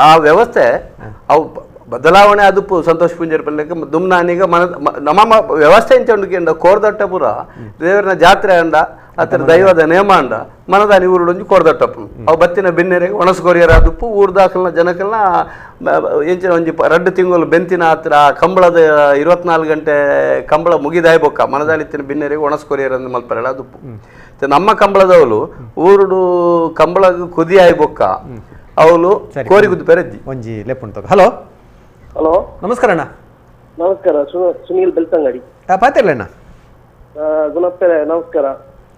ಆ ವ್ಯವಸ್ಥೆ ಅವು ಬದಲಾವಣೆ ಅದು ಸಂತೋಷ್ ಪುಂಜರ್ ಪಲ್ಲೆಗೆ ದುಮ್ನಾನಿಗ ನಮ್ಮ ವ್ಯವಸ್ಥೆ ಇಂಚ ಕೋರ್ದಟ್ಟ ಪೂರ ದೇವರನ ಜಾತ್ರೆ ಅಂಡ ಅತ್ರ ದೈವದ ನೇಮ ಅಂಡ ಮನದಾನಿ ಊರುಡೊಂಜಿ ಕೋರ್ದಟ್ಟಪ್ಪು ಅವು ಬತ್ತಿನ ಬೆನ್ನೆರೆಗೆ ಒಣಸ್ಕೊರಿಯರ ಅದುಪ್ಪು ಊರ್ದಾಕಲ್ನ ಜನಕಲ್ನ ಎಂಚಿನ ಒಂಜಿ 2 ತಿಂಗಳು ಬೆಂತಿನ ಹತ್ರ ಕಂಬಳದ 24 ಗಂಟೆ ಕಂಬಳ ಮುಗಿದಾಯ್ ಬೊಕ್ಕ ಮನದಾನಿತ್ತಿನ ಬೆನ್ನೆರೆಗೆ ಒಣಸ್ಕೊರಿಯರ ಅಂದ್ ಮಲ್ಪರಲ್ಲ ಅದುಪ್ಪು ನಮ್ಮ ಕಂಬಳದವಳು ಊರುಡು ಕಂಬಳ ಕುದಿ ಆಯ್ ಬೊಕ್ಕ ಅವಳು ಕೋರಿ ಗುದ್ದು ಪೆರಜ್ಜಿ ಒಂಜಿ ಲೆಪ್ಪುಂಟು ಹಲೋ ಹಲೋ ನಮಸ್ಕಾರ ಅಣ್ಣ ನಮಸ್ಕಾರ ಸುನೀಲ್ ಬೆಳ್ತಂಗಡಿ ಪಾತಿರ್ಲಣ್ಣ ಗುಣಪ್ಪೆ ನಮಸ್ಕಾರ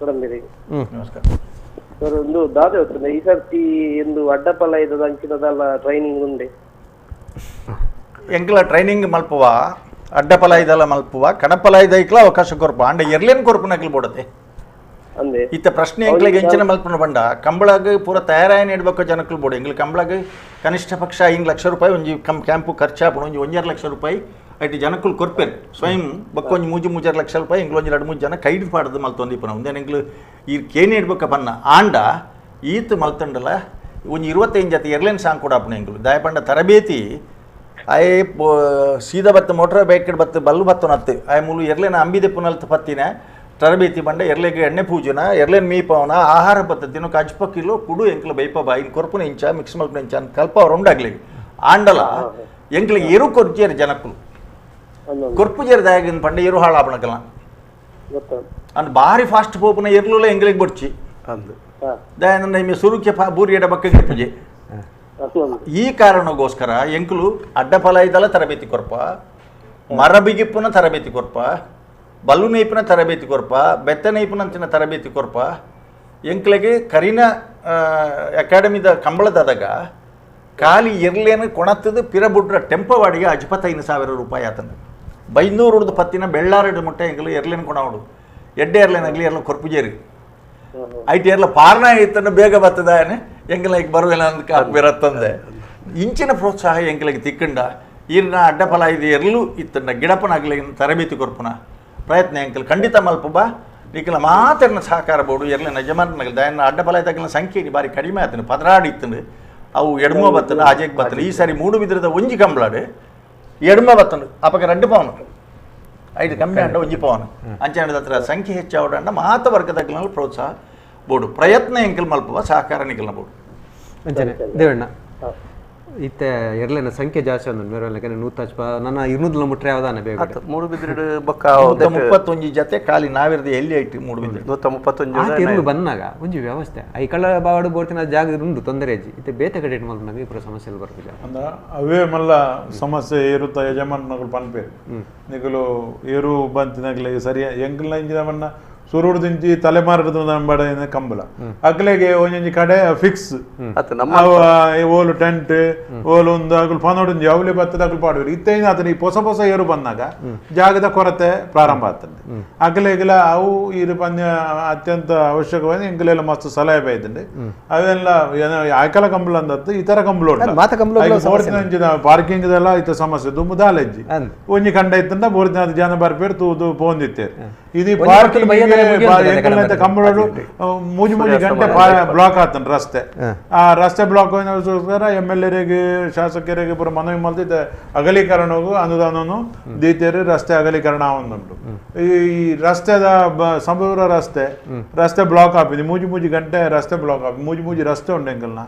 ನಮಸ್ಕಾರ ಸರ್ ಒಂದು ದಾದೆ ಹೋಗ್ತದೆ ಈ ಸರ್ತಿ ಎಂದು ಅಡ್ಡಪಲ್ಲ ಇದ್ದದ ಅಂಚಿನದಲ್ಲ ಟ್ರೈನಿಂಗ್ ಉಂಡೆ ಎಂಕ್ಲ ಟ್ರೈನಿಂಗ್ ಮಲ್ಪುವ ಅಡ್ಡಪಲ ಇದೆಲ್ಲ ಮಲ್ಪುವ ಕಡಪಲ ಇದೈಕ್ಲ ಅವಕಾಶ ಕೊರ್ಪ ಅಂಡ ಎರ್ಲೇನ್ ಕೊರ್ಪನಕ್ಲು ಬೋಡತೆ ಅಂದೆ ಇತ್ತ ಪ್ರಶ್ನೆ ಎಂಕ್ಲಿಗೆ ಎಂಚಿನ ಮಲ್ಪನ ಬಂಡ ಕಂಬಳಾಗ ಪೂರ ತಯಾರಾಯನ ಇಡ್ಬೇಕು ಜನಕ್ಕಲು ಬೋಡು ಎಂಗ್ಲ ಕಂಬಳಾಗ ಕನಿಷ್ಠ ಪಕ್ಷ 5 ಲಕ್ಷ ರೂಪಾಯಿ ಒಂಜಿ ಕ್ಯಾಂಪು ಖರ್ಚಾಪುಣ ಒಂಜಿ 1.5 ಲಕ್ಷ ರೂಪಾಯಿ ಐಟಿ ಜನಕ್ಕಲು ಕೊರ್ಪೇರು ಸ್ವಯಂ ಬಕ್ಕ ಒಂಜಿ 3 ಲಕ್ಷ ರೂಪಾಯಿ ಎಂಗ್ಲು ಒಂಜಿ 2-3 ಜನ ಕೈದು ಪಾಡದು ಮಲ್ತೊಂದಿಪ್ಪನ ಒಂದೇನು ಎಂಗ್ಲು ಈ ಕೇನೆ ಇಡ್ಬೇಕ ಬನ್ನ ಆಂಡ ಈತ್ ಮಲ್ತಂಡಲ್ಲ ಒಂಜಿ 25 ಜೊತೆ ಏರ್ಲೈನ್ ಸಾಂಗ್ ಕೂಡ ಅಪ್ಪನ ಎಂಗ್ಲು ದಯಪಂಡ ತರಬೇತಿ ಆಯ್ ಸೀದಾ ಬತ್ತ ಮೋಟರ್ ಬೈಕ್ ಬತ್ತ ಬಲ್ಲು ಬತ್ತನತ್ತು ಆಯ್ ಮೂಲು ಏರ್ಲೈನ್ ಅಂಬಿದೆ ಪುನಲ್ತ ಪತ್ತಿನ ತರಬೇತಿ ಬಂಡ ಎರ್ಲೆಗೆ ಎಣ್ಣೆ ಪೂಜನ ಎರ್ಲೇನ್ ಮೀಪವನ ಆಹಾರ ಪದ್ಧತಿನ ಕಜ್ಪಕ್ಕಿಲು ಕುಡು ಎಂಕ್ಲ ಬೈಪ ಬಾಯಿ ಕೊರ್ಪುನ ಇಂಚ ಮಿಕ್ಸ್ ಮಲ್ಪನ ಇಂಚ ಅಂತ ಕಲ್ಪ ರೌಂಡಾಗ್ಲಿ ಆಂಡಲ ಎಂಕ್ಲಿಗೆ ಎರು ಕೊರ್ಜೇರು ಜನಕ್ಕಲು ಕೊರ್ಪುಜೇರು ದಯಾಗಿನ ಪಂಡ ಎರು ಹಾಳಾಪಣಕಲ್ಲ ಅಂದ್ ಭಾರಿ ಫಾಸ್ಟ್ ಪೋಪುನ ಎರ್ಲುಲ ಎಂಗ್ಲಿಗೆ ಬೊಡ್ಚಿ ದಯಾನಂದ ನಿಮಗೆ ಸುರುಕ್ಯ ಬೂರಿ ಎಡ ಬಕ್ಕ ಪೂಜೆ ಈ ಕಾರಣಕ್ಕೋಸ್ಕರ ಎಂಕ್ಲು ಅಡ್ಡಫಲ ಇದಲ್ಲ ತರಬೇತಿ ಕೊರ್ಪ ಮರ ಬಿಗಿಪ್ಪುನ ತರಬೇತಿ ಕೊರ್ಪ ಬಲ್ಲು ನೈಪಿನ ತರಬೇತಿ ಕೊರ್ಪ ಬೆತ್ತ ನೈಪಿನಂಚಿನ ತರಬೇತಿ ಕೊರ್ಪ ಎಂಕ್ಲೆಗೆ ಕರಿನ ಅಕಾಡೆಮಿದ ಕಂಬಳದಾದಾಗ ಖಾಲಿ ಎರ್ಲೇನು ಕೊಣತ್ತದು ಪಿರಬುಡ್ರ ಟೆಂಪವಾಡಿಗೆ 25,000 ರೂಪಾಯಿ ಆತನ ಬೈನೂರು ಪತ್ತಿನ ಬೆಳ್ಳಾರೆಡು ಮುಟ್ಟೆ ಎಂಗ್ಲು ಎರ್ಲೇನು ಕೊಣವಡು ಎಡ್ಡೆ ಏರ್ಲೈನ್ ಆಗಲಿ ಎಲ್ಲ ಕೊರ್ಪುಜೇರಿ ಐಟಿ ಎಲ್ಲ ಪಾರ್ನ ಇತ್ತನ್ನು ಬೇಗ ಬರ್ತದಾನೆ ಎಂಗ್ಲಿಗೆ ಬರುವಿಲ್ಲ ಅಂತ ಬಿರತ್ತಂದೆ ಇಂಚಿನ ಪ್ರೋತ್ಸಾಹ ಎಂಗ್ಲಿಗೆ ತಿಕ್ಕಂಡ ಈರಿನ ಅಡ್ಡಫಲ ಇದು ಎರ್ಲು ಇತ್ತನ್ನ ಗಿಡಪನಾಗ್ಲಿ ತರಬೇತಿ ಕೊರ್ಪುನ ಪ್ರಯತ್ನ ಎಂಕಲ್ ಖಂಡಿತ ಮಲ್ಪುಬ ಈಕಲ ಮಾತೆರ್ನ ಸಹಕಾರ ಬೋಡು ಎರ್ಲಿನ ಯಜಮಾನನಾಗಲಿ ದಯನ ಅಡ್ಡಫಲ ಇದ್ದಾಗಲ ಸಂಖ್ಯೆ ಬಾರಿ ಕಡಿಮೆ ಆತನು ಪದರಾಡಿ ಇತ್ತಂದು ಅವು ಎಡ್ಮ ಬತ್ತನ ಆಜೆಗೆ ಬತ್ತನ ಈ ಸಾರಿ 3 ಬಿದ್ರದ ಒಂಜಿ ಕಂಬಳಾಡು ಎಡ್ಮ ಬತ್ತನು ಅಪಕ 2 ಪವನ 5 ಕಮ್ಮಿ ಅಂಡ ಒಂಜಿ ಪವನ ಅಂಚೆಂಡದ ಹತ್ರ ಸಂಖ್ಯೆ ಹೆಚ್ಚಾವಡಂಡ ಮಾತ ವರ್ಗದ ಪ್ರೋತ್ಸಾಹ ಬೋಡು ಪ್ರಯತ್ನ ಎಂಕಲ್ ಮಲ್ಪುವ ಸಹಕಾರ ನಿಕಲ್ನ ಬೋಡು ಅಂಚನೆ ದೇವಣ್ಣ ಇತ್ತೆ ಎರಲೇನ ಸಂಖ್ಯೆ ಜಾಸ್ತಿ ಅಂದ್ ಮೇರೆ ನೂತ ನನ್ನ 200 ಮುಟ್ರೆ ಯಾವ್ದಾನ ಬೇಗ 3 ಬಿದ್ರಡು ಬೊಕ್ಕ 31 ಜೊತೆ ಖಾಲಿ ನಾವಿರ್ದು ಎಲ್ಲಿ ಐತಿ 3 ಬಿದ್ರಡು 131 ಬಂದಾಗ ಒಂಜಿ ವ್ಯವಸ್ಥೆ ಐಕಳ ಬಾವಡು ಬೋರ್ತಿನ ಜಾಗ ಉಂಡು ತೊಂದರೆ ಅಜ್ಜಿ ಇತ್ತೆ ಬೇತೆ ಕಡೆ ಮಲ್ಪ ನಮಗೆ ಇಪ್ಪರ ಸಮಸ್ಯೆಗಳು ಬರ್ತಿಲ್ಲ ಅಂದ ಅವೇ ಮಲ್ಲ ಸಮಸ್ಯೆ ಏರುತ್ತಾ ಯಜಮಾನಗಳು ಪನ್ಪೇರು ನಿಗಲು ಏರು ಬಂತಿನಾಗಲೇ ಸರಿ ಎಂಕಲ್ನ ಇಂಜಿನವನ್ನ ಸುರುಡ್ದಿಂಚಿ ತಲೆಮಾರದ ನಂಬಡ ಕಂಬಳ ಅಕ್ಲೆಗೆ ಒಂಜಿ ಕಡೆ ಫಿಕ್ಸ್ ಓಲು ಟೆಂಟ್ ಓಲು ಒಂದು ಅಗಲು ಪನೋಡು ಅವಲಿ ಬತ್ತದ ಅಗಲು ಪಾಡುವರು ಇತ್ತೇನು ಅದನ್ನ ಈ ಹೊಸ ಏರು ಬಂದಾಗ ಜಾಗದ ಕೊರತೆ ಪ್ರಾರಂಭ ಆಗ್ತದೆ ಅಗಲೆಗೆಲ್ಲ ಅವು ಇರು ಪಂದ್ಯ ಅತ್ಯಂತ ಅವಶ್ಯಕವಾಗಿ ಎಂಕಲೆಲ್ಲ ಮಸ್ತ್ ಸಲಹೆ ಬೈದಂಡೆ ಅವೆಲ್ಲ ಆಯ್ಕಲ ಕಂಬಳ ಅಂದತ್ತು ಇತರ ಕಂಬಳ ಪಾರ್ಕಿಂಗ್ ಎಲ್ಲ ಇತ ಸಮಸ್ಯೆ ದುಂಬು ದಾಲೆಜ್ಜಿ ಒಂಜಿ ಕಂಡ ಇತ್ತಂದ ಬೋರ್ತಿನ ಜನ ಬರ್ಪೇರು ತೂದು ಪೋಂದಿತ್ತೇರು ಇದು ಪಾರ್ಕಿಂಗ್ ಕಂಬಳೋಡು ಮೂಜಿ ಗಂಟೆ ಬ್ಲಾಕ್ ಆತನ್ ರಸ್ತೆ ಆ ರಸ್ತೆ ಬ್ಲಾಕ್ MLA ಶಾಸಕರಿಗೆ ಪೂರ ಮನವಿ ಮಲ್ತಿದ್ದ ಅಗಲೀಕರಣ ಅನುದಾನನು ದೀತೇರಿ ರಸ್ತೆ ಅಗಲೀಕರಣ ಆವೊಂದುಂಟು ಈ ರಸ್ತೆದ ಸಂಪೂರ್ಣ ರಸ್ತೆ ಬ್ಲಾಕ್ ಆಪಿದೆ ಮೂಜಿ ಗಂಟೆ ರಸ್ತೆ ಬ್ಲಾಕ್ ಆಪಿ ಮೂಜಿ ರಸ್ತೆ ಉಂಟು ಎಂಕಲ್ನ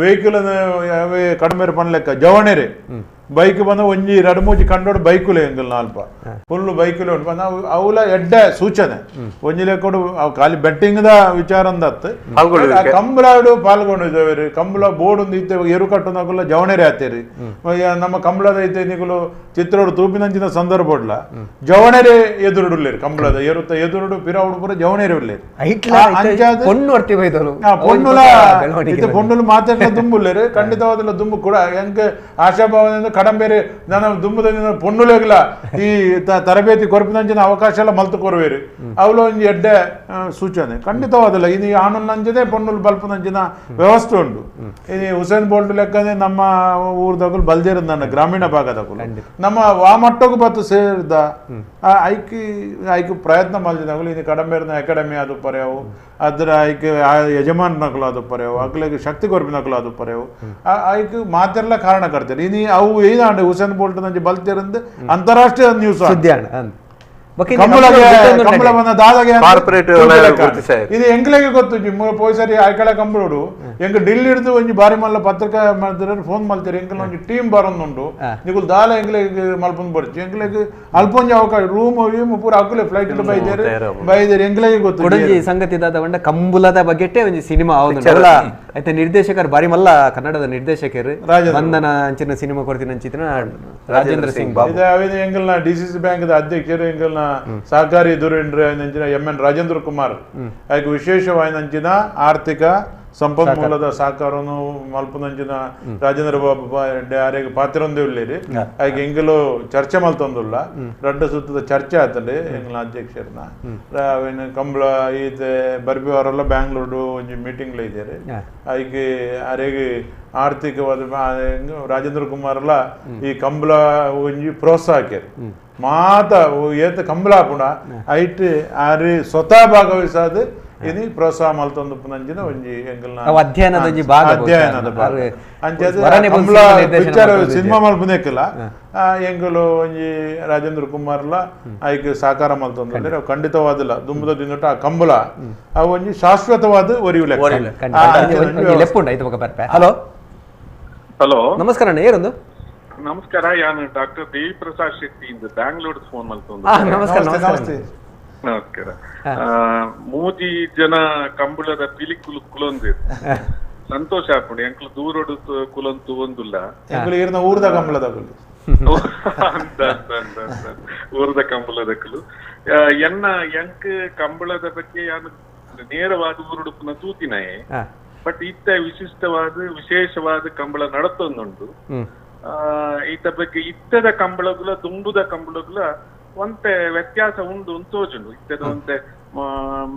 ವೆಹಿಕಲ್ ಕಡಿಮೆ ಪನ್ಲೆಕ್ಕ ಜವಣೆರೆ ಬೈಕ್ ಬಂದ ಒಂಜಿ 2-3 ಕಂಡೋಡು ಬೈಕುಲೆ ಎಂಕಲ್ನ ಅಲ್ಪ ಫುಲ್ ಬೈಕುಲೆ ಉಂಟು ಬಂದ ಅವಲ ಎಡ್ಡೆ ಸೂಚನೆ ಒಂಜಿಲೆ ಕೊಡು ಖಾಲಿ ಬೆಟ್ಟಿಂಗ್ ದ ವಿಚಾರ ಅಂದತ್ತು ಕಂಬಳಾಡು ಪಾಲ್ಗೊಂಡಿದ್ದೇವೆ ಕಂಬಳ ಬೋರ್ಡ್ ಒಂದು ಇತ್ತೆ ಎರು ಕಟ್ಟುನಾಗಲ್ಲ ಜವಣೆರೆ ಆತೇರಿ ನಮ್ಮ ಕಂಬಳದ ಐತೆ ನಿಗಲು ಚಿತ್ರೋಡು ತೂಪಿನಂಚಿನ ಸಂದರ್ಭ ಉಡ್ಲ ಜವಣೆರೆ ಎದುರುಡುಲ್ಲೇರಿ ಕಂಬಳದ ಎರುತ್ತ ಎದುರುಡು ಪಿರಾವುಡು ಪೂರ ಜವಣೆರೆ ಉಳ್ಳೇರಿ ಪೊಣ್ಣುಲು ಮಾತಾಡ್ಲ ದುಂಬುಲ್ಲೇರಿ ಖಂಡಿತವಾದಲ್ಲ ದುಂಬು ಕೂಡ ಹೆಂಗೆ ಆಶಾಭಾವದಿಂದ ಕಡಂಬೇರೆ ನಾನು ದುಂಬುದ ಪೊಣ್ಣುಲೆಗ್ಲ ಈ ತರಬೇತಿ ಕೊರಪಿನಂಚಿನ ಅವಕಾಶ ಎಲ್ಲ ಮಲ್ತು ಕೊರವೇರಿ ಅವಳು ಒಂದು ಎಡ್ಡೆ ಸೂಚನೆ ಖಂಡಿತವಾದಲ್ಲ ಇದು ಆನಂದಂಜದೆ ಪೊಣ್ಣುಲು ಬಲ್ಪನಂಚಿನ ವ್ಯವಸ್ಥೆ ಉಂಟು ಇದು ಹುಸೇನ್ ಬೋಲ್ಟ್ ಲೆಕ್ಕನೆ ನಮ್ಮ ಊರ್ದಾಗಲು ಬಲ್ದಿರದ ನನ್ನ ಗ್ರಾಮೀಣ ಭಾಗದಾಗಲು ನಮ್ಮ ವಾಮಟ್ಟಗೂ ಬತ್ತು ಸೇರಿದ ಐಕೆ ಪ್ರಯತ್ನ ಮಲ್ದಿದಾಗಲು ಇದು ಕಡಂಬೇರಿನ ಅಕಾಡೆಮಿ ಅದು ಪರ್ಯಾವು ಅದರ ಐಕೆ ಯಜಮಾನಗಳು ಅದು ಪರ್ಯಾವು ಅಗ್ಲಿಗೆ ಶಕ್ತಿ ಕೊರಪಿನಗಳು ಅದು ಪರ್ಯಾವು ಐಕೆ ಮಾತೆಲ್ಲ ಕಾರಣ ಕರ್ತಾರೆ ಇನ್ನು ಅವು ಏನಾಂಡೆ ಹುಸೇನ್ ಬೋಲ್ಟ್ ನಂಜಿ ಬಲ್ತಿರಂದು ಅಂತಾರಾಷ್ಟ್ರೀಯ ನ್ಯೂಸ್ ಇದು ಎಂಕ್ಲೆಗೆ ಗೊತ್ತು ಪೋಯ್ಸರಿ ಆಯ್ಕಳ ಕಂಬಳೋಡು ಎಂಕ್ ಡಿಲ್ಲಿ ಹಿಡಿದು ಒಂಜಿ ಬಾರಿ ಮಲ್ಲ ಪತ್ರಿಕಾ ಮಾಡ್ತಾರೆ ಫೋನ್ ಮಲ್ತಾರೆ ಎಂಕಲ್ ಒಂಜಿ ಟೀಮ್ ಬರೋದುಂಡು ನಿಗುಲ್ ದಾಲ ಎಂಕ್ಲೆಗೆ ಮಲ್ಪೊಂದು ಬರ್ಚಿ ಎಂಕ್ಲೆಗೆ ಅಲ್ಪೊಂಜಿ ಅವಕಾಶ ರೂಮ್ ಪೂರ ಅಕ್ಕುಲೆ ಫ್ಲೈಟ್ ಬೈದೇರಿ ಎಂಕ್ಲೆಗೆ ಗೊತ್ತು ಕೊಡಂಜಿ ಸಂಗತಿ ದಾದ ಕಂಬುಲದ ಬಗ್ಗೆಟ್ಟೆ ಒಂಜಿ ಸಿನಿಮಾ ಆಯ್ತು ನಿರ್ದೇಶಕರು ಬಾರಿ ಮಲ್ಲ ಕನ್ನಡದ ನಿರ್ದೇಶಕರು ಬಂಧನ ಅಂಚಿನ ಸಿನಿಮಾ ಕೊಡ್ತೀನಿ ಅಂಚಿನ ರಾಜೇಂದ್ರ ಸಿಂಗ್ ಬಾಬು ಎಂಕಲ್ನ DCC ಬ್ಯಾಂಕ್ ಅಧ್ಯಕ್ಷರು ಎಂಕಲ್ನ ಸಹಕಾರಿ ದುರೇಂದ್ರ MN ರಾಜೇಂದ್ರ ಕುಮಾರ್ ಅದಕ್ಕೆ ವಿಶೇಷವಾದ ಆರ್ಥಿಕ ಸಂಪನ್ಮೂಲದ ಸಹಕಾರನು ಮಲ್ಪನಂಚಿನ ರಾಜೇಂದ್ರ ಬಾಬು ಯಾರಿಗೆ ಪಾತ್ರೊಂದೇ ಉಳ್ಳೇರಿ ಹಾಗೆ ಎಂಗಲು ಚರ್ಚೆ ಮಲ್ತೊಂದುಲ್ಲ 2 ಸುತ್ತದ ಚರ್ಚೆ ಆತಲ್ಲಿ ಎಂಗ್ಲ ಅಧ್ಯಕ್ಷರನ್ನ ಕಂಬಳ ಇದೆ ಬರ್ಬಿಯವರೆಲ್ಲ ಬ್ಯಾಂಗ್ಳೂರು ಒಂಜಿ ಮೀಟಿಂಗ್ಲ ಇದ್ದಾರೆ ಅದಕ್ಕೆ ಅರೆಗೆ ಆರ್ಥಿಕವಾದ ರಾಜೇಂದ್ರ ಕುಮಾರ್ ಎಲ್ಲ ಈ ಕಂಬಳ ಒಂಜಿ ಪ್ರೋತ್ಸಾಹಕ್ಕೆ ಮಾತ ಏತ ಕಂಬಳ ಪುಣ ಐಟ್ ಆರಿ ಸ್ವತಃ ಭಾಗವಹಿಸಾದ ini ಪ್ರೋತ್ಸಾಹ ಮಲ್ತೊಂದು ನಂಜಿನ ಒಂಜಿ ಎಂಕಲ್ನ ಅಧ್ಯಯನದ ಒಂಜಿ ಭಾಗ ಪಿಕ್ಚರ್ ಸಿನಿಮಾ ಮಲ್ಪುನೇಕಲ್ಲ ಎಂಕಲು ಒಂಜಿ ರಾಜೇಂದ್ರ ಕುಮಾರ್ಲ ಐಕೆ ಸಹಕಾರ ಮಲ್ತೊಂದು ಖಂಡಿತವಾದಿಲ್ಲ ದುಂಬದ ದಿನಟ ಆ ಕಂಬಳ ಆ ಒಂಜಿ ಶಾಶ್ವತವಾದ ಒರಿಯುಲೆ ಹಲೋ ಹಲೋ ನಮಸ್ಕಾರ ಅಣ್ಣ ಏನೊಂದು ನಮಸ್ಕಾರ ನಾನು ಡಾಕ್ಟರ್ ದೇವಿ ಪ್ರಸಾದ್ ಶೆಟ್ಟಿ ಇಂದ ಬ್ಯಾಂಗ್ಳೂರ್ ಫೋನ್ ಮಲ್ತೊಂದು ನಮಸ್ಕಾರ ಮೂಜಿ ಜನ ಕಂಬಳದ ಪಿಲಿ ಕುಲೊಂದಿರ್ ಸಂತೋಷ ಆಪುಂಡು ಎಂಕ್ಲು ದೂರಡು ಕುಲಂತು ಒಂದುಲ್ಲ ಊರ್ದ ಕಂಬಳದ ಊರ್ದ ಕಂಬಳದಕ್ಕಲು ಎನ್ನ ಎಂಕ್ ಕಂಬಳದ ಬಗ್ಗೆ ಯಾನು ನೇರವಾದ ಊರುಡುಪುನ ತೂತಿನಾಯೆ ಬಟ್ ಇತ್ತ ವಿಶೇಷವಾದ ಕಂಬಳ ನಡತೊಂದುಂಡು ಈತ ಬಗ್ಗೆ ಇತ್ತದ ಕಂಬಳಗುಲ ದುಂಬುದ ಕಂಬಳಗುಲ ಒಂತೆ ವ್ಯತ್ಯಾಸ ಉಂಡು ತೋಜುಂಡು ಇತ್ತದ ಒಂತೆ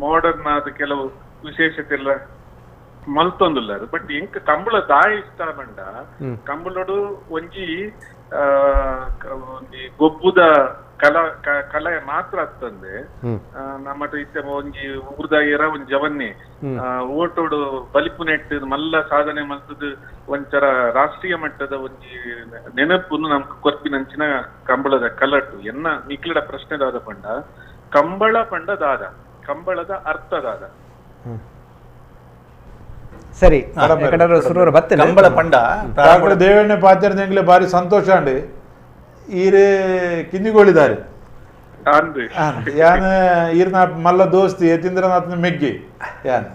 ಮಾಡರ್ನ್ ಆದ ಕೆಲವು ವಿಶೇಷತೆ ಎಲ್ಲ ಮಲ್ತೊಂದುಲ್ಲಾರು ಬಟ್ ಎಂಕ್ ಕಂಬಳ ದಾಯಿ ಇಷ್ಟ ಬಂಡ ಕಂಬಳಡು ಒಂಜಿ ಗೊಬ್ಬುದ ಕಲೆ ಮಾತ್ರ ಅತ್ತಂದೆ ನಮ್ಮದು ಇತ್ತೆ ಒಂಜಿ ಊರ್ದ ಏರ ಒಂಜಿ ಜವನ್ನೆ ಓಟೋಡು ಬಲಿಪು ನೆಟ್ಟು ಮಲ್ಲ ಸಾಧನೆ ಮಲ್ತದು ಒಂಚರ ರಾಷ್ಟ್ರೀಯ ಮಟ್ಟದ ಒಂಜಿ ನೆನಪುನು ನಮ್ಗೆ ಕೊರ್ಪಿನಂಚಿನ ಕಂಬಳದ ಕಲಟು ಎನ್ನ ಮಿಕ್ಲಿಡ ಪ್ರಶ್ನೆದಾದ ಪಂಡ ಕಂಬಳ ಪಂಡ ದಾದ ಕಂಬಳದ ಅರ್ಥದಾದ ಸರಿ ಬರ್ತೇನೆ ಕಂಬಳ ಪಂಡ ಡಾಕ್ಟರ್ ದೇವಣ್ಣ ಪಾತ್ರೆ ಬಾರಿ ಸಂತೋಷ ಅಂಡಿ ಈರೆ ಕಿಂದಿಗೊಳಿದ್ದಾರೆ ಯಾನ್ ಈರ್ನ ಮಲ್ಲ ದೋಸ್ತಿ ಎತ್ತಿಂದ್ರನಾಥ್ನ ಮೆಗ್ಗಿ ಯಾನ್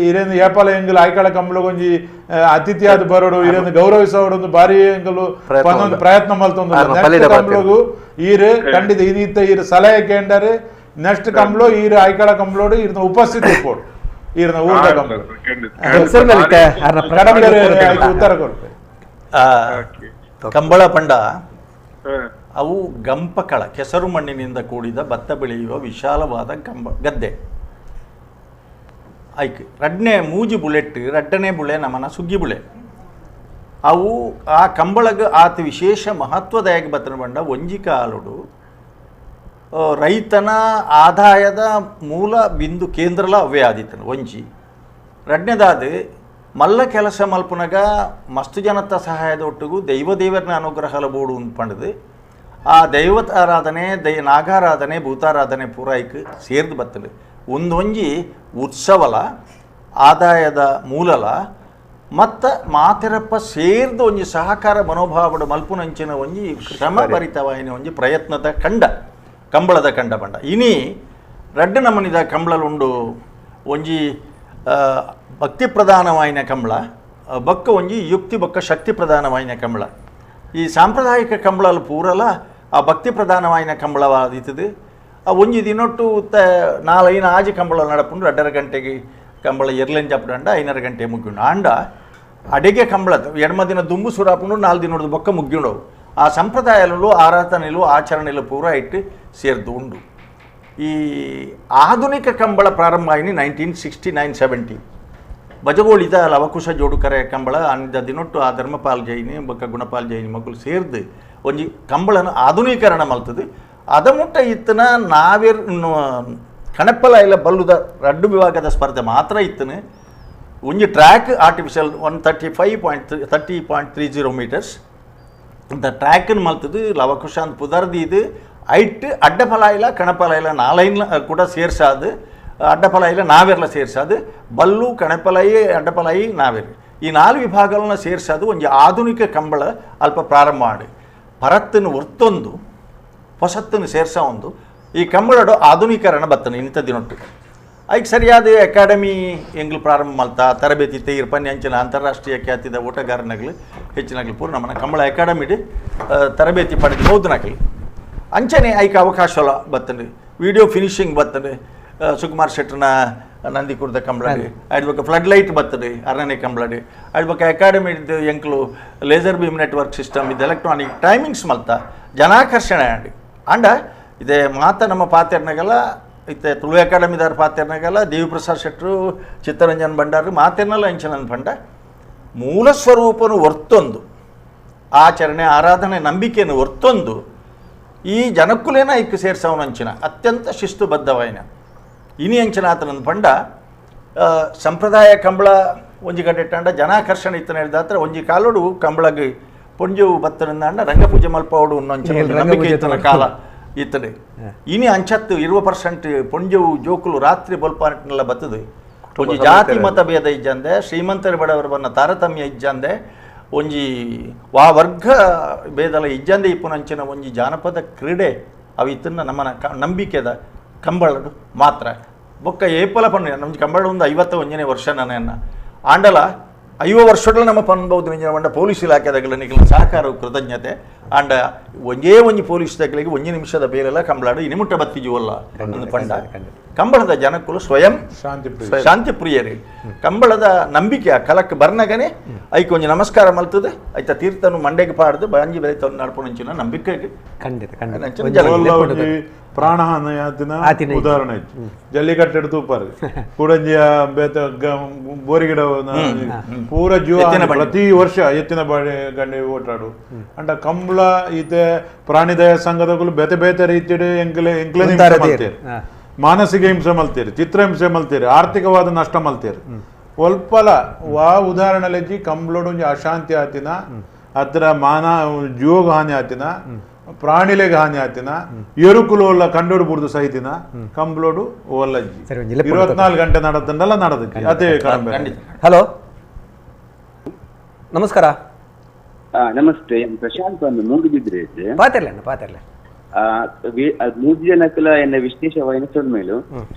ಈರೇನು ಏಪಲ ಎಂಗಲ್ ಆಯ್ಕಳ ಕಂಬಳ ಒಂಜಿ ಅತಿಥಿ ಆದ ಬರೋಡು ಈರೇನು ಗೌರವಿಸೋಡು ಬಾರಿ ಎಂಗಲು ಪನ್ನೊಂದು ಪ್ರಯತ್ನ ಮಲ್ತೊಂದು ಕಂಬಳಗು ಈರು ಖಂಡಿತ ಇದಿತ್ತ ಈರು ಸಲಹೆ ಕೇಂಡರೆ ನೆಕ್ಸ್ಟ್ ಕಂಬಳು ಈರು ಆಯ್ಕಳ ಕಂಬಳೋಡು ಈರ್ನ ಉಪಸ್ಥಿತಿ ಇಪ್ಪೋಡು ಈರ್ನ ಊರ್ದ ಕಂಬಳು ಉತ್ತರ ಕೊಡ್ತೇವೆ. ಕಂಬಳ ಪಂಡ ಅವು ಗಂಪಕಳ ಕೆಸರು ಮಣ್ಣಿನಿಂದ ಕೂಡಿದ ಭತ್ತ ಬೆಳೆಯುವ ವಿಶಾಲವಾದ ಗದ್ದೆ ಐಕ್ ರಡ್ನೆ ಮೂಜಿ ಬುಲೆಟ್ ರಡ್ಡನೇ ಬುಳೆ ನಮನ ಸುಗ್ಗಿ ಬುಳೆ ಅವು ಆ ಕಂಬಳಗ ಆತ ವಿಶೇಷ ಮಹತ್ವದಾಯಕ ಬತ್ತನ ಬಂಡ ಒಂಜಿ ಕಾಲುಡು ರೈತನ ಆದಾಯದ ಮೂಲ ಬಿಂದು ಕೇಂದ್ರಲ ಅವೇ ಆದಿತ್ತನು ಒಂಜಿ ರಡ್ನೆದಾದ ಮಲ್ಲ ಕೆಲಸ ಮಲ್ಪುನಗ ಮಸ್ತು ಜನತ ಸಹಾಯದ ಒಟ್ಟಿಗೂ ದೇವರನ ಅನುಗ್ರಹಲ ಬೋಡು ಪಂಡದು ಆ ದೈವತ ಆರಾಧನೆ ನಾಗಾರಾಧನೆ ಭೂತಾರಾಧನೆ ಪೂರೈಕ್ ಸೇರ್ದು ಬತ್ತಲು ಒಂದೊಂಜಿ ಉತ್ಸವಲ ಆದಾಯದ ಮೂಲಲ ಮತ್ತು ಮಾತೆರಪ್ಪ ಸೇರ್ದು ಒಂಜಿ ಸಹಕಾರ ಮನೋಭಾವದ ಮಲ್ಪುನಂಚಿನ ಒಂಜಿ ಶ್ರಮ ಭರಿತವಾಯಿನ ಒಂಜಿ ಪ್ರಯತ್ನದ ಕಂಡ ಕಂಬಳದ ಕಂಡ ಬಂಡ ಇನಿ ರಡ್ಡ ನಮನಿದ ಕಂಬಳಲುಂಡು ಒಂಜಿ ಭಕ್ತಿ ಪ್ರಧಾನವಾಯಿನ ಕಂಬಳ ಬೊಕ್ಕ ಒಂಜಿ ಯುಕ್ತಿ ಬೊಕ್ಕ ಶಕ್ತಿ ಪ್ರಧಾನವಾಯಿನ ಕಂಬಳ ಈ ಸಾಂಪ್ರದಾಯಿಕ ಕಂಬಳಲು ಪೂರಲ ಆ ಭಕ್ತಿ ಪ್ರಧಾನವಾಯಿನ ಕಂಬಳವಾದಿತ್ತದು ಆ ಒಂಜಿ ದಿನೊಟ್ಟು ನಾಲೈನ ಆಜಿ ಕಂಬಳ ನಡಪುಂಡು 2:30 ಗಂಟೆಗೆ ಕಂಬಳ ಎರ್ಲೆಂಜ್ ಅಪ್ಪುಂಡ 5:30 ಗಂಟೆ ಮುಗ್ಗಿಂಡು ಆಂಡ ಅಡಿಗೆ ಕಂಬಳ ಎಡಮ ದಿನ ದುಂಬು ಸುರಾಪುಂಡು 4 ದಿನದ ಬೊಕ್ಕ ಮುಗ್ಗಿಂಡವು ಆ ಸಂಪ್ರದಾಯಲು ಆರಾಧನೆಲು ಆಚರಣೆಲು ಪೂರ ಇಟ್ಟು ಸೇರ್ದು ಉಂಡು. ಈ ಆಧುನಿಕ ಕಂಬಳ ಪ್ರಾರಂಭ ಆಯಿನಿ 1969-70 ಬಜಗೋಳಿದ ಲವಕುಶ ಜೋಡುಕರೆ ಕಂಬಳ ಅಂದ ದಿನೊಟ್ಟು ಆ ಧರ್ಮಪಾಲ್ ಜೈನಿ ಬೊಕ್ಕ ಗುಣಪಾಲ್ ಜೈನಿ ಮಕ್ಕಳು ಸೇರ್ದು ಒಂಜಿ ಕಂಬಳನ ಆಧುನೀಕರಣ ಮಲ್ತದು ಅದ ಮುಟ್ಟ ಇತ್ತನ ನಾವೇರ್ ಕಣಪ್ಪಲ ಇಲ್ಲ ಬಲ್ಲುದ ರಡ್ಡು ವಿಭಾಗದ ಸ್ಪರ್ಧೆ ಮಾತ್ರ ಇತ್ತನು ಒಂಜಿ ಟ್ರ್ಯಾಕ್ ಆರ್ಟಿಫಿಷಿಯಲ್ 130.30 ಮೀಟರ್ಸ್ ಇಂಥ ಟ್ರ್ಯಾಕನ್ನು ಮಲ್ತದು ಲವಕುಶ ಅಂತ ಪುದರ್ದು ಇದು ಐಟ್ ಅಡ್ಡಫಲ ಇಲ್ಲ ಕಣಪಲ ಇಲ್ಲ ನಾಲೈನ್ಲ ಕೂಡ ಸೇರ್ಸಾದು ಅಡ್ಡಫಲ ಇಲ್ಲ ನಾವೆರ್ಲ ಸೇರ್ಸಾದು ಬಲ್ಲು ಕಣಪಲೈ ಅಡ್ಡಫಲೈ ನಾವೆರ್ ಈ 4 ವಿಭಾಗಗಳನ್ನ ಸೇರ್ಸಾದು ಒಂದು ಆಧುನಿಕ ಕಂಬಳ ಅಲ್ಪ ಪ್ರಾರಂಭ ಮಾಡಿ ಪರತ್ತನ್ನು ಒರ್ತೊಂದು ಹೊಸತ್ತನ್ನು ಸೇರ್ಸ ಒಂದು ಈ ಕಂಬಳಡು ಆಧುನೀಕರಣ ಬತ್ತನು ಇಂಥ ದಿನೊಟ್ಟು ಐಕ್ ಸರಿಯಾದ ಅಕಾಡೆಮಿ ಎಂಗ್ಲು ಪ್ರಾರಂಭ ಮಲ್ತಾ ತರಬೇತಿ ತೇರ್ ಪನ್ಯಂಚಿನ ಅಂತಾರಾಷ್ಟ್ರೀಯ ಖ್ಯಾತಿದ ಓಟಗಾರನಗಳು ಹೆಚ್ಚಿನಾಗಲಿ ಪೂರ್ಣ ನಮ್ಮನ್ನ ಕಂಬಳ ಅಕಾಡೆಮಿಡ್ ತರಬೇತಿ ಪಡೆದು ಹೋದನಾಗಲಿ ಅಂಚನೆ ಐಕ್ ಅವಕಾಶಲ ಬತ್ತನು ವಿಡಿಯೋ ಫಿನಿಶಿಂಗ್ ಬತ್ತನು ಸುಕುಮಾರ್ ಶೆಟ್ಟರ್ನ ನಂದಿಕೂರ್ದ ಕಂಬಳಡಿ ಅಡ್ಬೇಕು ಫ್ಲಡ್ ಲೈಟ್ ಬರ್ತದೆ 6ನೇ ಕಂಬಳಡಿ ಅಡ್ಬೇಕು ಅಕಾಡೆಮಿ ಎಂಕ್ಲು ಲೇಸರ್ ಬೀಮ್ ನೆಟ್ವರ್ಕ್ ಸಿಸ್ಟಮ್ ಇದು ಎಲೆಕ್ಟ್ರಾನಿಕ್ ಟೈಮಿಂಗ್ಸ್ ಮಲ್ತ ಜನಾಕರ್ಷಣೆ ಆಡಿ ಅಂಡ ಇದೇ ಮಾತ ನಮ್ಮ ಪಾತೆರ್ನಾಗೆಲ್ಲ ಇತ್ತೆ ತುಳು ಅಕಾಡೆಮಿದಾರ ಪಾತೆರ್ನಾಗೆಲ್ಲ ದೇವಿಪ್ರಸಾದ್ ಶೆಟ್ಟರು ಚಿತ್ತರಂಜನ್ ಭಂಡಾರು ಮಾತೆರ್ನೆಲ್ಲ ಅಂಚನಂದು ಪಂಡ ಮೂಲ ಸ್ವರೂಪನು ಹೊರ್ತೊಂದು ಆಚರಣೆ ಆರಾಧನೆ ನಂಬಿಕೆಯನ್ನು ಹೊರ್ತೊಂದು ಈ ಜನಕ್ಕುಲೇನ ಇಕ್ಕು ಸೇರ್ಸವನು ಅಂಚಿನ ಅತ್ಯಂತ ಶಿಸ್ತುಬದ್ಧವಾಯಿನ ಇನಿ ಅಂಚನ ಆತನಂದು ಪಂಡ ಸಂಪ್ರದಾಯ ಕಂಬಳ ಒಂಜಿ ಗಡ್ಡೆಟ್ಟಂಡ ಜನಾಕರ್ಷಣೆ ಇತ್ತನ ಹೇಳಿದಾತ್ರ ಒಂಜಿ ಕಾಲೋಡು ಕಂಬಳಗೆ ಪೊಂಜು ಬತ್ತನಂದ ರಂಗಪೂಜೆ ಮಲ್ಪವಡು ಅನ್ನೊಂಚನ ನಂಬಿಕೆ ಇತ್ತನ ಕಾಲ ಇತ್ತಡೆ ಇನಿ ಅಂಚತ್ತು 20% ಪೊಂಜು ಜೋಕುಲು ರಾತ್ರಿ ಬಲ್ಪಾನೆಲ್ಲ ಬತ್ತದು ಒಂಜಿ ಜಾತಿ ಮತ ಭೇದ ಇಜ್ಜಂದೆ ಶ್ರೀಮಂತರ ಬಡವರ ಬನ್ನ ತಾರತಮ್ಯ ಇಜ್ಜಂದೆ ಒಂಜಿ ವರ್ಗ ಭೇದಲ ಇಜ್ಜಂದೆ ಇಪ್ಪುನಂಚಿನ ಒಂಜಿ ಜಾನಪದ ಕ್ರೀಡೆ ಅವು ಇತ್ತನ್ನ ನಮ್ಮನ ನಂಬಿಕೆದ ಕಂಬಳಡು ಮಾತ್ರ ಬೊಕ್ಕ ಏಪಲ ಪಣ್ಣು ನಮ್ಮ ಕಂಬಳ ಒಂದು 51ನೇ ವರ್ಷ ನನ್ನ ಆಂಡಲ 50 ವರ್ಷಗಳು ನಮ್ಮ ಪನ್ಬಹುದು ನಿಂಜ ಪೊಲೀಸ್ ಇಲಾಖೆದಾಗಲ ನಿಖಿಲ ಸಹಕಾರ ಕೃತಜ್ಞತೆ ಆಂಡ ಒಂಜೇ ಒಂಜಿ ಪೊಲೀಸ್ ದಾಗಲಿಗೆ 1 ನಿಮಿಷದ ಬೇಲೆಲ್ಲ ಕಂಬಳಾಡು ಇನಿಮುಟ್ಟ ಬತ್ತಿಜುವಲ್ಲ ಪಂಡ ಕಂಬಳದ ಜನಕ್ಕಲು ಸ್ವಯಂ ಶಾಂತಿ ಶಾಂತಿ ಪ್ರಿಯರೇ ಕಂಬಳದ ನಂಬಿಕೆ ಕಲಕ್ಕೆ ಬರ್ನಾಗನೆ ಐಕ್ ಒಂಜಿ ನಮಸ್ಕಾರ ಮಲ್ತದೆ ಐತ ತೀರ್ಥನು ಮಂಡೆಗೆ ಪಾಡ್ದು ಬಾಂಜಿ ಬೆಳೆತ ನಡ್ಪುಣಂಚಿನ ನಂಬಿಕೆಗೆ ಖಂಡಿತ ಪ್ರಾಣಹಾನಿ ಆತಿನ ಉದಾಹರಣೆ ಇತ್ತು ಜಲ್ಲಿಕಟ್ಟು ತೂಪಾರು ಕೂಡಂಜಿಯ ಬೇತ ಬೋರಿಗಿಡ ಪೂರ ಜೀವ ಪ್ರತಿ ವರ್ಷ ಎತ್ತಿನ ಬಾಡಿ ಗಂಡಿ ಓಟಾಡು ಅಂಡ ಕಂಬಳ ಈತೆ ಪ್ರಾಣಿದಯ ಸಂಘದಗಳು ಬೇತೆ ಬೇತೆ ರೀತಿಯ ಎಂಕ್ಲೆ ಮಾನಸಿಕ ಹಿಂಸೆ ಮಲ್ತೀರಿ ಚಿತ್ರಹಿಂಸೆ ಮಲ್ತೀರಿ ಆರ್ಥಿಕವಾದ ನಷ್ಟ ಮಲ್ತೀರಿ ಒಲ್ಪಲ ವಾ ಉದಾಹರಣೆಲೆಜ್ಜಿ ಕಂಬಳೋಡು ಅಶಾಂತಿ ಆತಿನ ಅದ್ರ ಜೀವಗ ಹಾನಿ ಆತಿನ ಪ್ರಾಣಿಲೆಗೆ ಹಾನಿ ಆತಿನ ಎರುಕುಲು ಕಂಡೋಡು ಬುಡ್ದು ಸಹಿತಿನ ಕಂಬಳೋಡು ಒಲ್ಲಜ್ಜಿ 24 ಗಂಟೆ ನಡತ್ತಂಡಲ್ಲ ನಡದಕ್ಕೆ ಅದೇ ಹಲೋ ನಮಸ್ಕಾರ ನಮಸ್ತೆ ಪ್ರಶಾಂತ್ ಒಂದು ಮೂಗಿದ್ರೆ ಪಾತಿರ್ಲ ಮೂರು ಜನಕ್ಕಲ ಎನ್ನ ವಿಶೇಷವಾಯಿನ ಸೊಲ್ಮೇಲು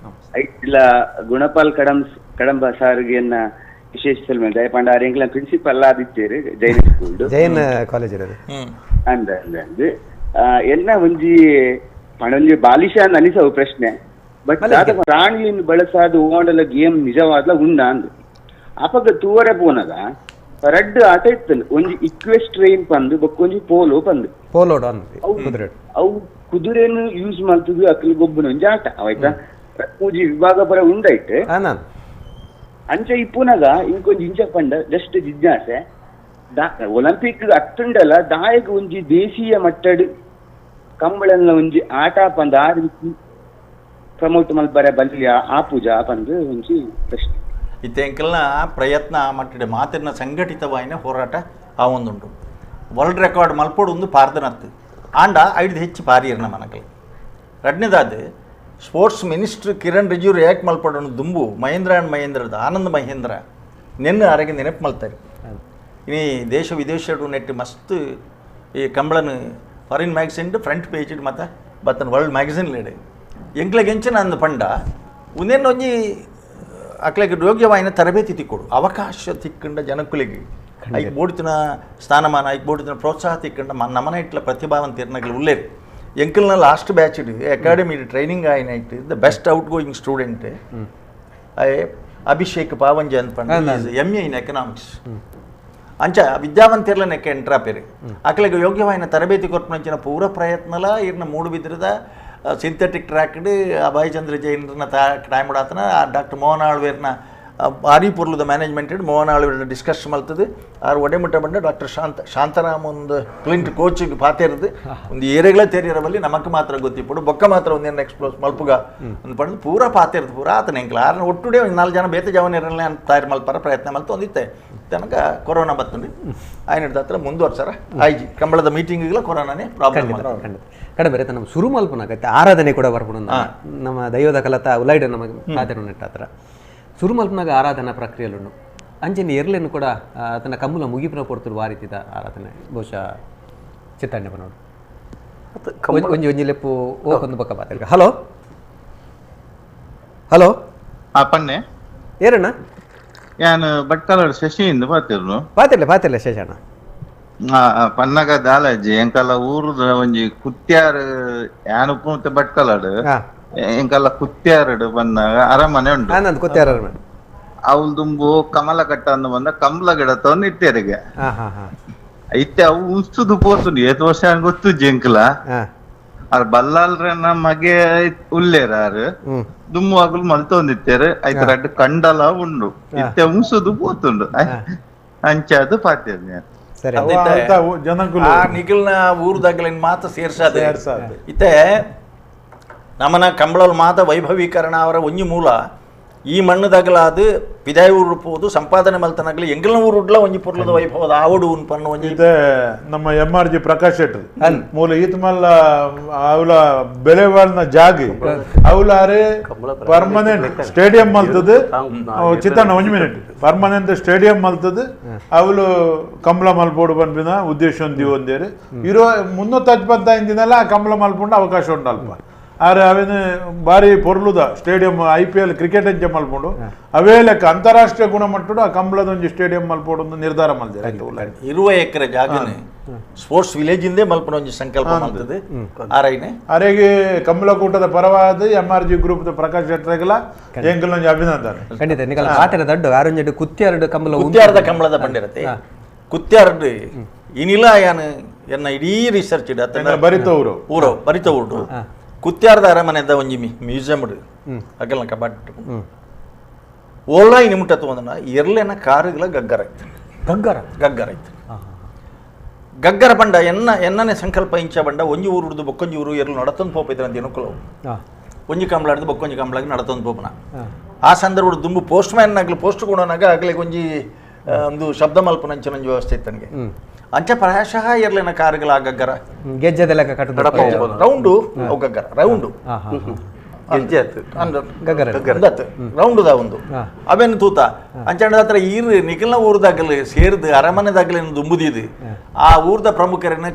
ಐಟ್ಲ ಗುಣಪಾಲ್ ಕಡಂಬ ಸಾರಿಗೆ ಎನ್ನ ವಿಶೇಷ ಸೊಲ್ಮೇಲು ದಯಪಂಡ ಆರೆಂಗ್ಲ ಪ್ರಿನ್ಸಿಪಲ್ ಆದಿತ್ತೇರು ಜೈನ ಸ್ಕೂಲ್ ಜೈನ್ ಕಾಲೇಜ್ ಅಂದ ಎನ್ನ ಒಂಜಿ ಪಣೊಂಜಿ ಬಾಲಿಶ ಅಂತ ಅನಿಸವು ಪ್ರಶ್ನೆ ಬಟ್ ಪ್ರಾಣಿಯನ್ನು ಬಳಸಾದ ಓಡಲ ಗೇಮ್ ನಿಜವಾದ್ಲ ಉಂಡ ಅಂದ್ ಅಪಗ ತೂವರೆ ಪೋನದ ರಡ್ಡ್ ಆಟ ಇತ್ತಲ್ಲ ಒಂಜಿ ಇಕ್ವೆಸ್ಟ್ರೇನ್ ಪಂದು ಬಕ್ಕೊಂಜಿ ಪೋಲೋ ಪಂದು ಅವು ಕುದುರೆನು ಯೂಸ್ ಮಾಡ್ತಿದ್ವಿ ಅಕ್ಕಲ್ ಗೊಬ್ಬನ ಒಂಜಿ ಆಟ ಆಯ್ತಾ ಪೂಜಿ ವಿಭಾಗ ಪರ ಉಂಡಾಯ್ತು ಅಂಚ ಇಪ್ಪುನಾಗ ಇಂಕೊಂಜಿ ಇಂಚ ಪಂಡ ಜಸ್ಟ್ ಜಿಜ್ಞಾಸೆ ಒಲಿಂಪಿಕ್ ಅತ್ತುಂಡಲ ದಾಯಗ ಒಂಜಿ ದೇಶೀಯ ಮಟ್ಟಡ್ ಕಂಬಳನ್ನ ಒಂಜಿ ಆಟ ಪಂದ ಆ ರೀತಿ ಪ್ರಮೋಟ್ ಮಲ್ಪರೆ ಬಲ್ಯ ಆ ಪೂಜಾ ಪಂದು ಒಂಜಿ ಪ್ರಶ್ನೆ ಇತ್ತೆಂಕಲ್ನ ಪ್ರಯತ್ನ ಮಟ್ಟಿಡೆ ಮಾತಿನ ಸಂಘಟಿತವಾಯಿನ ಹೋರಾಟ ಆ ಒಂದುಂಟು ವರ್ಲ್ಡ್ ರೆಕಾರ್ಡ್ ಮಲ್ಪೋಡು ಒಂದು ಪಾರ್ದನತ್ತು ಆಂಡ ಐದು ಹೆಚ್ಚು ಪಾರಿಯರ್ನ ಮನಕಲ್ ಎರಡನೇದಾದ ಸ್ಪೋರ್ಟ್ಸ್ ಮಿನಿಸ್ಟರ್ ಕಿರಣ್ ರಿಜಿಜು ಯಾಕೆ ಮಲ್ಪಡೋಣ ದುಂಬು ಮಹೇಂದ್ರ ಅಂಡ್ ಮಹೇಂದ್ರದ ಆನಂದ್ ಮಹೇಂದ್ರ ನೆನ್ನೆ ಆರೋಗ್ಯ ನೆನಪು ಮಲ್ತಾರೆ ಇನಿ ದೇಶ ವಿದೇಶಡು ನೆಟ್ಟು ಮಸ್ತ್ ಈ ಕಂಬಳನ ಫಾರಿನ್ ಮ್ಯಾಗಝಿನ್ ಫ್ರಂಟ್ ಪೇಜ್ ಮತ್ತು ಬತ್ತನ ವರ್ಲ್ಡ್ ಮ್ಯಾಗಝಿನ್ ಲೇಡೆ ಎಂಕ್ಲೆಗೆಂಚಿನ ಅಂದ ಪಂಡ ಉಂದೇನು ಒಂಜಿ ಅಕ್ಲೆಗೆ ಯೋಗ್ಯವಾಯಿನ ತರಬೇತಿ ತಿಕ್ಕೊಡು ಅವಕಾಶ ತಿಕ್ಕಂಡ ಜನಕ್ಕುಲಿಗೆ ಐಕ್ ಬೋಡ್ತಿನ ಸ್ಥಾನಮಾನ ಐಕ್ ಬೋಡ್ತಿನ ಪ್ರೋತ್ಸಾಹ ತಿಕ್ಕಂಡ ನಮನ ಇಟ್ಲ ಪ್ರತಿಭಾವಂತಿರ್ನಗಳು ಉಳ್ಳೇರು ಎಂಕಲ್ನ ಲಾಸ್ಟ್ ಬ್ಯಾಚ್ ಅಕಾಡೆಮಿ ಟ್ರೈನಿಂಗ್ ಆಯ್ತು the best out going student Abhishek Pavanji ಅಂತ ಪಂಡ MA ಇನ್ ಎಕನಾಮಿಕ್ಸ್ ಅಂಚ ವಿದ್ಯಾವಂತಿರ್ಲನೆಕ್ಕೆ ಎಂಟ್ರಾಪೇರಿ ಅಕ್ಲೆಗೆ ಯೋಗ್ಯವಾಯಿನ ತರಬೇತಿ ಕೊರ್ಪಂಚಿನ ಪೂರ ಪ್ರಯತ್ನಲ ಇರ್ನ ಮೂಡು ಬಿದ್ರದ ಸಿಂಥೆಟಿಕ್ ಟ್ರ್ಯಾಕ್ಡ್ ಅಭಯ್ ಚಂದ್ರ ಜೈನ್ರನ್ನ ಟೈಮ್ ಮಾಡಾತನ ಡಾಕ್ಟರ್ ಮೋಹನ್ ಆಳ್ವೇರ್ನ ಭಾರಿ ಪುರ್ಲದ ಮ್ಯಾನೇಜ್ಮೆಂಟ್ ಮೋಹನ್ ಆಳ್ವೇರ್ನ ಡಿಸ್ಕಸ್ ಮಲ್ತದೆ ಆರು ಒಡೆಮುಟ್ಟ ಬಂದ ಡಾಕ್ಟರ್ ಶಾಂತರಾಮ್ ಒಂದು ಕ್ಲಿಂಟ್ ಕೋಚಿಗೆ ಪಾತಿರದು ಒಂದು ಏರಿಯಾಗಳೇ ತೇರಿರಬಲ್ಲಿ ನಮಕ್ ಮಾತ್ರ ಗೊತ್ತಿಪ್ಪಡು ಬೊಕ್ಕ ಮಾತ್ರ ಒಂದೇನು ಎಕ್ಸ್ಪ್ಲೋಸ್ ಮಲ್ಪುಗ ಒಂದು ಪಡೆದು ಪೂರ ಪಾತಿರದು ಪೂರ ಆತನ ಎಂಕ್ಲ ಆರನ ಒಟ್ಟುಡೆ ಒಂದು 4 ಜನ ಬೇತೆ ಜವನಿರಲ್ಲ ಅಂತ ತಯಾರು ಮಲ್ಪರ ಪ್ರಯತ್ನ ಮಲ್ತು ಒಂದಿತ್ತೆ ತನಕ ಕೊರೋನಾ ಬತ್ತುಂಡು ಆಯ್ನ ಹತ್ರ ಮುಂದುವರ್ಸಾರ ಆಯ್ಜಿ ಕಂಬಳದ ಮೀಟಿಂಗ್ಗಳ ಕೊರೋನಾನೇ ಪ್ರಾಬ್ಲಮ್ ಕಡೆ ಬೇರೆ ನಮ್ಮ ಶುರು ಮಲ್ಪನಾಗತ್ತೆ ಆರಾಧನೆ ಕೂಡ ಬರ್ಬೋದು ನಮ್ಮ ದೈವದ ಕಲತ ಉಲೈಡ್ ನಮಗೆ ಆಚರಣೆ ನೆಟ್ಟ ಹತ್ರ ಶುರು ಮಲ್ಪನಾಗ ಆರಾಧನಾ ಪ್ರಕ್ರಿಯೆಲು ಅಂಚೆನ ಎರ್ಲೆನ್ನು ಕೂಡ ತನ್ನ ಕಮ್ಮುಲ ಮುಗಿಪುನ ಪೊರ್ತರು ವಾರಿತಿದ ಆರಾಧನೆ ಬಹುಶಃ ಚಿತ್ತಾಣ್ಯ ಪನೋಡು ಒಂಜಿ ಒಂಜಿ ಲೆಪ್ಪು ಓಕೊಂದು ಪಕ್ಕ ಪಾತಿರ್ಗ ಹಲೋ ಹಲೋ ಪನ್ನೆ ಏರಣ್ಣ ಯಾನು ಬಟ್ಕಲ ಶಶಿಯಿಂದ ಪಾತಿರ್ಲೆ ಶೇಷಣ್ಣ ಪನ್ನಗ ದಾಲಜ್ಜಿ ಎಂಕಲ್ಲ ಊರುದ ಒಂಜಿ ಕುತ್ಯಾರ್ ಯಾನುಪ್ಪು ಮತ್ತೆ ಬಟ್ಕಲಾಡು ಎಂಕಲ್ಲ ಕುತ್ಯಾರಡು ಪನ್ನಾಗ ಅರಮನೆ ಉಂಟು ಕುತ್ಯಾರ ಅರಮನೆ ಅವಳು ದುಂಬು ಕಮಲ ಕಟ್ಟ ಅಂದು ಬಂದ ಕಮಲ ಗಿಡ ತಂದು ಇಟ್ಟೇರಿಗೆ ಐತೆ ಅವು ಉಸ್ತುದು ಪೋತುಂಡು ಏತ್ ವರ್ಷ ಗೊತ್ತು ಜಂಕಲ ಅರ್ ಬಲ್ಲಾಲ್ರನ್ನ ಮಗೆ ಉಲ್ಲೇರಾರು ದುಮ್ಮು ಆಗಲು ಮಲ್ತೊಂದಿತ್ತೇರು ಐತೆ ರಡ್ಡು ಕಂಡಲ ಉಂಡು ಇತ್ತೆ ಉಂಸುದು ಪೋತುಂಡು ಅಂಚಾದು ಪಾತ್ಯದ ನಿಖಿಲ್ನ ಊರ್ದಾಗಲಿನ ಮಾತು ಸೇರ್ಸಾದ ಇತ್ತೆ ನಮ್ಮನ ಕಂಬಳಲ್ ಮಾತ ವೈಭವೀಕರಣ ಅವರ ಒಂಜಿ ಮೂಲ ಈ ಮಣ್ಣದಾಗಲಾದು ಪಿದಾಯ ಊರುಪೋದು ಸಂಪಾದನೆ ಮಲ್ತನಾಗಲಿ ಎಂಗಲ್ನ ಊರುಡ್ಲ ಒಂಜಿ ಪುರ್ಲದ ವೈಭವದ ಆವಡು ಪನ್ನ ಒಂಜಿ ನಮ್ಮ MRG ಪ್ರಕಾಶ್ ಶೆಟ್ಟಿ ಮೂಲ ಈತ ಮಲ್ಲ ಅವಳ ಬೆಳೆವಾಳ್ನ ಜಾಗಿ ಅವಲಾರೆ ಪರ್ಮನೆಂಟ್ ಸ್ಟೇಡಿಯಂ ಮಲ್ತದು ಚಿತ್ತಣ್ಣ ಒಂಜಿ ಮಿನಿಟ್ ಪರ್ಮನೆಂಟ್ ಸ್ಟೇಡಿಯಂ ಮಲ್ತದು ಅವಳು ಕಂಬಳ ಮಲ್ಪೋಡು ಬಂದಿನ ಉದ್ದೇಶ ಒಂದೇರು ಇರೋ 355 ದಿನಲ್ಲ ಕಂಬಳ ಮಲ್ಪುಂಡು ಅವಕಾಶ ಉಂಟು ಅಲ್ಪ ಆದ್ರೆ ಅವೇನು ಬಾರಿ ಪೊರ್ಲುದ ಸ್ಟೇಡಿಯಂ IPL ಕ್ರಿಕೆಟ್ ಅಂಚೆ ಮಲ್ಪುಂಡು ಅವೇ ಲೆಕ್ಕ ಅಂತಾರಾಷ್ಟ್ರೀಯ ಗುಣಮಟ್ಟದ ಆ ಕಂಬಳದ ಒಂಜಿ ಸ್ಟೇಡಿಯಂ ಮಲ್ಪೋಡು ನಿರ್ಧಾರ ಮಲ್ದಿರ 20 ಎಕರೆ ಜಾಗನೆ ಸ್ಪೋರ್ಟ್ಸ್ ವಿಲೇಜ್ ಇಂದೇ ಮಲ್ಪನ ಒಂಜಿ ಸಂಕಲ್ಪ ಮಾಡ್ತದೆ ಆರೈನೆ ಅರೆಗೆ ಕಂಬಳಕೂಟದ ಪರವಾದ MRG ಗ್ರೂಪ್ ಪ್ರಕಾಶ್ ಶೆಟ್ಟರೆಗಲ ಎಂಕಲ್ನೊಂಜಿ ಅಭಿನಂದನೆ ಖಂಡಿತ ನಿಕಲ ಮಾತೆರ ದಡ್ಡು ಆರೊಂಜೆಡು ಕುತ್ಯಾರಡು ಕಂಬಳ ಕುತ್ಯಾರದ ಕಂಬಳದ ಪಂಡಿರತೆ ಕುತ್ಯಾರಡು ಇನಿಲ ಯಾನು ಎನ್ನ ಇಡೀ ರಿಸರ್ಚ್ ಬರಿತವರು ಬರಿತವರು ಕುತ್ಯಾರದ ಅರಮನೆದ ಒಂಜಿ ಮ್ಯೂಸಿಯಂ ಅಗಲ್ನ ಕಬಾಟ್ ಓಲಾ ನಿಮಿಟತ್ತು ಒಂದನ ಎರ್ಲೆನ ಕಾರುಗಳ ಗಗ್ಗರ ಐತೆ ಗಗ್ಗರ ಐತೆ ಗಗ್ಗರ ಬಂಡ ಎನ್ನನೆ ಸಂಕಲ್ಪ ಇಂಚ ಬಂಡ ಒಂಜಿ ಊರು ಹಿಡಿದು ಬೊಕ್ಕೊಂಜಿ ಊರು ಎರ್ಲು ನಡತಂದು ಪೋಪೈತೆ ಅಂತ ಎನುಕುಲವು ಒಂಜಿ ಕಂಬಳಾಡ್ದು ಬೊಕ್ಕೊಂಜಿ ಕಂಬಳಾಗಿ ನಡತಂದು ಪೋಪನ ಆ ಸಂದರ್ಭ ದುಂಬು ಪೋಸ್ಟ್ ಮ್ಯಾನ್ ಆಗ್ಲಿ ಪೋಸ್ಟ್ ಕೊಡೋನಾಗ ಆಗ್ಲಿ ಒಂಜಿ ಒಂದು ಶಬ್ದ ಮಲ್ಪನಂಚನೊಂಜಿ ವ್ಯವಸ್ಥೆ ಇತ್ತು ನನಗೆ ಅಂಚ ಪ್ರಾಯಶಃ ಎರ್ಲಿನ ಕಾರುಗಳ ಆ ಗಗ್ಗರ ಗೆಜ್ಜೆದೆಲ್ಲ ರೌಂಡು ಅವು ಗಗ್ಗರ ರೌಂಡು ರೌಂಡ್ ಒಂದು ಅವೇನು ತೂತ ಅಂಚಂಡ ಹತ್ರ ಈರ್ ನಿಖಲ್ನ ಊರ್ದಾಗಲಿ ಸೇರ್ದು ಅರಮನೆದಾಗಲಿ ದುಂಬುದಿದು ಆ ಊರ್ದ ಪ್ರಮುಖರನ್ನ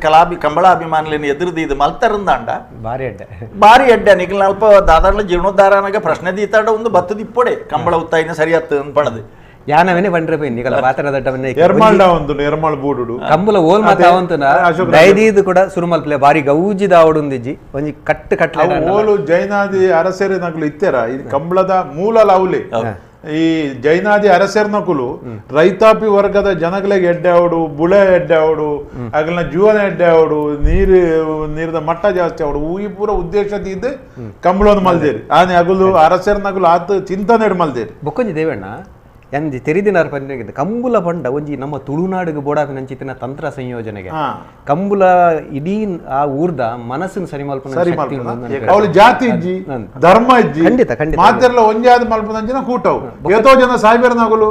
ಕಂಬಳಾಭಿಮಾನಿನ ಎದುರುದು ಇದು ಮಲ್ತರಂದಾಂಡ ಬಾರಿ ಎಡ್ಡೆ ನಿಖಲ್ನ ಅಲ್ಪ ದಾದಾಡ್ಲ ಜೀರ್ಣೋದ್ಧಾರನಾಗ ಪ್ರಶ್ನೆ ದೀತಾಡ ಒಂದು ಬತ್ತದ ಇಪ್ಪಡೆ ಕಂಬಳ ಉತ್ತಾಯಿನ ಸರಿಯತ್ತು ಅನ್ಪಣದು ಯಾನವೇನೆ ಬಂದ್ರೆ ಬೈ ನಿಕಲ ಪಾತ್ರದಟ್ಟವನ್ನೇ ಎರ್ಮಾಲ್ಡ ಒಂದು ಎರ್ಮಾಲ್ ಬೂಡುಡು ಕಂಬುಲ ಓಲ್ ಮಾತ ಅವಂತನ ದೈದೀದು ಕೂಡ ಸುರುಮಲ್ಪಲೆ ಬಾರಿ ಗೌಜಿದ ಆವಡುಂದಿಜ್ಜಿ ಒಂಜಿ ಕಟ್ಲೆ ಓಲು ಜೈನಾದಿ ಅರಸೇರಿ ನಕಲು ಇತ್ತೆರ ಇದು ಕಂಬಳದ ಮೂಲ ಲಾವುಲಿ ಈ ಜೈನಾದಿ ಅರಸೇರ್ನಕುಲು ರೈತಾಪಿ ವರ್ಗದ ಜನಗಳಿಗೆ ಎಡ್ಡೆ ಆವಡು ಬುಳೆ ಎಡ್ಡೆ ಆವಡು ಅಗಲ್ನ ಜೀವನ ಎಡ್ಡೆ ಆವಡು ನೀರದ ಮಟ್ಟ ಜಾಸ್ತಿ ಆವಡು ಈ ಪೂರ ಉದ್ದೇಶದ ಇದು ಕಂಬಳವನ್ನು ಮಲ್ದೇರಿ ಆನೆ ಅಗಲು ಅರಸೇರ್ನಕುಲು ಆತ ಚಿಂತನೆ ಮಲ್ದೇರಿ ಬೊಕ್ಕೊಂಜಿ ದೇವಣ್ಣ ಎಂಜಿ ತೆರಿದಿನಾರ ಪಂಡಿಗೆ ಕಂಬುಲ ಪಂಡ ಒಂಜಿ ನಮ್ಮ ತುಳುನಾಡಿಗೆ ಬೋಡಾಪಿನಂಚಿತ್ತಿನ ತಂತ್ರ ಸಂಯೋಜನೆಗೆ ಕಂಬುಲ ಇಡೀ ಆ ಊರ್ದ ಮನಸ್ಸಿನ ಸರಿ ಅವಳು ಜಾತಿ ಇಜ್ಜಿ ಧರ್ಮ ಇಜ್ಜಿ ಖಂಡಿತ ಖಂಡಿತ ಮಾತೆರ್ಲ ಒಂಜಾದ ಮಲ್ಪದಂಚಿನ ಕೂಟವು ಎಷ್ಟೋ ಜನ ಸಾಯ್ಬೇರ್ ನಗಲು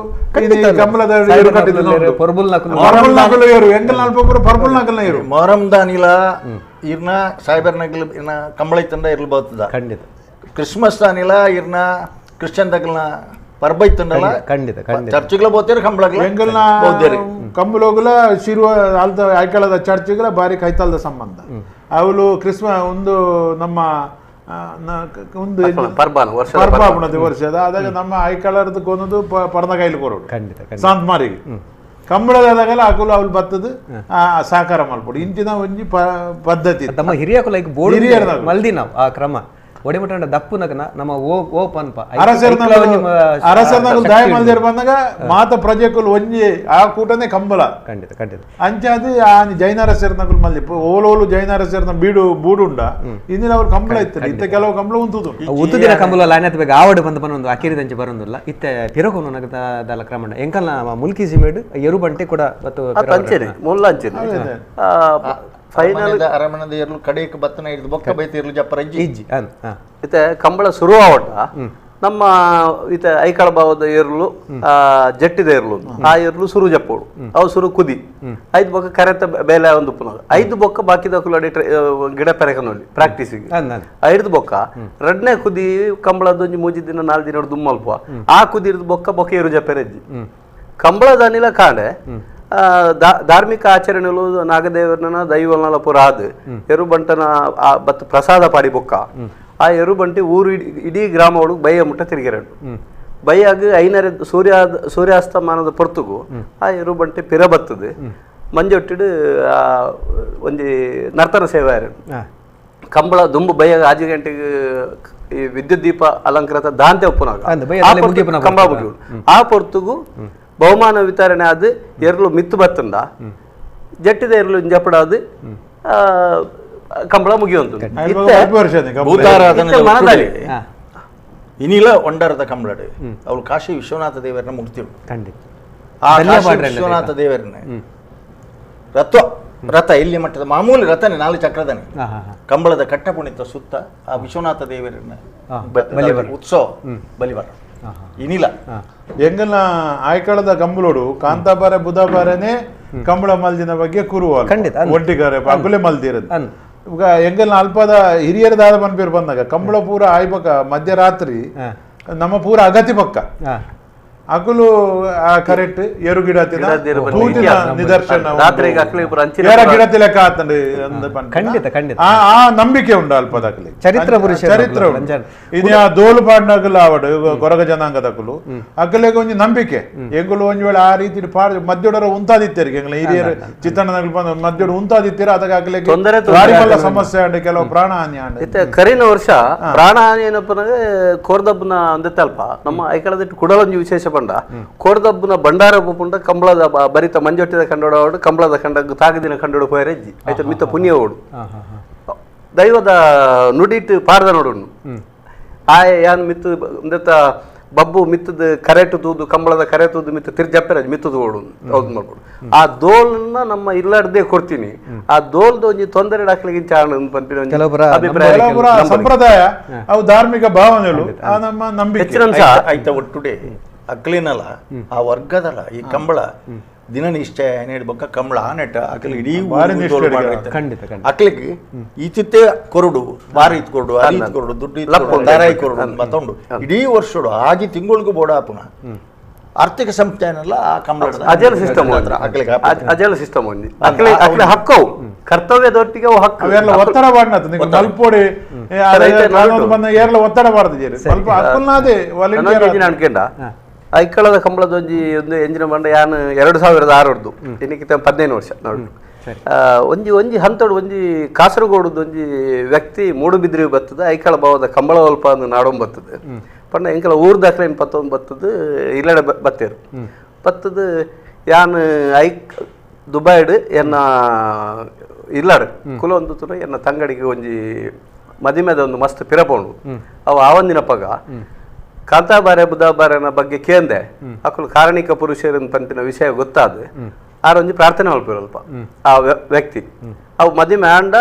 ಕಂಬಳದ ಪರ್ಬುಲ್ ನಕಲು ಏರು ಎಂಗಲ್ ನಲ್ಪೊಬ್ಬರು ಪರ್ಬುಲ್ ನಕಲ್ನ ಏರು ಮೊಹರಂ ದಾನಿಲ ಇರ್ನ ಸಾಯ್ಬೇರ್ ನಗಲ್ ಇರ್ನ ಕಂಬಳ ಇತ್ತಂಡ ಇರ್ಲು ಬರ್ತದ ಖಂಡಿತ ಕ್ರಿಸ್ಮಸ್ ದಾನಿಲ ಇರ್ನ ಕ್ರಿಶ್ಚಿಯನ್ ತಗಲ್ನ ಪರ್ಬೈತಂಡಲ್ಲ ಖಂಡಿತ ಚರ್ಚ್ಗಳ ಬೋತೇರು ಕಂಬಳಗಳ ಎಂಗಲ್ನ ಕಂಬಳೋಗುಲ ಶಿರುವ ಅಲ್ದ ಐಕಳದ ಚರ್ಚ್ಗಳ ಬಾರಿ ಕೈತಾಲ್ದ ಸಂಬಂಧ ಅವಳು ಕ್ರಿಸ್ಮಸ್ ಒಂದು ನಮ್ಮ ಒಂದು ಪರ್ಬಾಪುಣದ ವರ್ಷದ ಅದಾಗ ನಮ್ಮ ಐಕಳರ್ದು ಕೊನದು ಪರ್ದ ಕೈಲಿ ಕೊರೋಡು ಸಂತ ಮಾರಿಗೆ ಕಂಬಳದಾಗಲ ಅಕುಲು ಅವಳು ಬತ್ತದು ಸಾಕಾರ ಮಲ್ಪಡು ಇಂಚಿನ ಒಂಜಿ ಪದ್ಧತಿ ನಮ್ಮ ಹಿರಿಯ ಕುಲಕ್ಕೆ ಬೋರ್ಡ್ ಮಲ್ದಿ ನಾವು ಆ ಕ್ರಮ ಒಡಿಮಟ್ಟ ದಪ್ಪುನಗನ ನಮ್ಮ ಓ ಪನ್ಪ ಅರಸರ್ನಗಲ್ ದಾಯ ಮಲ್ದೇರ್ ಬಂದಾಗ ಮಾತ ಪ್ರಜೆಕುಲ್ ಒಂಜಿ ಆ ಕೂಟನೆ ಕಂಬಳ ಖಂಡಿತ ಖಂಡಿತ ಅಂಚಾದಿ ಆ ಜೈನರಸರ್ನಗಲ್ ಮಲ್ದಿ ಓಲೋಲು ಜೈನರಸರ್ನ ಬೀಡುಂಡ ಇಂದಿನ ಅವ್ರು ಕಂಬಳ ಇತ್ತು ಇತ್ತ ಕೆಲವು ಕಂಬಳ ಉಂತುದು ಉತ್ತುದಿನ ಕಂಬಳ ಲಾನ್ಯತ್ ಬೇಗ ಆವಡು ಬಂದು ಬಂದು ಅಕಿರಿದಂಚೆ ಬರೋದಿಲ್ಲ ಇತ್ತೆ ಪಿರಕೋನು ನಗದ ಕ್ರಮಣ ಎಂಕಲ್ನ ಮುಲ್ಕಿ ಸಿಮೇಡು ಎರು ಬಂಟೆ ಕೂಡ ಫೈನಲ್ ಅರಮನೆದ ಇರ್ಲು ಕಡೆಕ್ ಬತ್ತನ ಹಿಡಿದು ಬೊಕ್ಕ ಬೈತ ಇರ್ಲು ಜಪ್ಪರ ಇಜ್ಜಿ ಇತ್ತೆ ಕಂಬಳ ಶುರು ಆವಟ ನಮ್ಮ ಇತ ಐಕಳ ಭಾವದ ಏರ್ಲು ಜಟ್ಟಿದ ಏರ್ಲು ಆ ಏರ್ಲು ಸುರು ಜಪ್ಪೋಡು ಅವು ಸುರು ಕುದಿ 5 ಬೊಕ್ಕ ಕರೆತ ಬೇಲೆ ಒಂದು ಪುನಃ 5 ಬೊಕ್ಕ ಬಾಕಿದ ಕುಲಡಿ ಗಿಡ ಪೆರಕನಲ್ಲಿ ಪ್ರಾಕ್ಟೀಸಿಗೆ 5 ಬೊಕ್ಕ ರಡ್ನೆ ಕುದಿ ಕಂಬಳದ ಒಂಜಿ 3 ದಿನ 4 ದಿನ ದುಮ್ಮಲ್ಪ ಆ ಕುದಿರ್ದು ಬೊಕ್ಕ ಏರು ಜಪ್ಪೆರಜ್ಜಿ ಕಂಬಳದ ಅನಿಲ ಕಾಂಡೆ ಧಾರ್ಮಿಕ ಆಚರಣೆಗಳು ನಾಗದೇವರನ ದೈವನ ಪುರ ಆದ್ ಎರುಬಂಟನ ಬತ್ ಪ್ರಸಾದ ಪಾಡಿ ಬೊಕ್ಕ ಆ ಎರುಬಂಟಿ ಊರು ಇಡೀ ಗ್ರಾಮ ಒಳಗೆ ಬಯ್ಯ ಮುಟ್ಟ ತಿರುಗಿರಡು ಬಯ್ಯಾಗ ಐನರೆ ಸೂರ್ಯಾಸ್ತಮಾನದ ಪೊರ್ತುಗು ಆ ಎರುಬಂಟಿ ಪಿರ ಬತ್ತದು ಮಂಜೊಟ್ಟಿಡು ಒಂಜಿ ನರ್ತನ ಸೇವೆ ಕಂಬಳ ದುಂಬು ಬಯ್ಯಾಗ 5 ಗಂಟೆಗೆ ಈ ವಿದ್ಯುತ್ ದೀಪ ಅಲಂಕೃತ ದಾಂತೆ ಒಪ್ಪುನಾಗ ಕಂಬ ಮುಗಿ ಆ ಪೊರ್ತುಗು ಬಹುಮಾನ ವಿತರಣೆ ಆದ ಎರಲು ಮಿತ್ತು ಬತ್ತಂಡ ಜಟ್ಟಿದ ಎರಲು ಜಪಡಾದು ಕಂಬಳ ಮುಗಿಯುವಂತು ಇನಿಲ ಒಂಡರದ ಕಂಬಳಡು ಅವಳು ಕಾಶಿ ವಿಶ್ವನಾಥ ದೇವರನ್ನ ಮುಗ್ತಿರು ಆ ವಿಶ್ವನಾಥ ದೇವರನ್ನ ರಥ ಇಲ್ಲಿ ಮಟ್ಟದ ಮಾಮೂಲಿ ರಥನೆ 4 ಚಕ್ರದನೆ ಕಂಬಳದ ಕಟ್ಟಪುಣಿತ ಸುತ್ತ ಆ ವಿಶ್ವನಾಥ ದೇವರನ್ನ ಉತ್ಸವ ಬಲಿವರ ಇನಿಲ ಎಂಗಲ್ನ ಆಯ್ಕಳದ ಕಂಬಳೋಡು ಕಾಂತಾಪಾರ ಬುಧಪಾರನೆ ಕಂಬಳ ಮಲ್ದಿನ ಬಗ್ಗೆ ಕುರುವ ಒಟ್ಟಿಗಾರೆ ಅಗುಲೆ ಮಲ್ದಿರದು ಈಗ ಎಂಗಲ್ನ ಅಲ್ಪದ ಹಿರಿಯರ ದಾದ ಪನ್ಪೇರು ಬಂದಾಗ ಕಂಬಳ ಪೂರ ಆಯ್ಪಕ್ಕ ಮಧ್ಯರಾತ್ರಿ ನಮ್ಮ ಪೂರ ಅಗತಿ ಪಕ್ಕ ಅಕುಲು ಕರೆಕ್ಟ್ ಏರು ಗಿಡ ತೂತಿನ ನಿದರ್ಶನ ಗಿಡತಿ ಲೆಕ್ಕ ಆತಂಡು ಖಂಡಿತ ಖಂಡಿತ ಆ ನಂಬಿಕೆ ಉಂಡು ಅಲ್ಪದಕ್ಲಿ ಚರಿತ್ರ ಪುರುಷ ಚರಿತ್ರ ಇದು ದೋಲು ಪಾಡ್ನಗಲು ಆವಡು ಕೊರಗ ಜನಾಂಗದಕುಲು ಅಕ್ಕಲೆಗೆ ಒಂಜಿ ನಂಬಿಕೆ ಎಂಗುಲು ಒಂಜಿ ವೇಳೆ ಆ ರೀತಿ ಪಾಡ್ ಮದ್ಯೋಡರ ಉಂತಾದಿತ್ತೇರಿ ಎಂಗ್ಲ ಹಿರಿಯರು ಚಿತ್ತಣ್ಣನಗಲು ಬಂದು ಮದ್ಯೋಡು ಉಂತಾದಿತ್ತೀರ ಅದಕ್ಕೆ ಅಕ್ಕಲೆಗೆ ಸಮಸ್ಯೆ ಆಂಡ್ ಕೆಲವು ಪ್ರಾಣ ಹಾನಿ ಆಂಡ್ ಕರಿನ ವರ್ಷ ಪ್ರಾಣ ಹಾನಿ ಏನಪ್ಪನಾಗ ಕೋರ್ದಬ್ಬನ ಅಂದತ್ತಲ್ಪ ನಮ್ಮ ಐಕಳದಿಟ್ಟು ಕುಡಲೊಂಜಿ ವಿಶೇಷ ಪಂಡ ಕೋರ್ದಬ್ಬನ ಭಂಡಾರ ಪುಂಡ ಕಂಬಳದ ಬರಿತ ಮಂಜೊಟ್ಟಿದ ಕಂಡೋಡು ಕಂಬಳದ ಕಂಡ ತಾಗದಿನ ಕಂಡೋಡು ಪೋಯರೆಜ್ಜಿ ಆಯ್ತು ಮಿತ್ತ ಪುಣ್ಯ ಓಡು ದೈವದ ನುಡಿಟ್ಟು ಪಾರದ ನೋಡು ಆಯ ಯಾನ್ ಮಿತ್ತು ಅಂದತ್ತ ಬಬ್ಬು ಮಿತ್ತದ ಕರೆಟು ತೂದು ಕಂಬಳದ ಕರೆ ತೂದು ಮಿತ್ತ ತಿರ್ಜಪ್ಪೆ ಮಿತ್ತದ ಓಡು ಹೌದು ಮಾಡ್ಬೋದು ಆ ದೋಲ್ನ ನಮ್ಮ ಇಲ್ಲಾರ್ದೇ ಕೊಡ್ತೀನಿ ಆ ದೋಲ್ದ ಒಂಜಿ ತೊಂದರೆ ಹಾಕ್ಲಿಕ್ಕೆ ಸಂಪ್ರದಾಯ ಅವು ಧಾರ್ಮಿಕ ಭಾವನೆಗಳು ನಮ್ಮ ನಂಬಿಕೆ ಆಯ್ತಾ ಒಟ್ಟುಡೆ ಅಕ್ಲಿನಲ್ಲ ಆ ವರ್ಗದಲ್ಲ ಈ ಕಂಬಳ ದಿನನಿಷ್ಠೆ ಬೊಕ್ಕ ಕಂಬಳ ನೆಟ್ಟ ಅಕ್ಲಿ ಇಡೀ ಅಕ್ಲಿಗೆ ಈಚಿತ್ತೆ ಕೊರಡು ಬಾರಿ ಇತ್ ಕೊರಡು ಅರಿ ಇತ್ ಕೊರಡು ದುಡ್ಡು ದಾರಾಯಿ ಕೊರಡು ಮತ್ತೊಂಡು ಇಡೀ ವರ್ಷಡು ಆಗಿ ತಿಂಗಳಿಗೂ ಬೋಡಾಪುನ ಆರ್ಥಿಕ ಸಂಸ್ಥೆನಲ್ಲ ಆ ಕಂಬಳ ಅಜಲ ಸಿಸ್ಟಮ್ ಅಜಲ ಸಿಸ್ಟಮ್ ಒಂದು ಅಕ್ಲೆ ಹಕ್ಕವು ಕರ್ತವ್ಯದೊಟ್ಟಿಗೆ ಹಕ್ಕು ಅವೆಲ್ಲ ಒತ್ತಡ ಬಾಡ್ನತ್ತು ನೀವು ಮಲ್ಪೋಡಿ ಬಂದ ಏರ್ಲ ಒತ್ತಡ ಬಾಡ್ದಿದ್ದೀರಿ ಸ್ವಲ್ಪ ಅಕ್ಕಲ್ನಾದೆ ಅನ್ಕೊಂಡ ಐಕಳದ ಕಂಬಳದ ಒಂದು ಎಂಜಿನ ಬಂಡ ಯಾನ್ 2006 ಇನ್ನಿಕ್ಕಿಂತ 15 ವರ್ಷ ನೋಡು ಒಂಜಿ ಹಂತೋಡು ಒಂಜಿ ಕಾಸರಗೋಡು ಒಂಜಿ ವ್ಯಕ್ತಿ ಮೂಡುಬಿದ್ರಿ ಬರ್ತದೆ ಐಕಳ ಭಾವದ ಕಂಬಳ ಅಲ್ಪ ಅಂದು ನಾಡೊಂದು ಬರ್ತದೆ ಪಂಡ ಎಂಕಲ ಊರ್ ದಾಖಲೆ ಪತ್ತೊಂದು ಬರ್ತದೆ ಇಲ್ಲಡೆ ಬತ್ತೇರು ಬತ್ತದು ಯಾನ್ ದುಬೈಡ್ ಎನ್ನ ಇಲ್ಲಾಡು ಕುಲ ಒಂದು ತುರ ಎನ್ನ ತಂಗಡಿಗೆ ಒಂಜಿ ಮದಿಮೆದ ಒಂದು ಮಸ್ತ್ ಪಿರಪೋಂಡು ಅವು ಆವಂದಿನ ಪಗ ಕಾಂತಾಬಾರೆ ಬುಧಾಬಾರನ ಬಗ್ಗೆ ಕೇಂದೆ ಅಕ್ಕಲು ಕಾರಣಿಕ ಪುರುಷರ ಪಂಪಿನ ವಿಷಯ ಗೊತ್ತಾದ ಆರೊಂಜಿ ಪ್ರಾರ್ಥನೆ ಮಲ್ಪಿರಲ್ಪ ಆ ವ್ಯಕ್ತಿ ಅವು ಮದಿಮೆ ಆಂಡ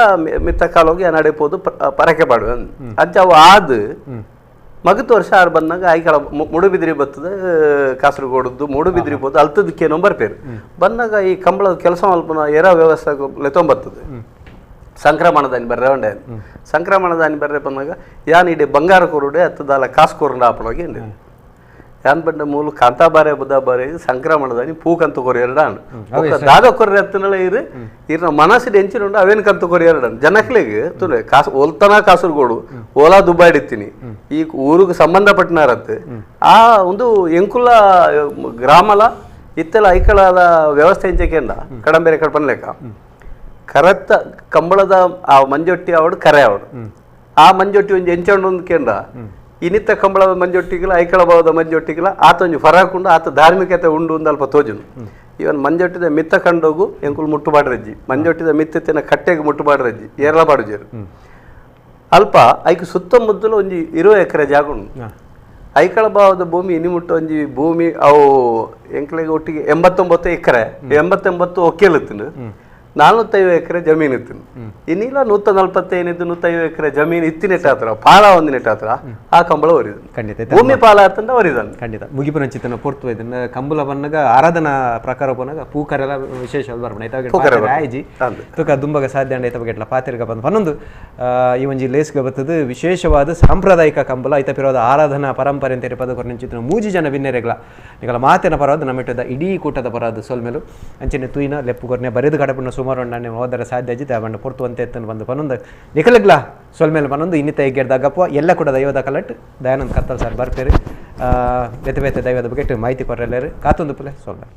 ಮಿತ್ತ ಕಾಲೋಗಿ ನಡಿಪೋದು ಪರಕೆ ಪಾಡು ಅಂಚ ಅವು ಆದ ಮಗತ್ ವರ್ಷ ಆರು ಬಂದಾಗ ಆಯ್ಕಳ ಮುಡುಬಿದ್ರಿ ಬರ್ತದೆ ಕಾಸರಗೋಡದ್ದು ಮುಡುಬಿದ್ರಿ ಬೋದು ಅಲ್ತದಕ್ಕೆ ನಂಬರ್ ಪೇರು ಬಂದಾಗ ಈ ಕಂಬಳದ ಕೆಲಸ ಮಲ್ಪನ ಎರ ವ್ಯವಸ್ಥೆ ಲೆತ್ತೊಂಬರ್ತದೆ ಸಂಕ್ರಮಣದಾನಿ ಬರ್ರೆ ಉಂಡೆ ಸಂಕ್ರಮಣದಾನಿ ಬರ್ರೆ ಬಂದಾಗ ಯಾನ್ ಇಡೀ ಬಂಗಾರ ಕೊರುಡೆ ಹತ್ತದಾಲ ಕಾಸು ಕೊರಂಡ ಆಪಳೋಗಿ ಯಾನ್ ಬಂಡ ಮೂಲ ಕಾಂತಾಬಾರೆ ಬುಧಾಬಾರೆ ಸಂಕ್ರಮಣದಾನಿ ಪೂಕಂತ ಕೊರಿ ಎರಡಾನು ದಾದ ಕೊರ್ರೆ ಹತ್ತನಲ್ಲ ಇರ್ನ ಮನಸ್ಸಿನ ಎಂಚಿನುಂಡು ಅವೇನು ಕಂತ ಕೊರಿ ಎರಡಾನು ಜನಕ್ಲಿಗೆ ತುಲೆ ಕಾಸು ಓಲ್ತನ ಕಾಸರಗೋಡು ಓಲಾ ದುಬಾಡಿತ್ತೀನಿ ಈ ಊರಿಗೆ ಸಂಬಂಧಪಟ್ಟನಾರತ್ತೆ ಆ ಒಂದು ಎಂಕುಲ ಗ್ರಾಮಲ ಇತ್ತೆಲ್ಲ ಐಕಳದ ವ್ಯವಸ್ಥೆ ಎಂಚಕೆಂಡ ಕಡಂಬೇರೆ ಕಡ್ಪನ್ಲೆಕ್ಕ ಕರೆತ್ತ ಕಂಬಳದ ಆ ಮಂಜೊಟ್ಟಿ ಅವಡು ಕರೆ ಅವಡು ಆ ಮಂಜೊಟ್ಟಿ ಒಂದು ಎಂಚಂಡು ಒಂದು ಕೇಂದ್ರ ಇನ್ನಿತ್ತ ಕಂಬಳದ ಮಂಜೊಟ್ಟಿಗಿಲ್ಲ ಐಕಳ ಭಾವದ ಮಂಜೊಟ್ಟಿಗಿಲ್ಲ ಆತ ಒಂದು ಫರಾಕುಂಡು ಆತ ಧಾರ್ಮಿಕತೆ ಉಂಡು ಒಂದು ಅಲ್ಪ ತೋಜುನು ಇವನ್ ಮಂಜೊಟ್ಟಿದ ಮಿತ್ತ ಕಂಡೋಗು ಎಂಕುಲು ಮುಟ್ಟುಬಾಡ್ರಜ್ಜಿ ಮಂಜೊಟ್ಟಿದ ಮಿತ್ತತ್ತಿನ ಕಟ್ಟೆಗೆ ಮುಟ್ಟುಬಾಡ್ರಜ್ಜಿ ಏರ್ಲ ಬಾಡುಜೇರು ಅಲ್ಪ ಐಕ್ ಸುತ್ತಮುತ್ತಲು ಒಂಜಿ 20 ಎಕರೆ ಜಾಗ ಉಂಡು ಐಕಳ ಭಾವದ ಭೂಮಿ ಇನಿ ಮುಟ್ಟ ಒಂಜಿ ಭೂಮಿ ಅವು ಎಂಕ್ಲೆಗೆ ಒಟ್ಟಿಗೆ 89 ಎಕರೆ 89 ಒಕ್ಕೇಲತ್ತಿನ 450 ಎಕರೆ ಜಮೀನು ಇತ್ತು ಇನ್ನಿಲ್ಲ 145 150 ಎಕರೆ ಜಮೀನು ಇತ್ತಿನೆಟ್ಟ ಹತ್ರ ಪಾಲ ಒಂದು ನೆಟ್ಟ ಹತ್ರ ಆ ಕಂಬಳ ಒರಿದ ಖಂಡಿತ ಭೂಮಿ ಪಾಲ ಆತಂದ ಒರಿದನ್ ಖಂಡಿತ ಮುಗಿಪುನ ಚಿತ್ತನ ಪೊರ್ತು ಇದನ್ನ ಕಂಬಳ ಬನ್ನಗ ಆರಾಧನಾ ಪ್ರಕಾರ ಪನಗ ಪೂಕರೆಲ್ಲ ವಿಶೇಷ ಬರ್ಬಣ ಐತಾಗಿ ತುಕ ದುಂಬಗ ಸಾಧ್ಯ ಅಂಡ ಐತ ಬಗೆಟ್ಲ ಪಾತಿರ್ಗ ಬಂದು ಪನ್ನೊಂದು ಈ ಒಂಜಿ ಲೇಸ್ಗ ಬತ್ತದು ವಿಶೇಷವಾದ ಸಾಂಪ್ರದಾಯಿಕ ಕಂಬಳ ಐತ ಪಿರೋದ ಆರಾಧನಾ ಪರಂಪರೆ ಅಂತ ಪದ ಕೊರನ ಚಿತ್ರ ಮೂಜಿ ಜನ ಭಿನ್ನರೆಗಳ ನಿಗಲ ಮಾತಿನ ಪರವಾದ ನಮ್ಮಿಟ್ಟದ ಇಡೀ ಕೂಟದ ಪರವಾದ ಸೊಲ್ಮೇಲು ಅಂಚನೆ ತುಯಿನ ಲೆಪ್ಪು ಕೊರ್ನೆ ಬರೆದು ಕಡಪುನ ಸುಮಾರು ನಾನು ಹೋದರೆ ಸಾಧ್ಯ ಅಜಿತ ಬಂದು ಪೊರ್ತು ಅಂತ ಎತ್ತನ್ನು ಬಂದು ಪನ್ನೊಂದು ನಿಖಲಗ್ಲ ಸೊಲ್ಮೇಲೆ ಪನ್ನೊಂದು ಇನ್ನಿತ ಹೆಗ್ಗೆಡ್ದಾಗಪ್ಪ ಎಲ್ಲ ಕೂಡ ದೈವದ ಕಲಟ್ ದಯಾನಂದ್ ಕತ್ತಲ್ ಸರ್ ಬರ್ತೀರಿ ಬೇತೆ ಬೇತೆ ದೈವದ ಬಗ್ಗೆ ಮಾಹಿತಿ ಕೊರೆಲ್ಲರು ಕಾತೊಂದು ಪುಲೆ ಸೊಲ್ಮೇಲೆ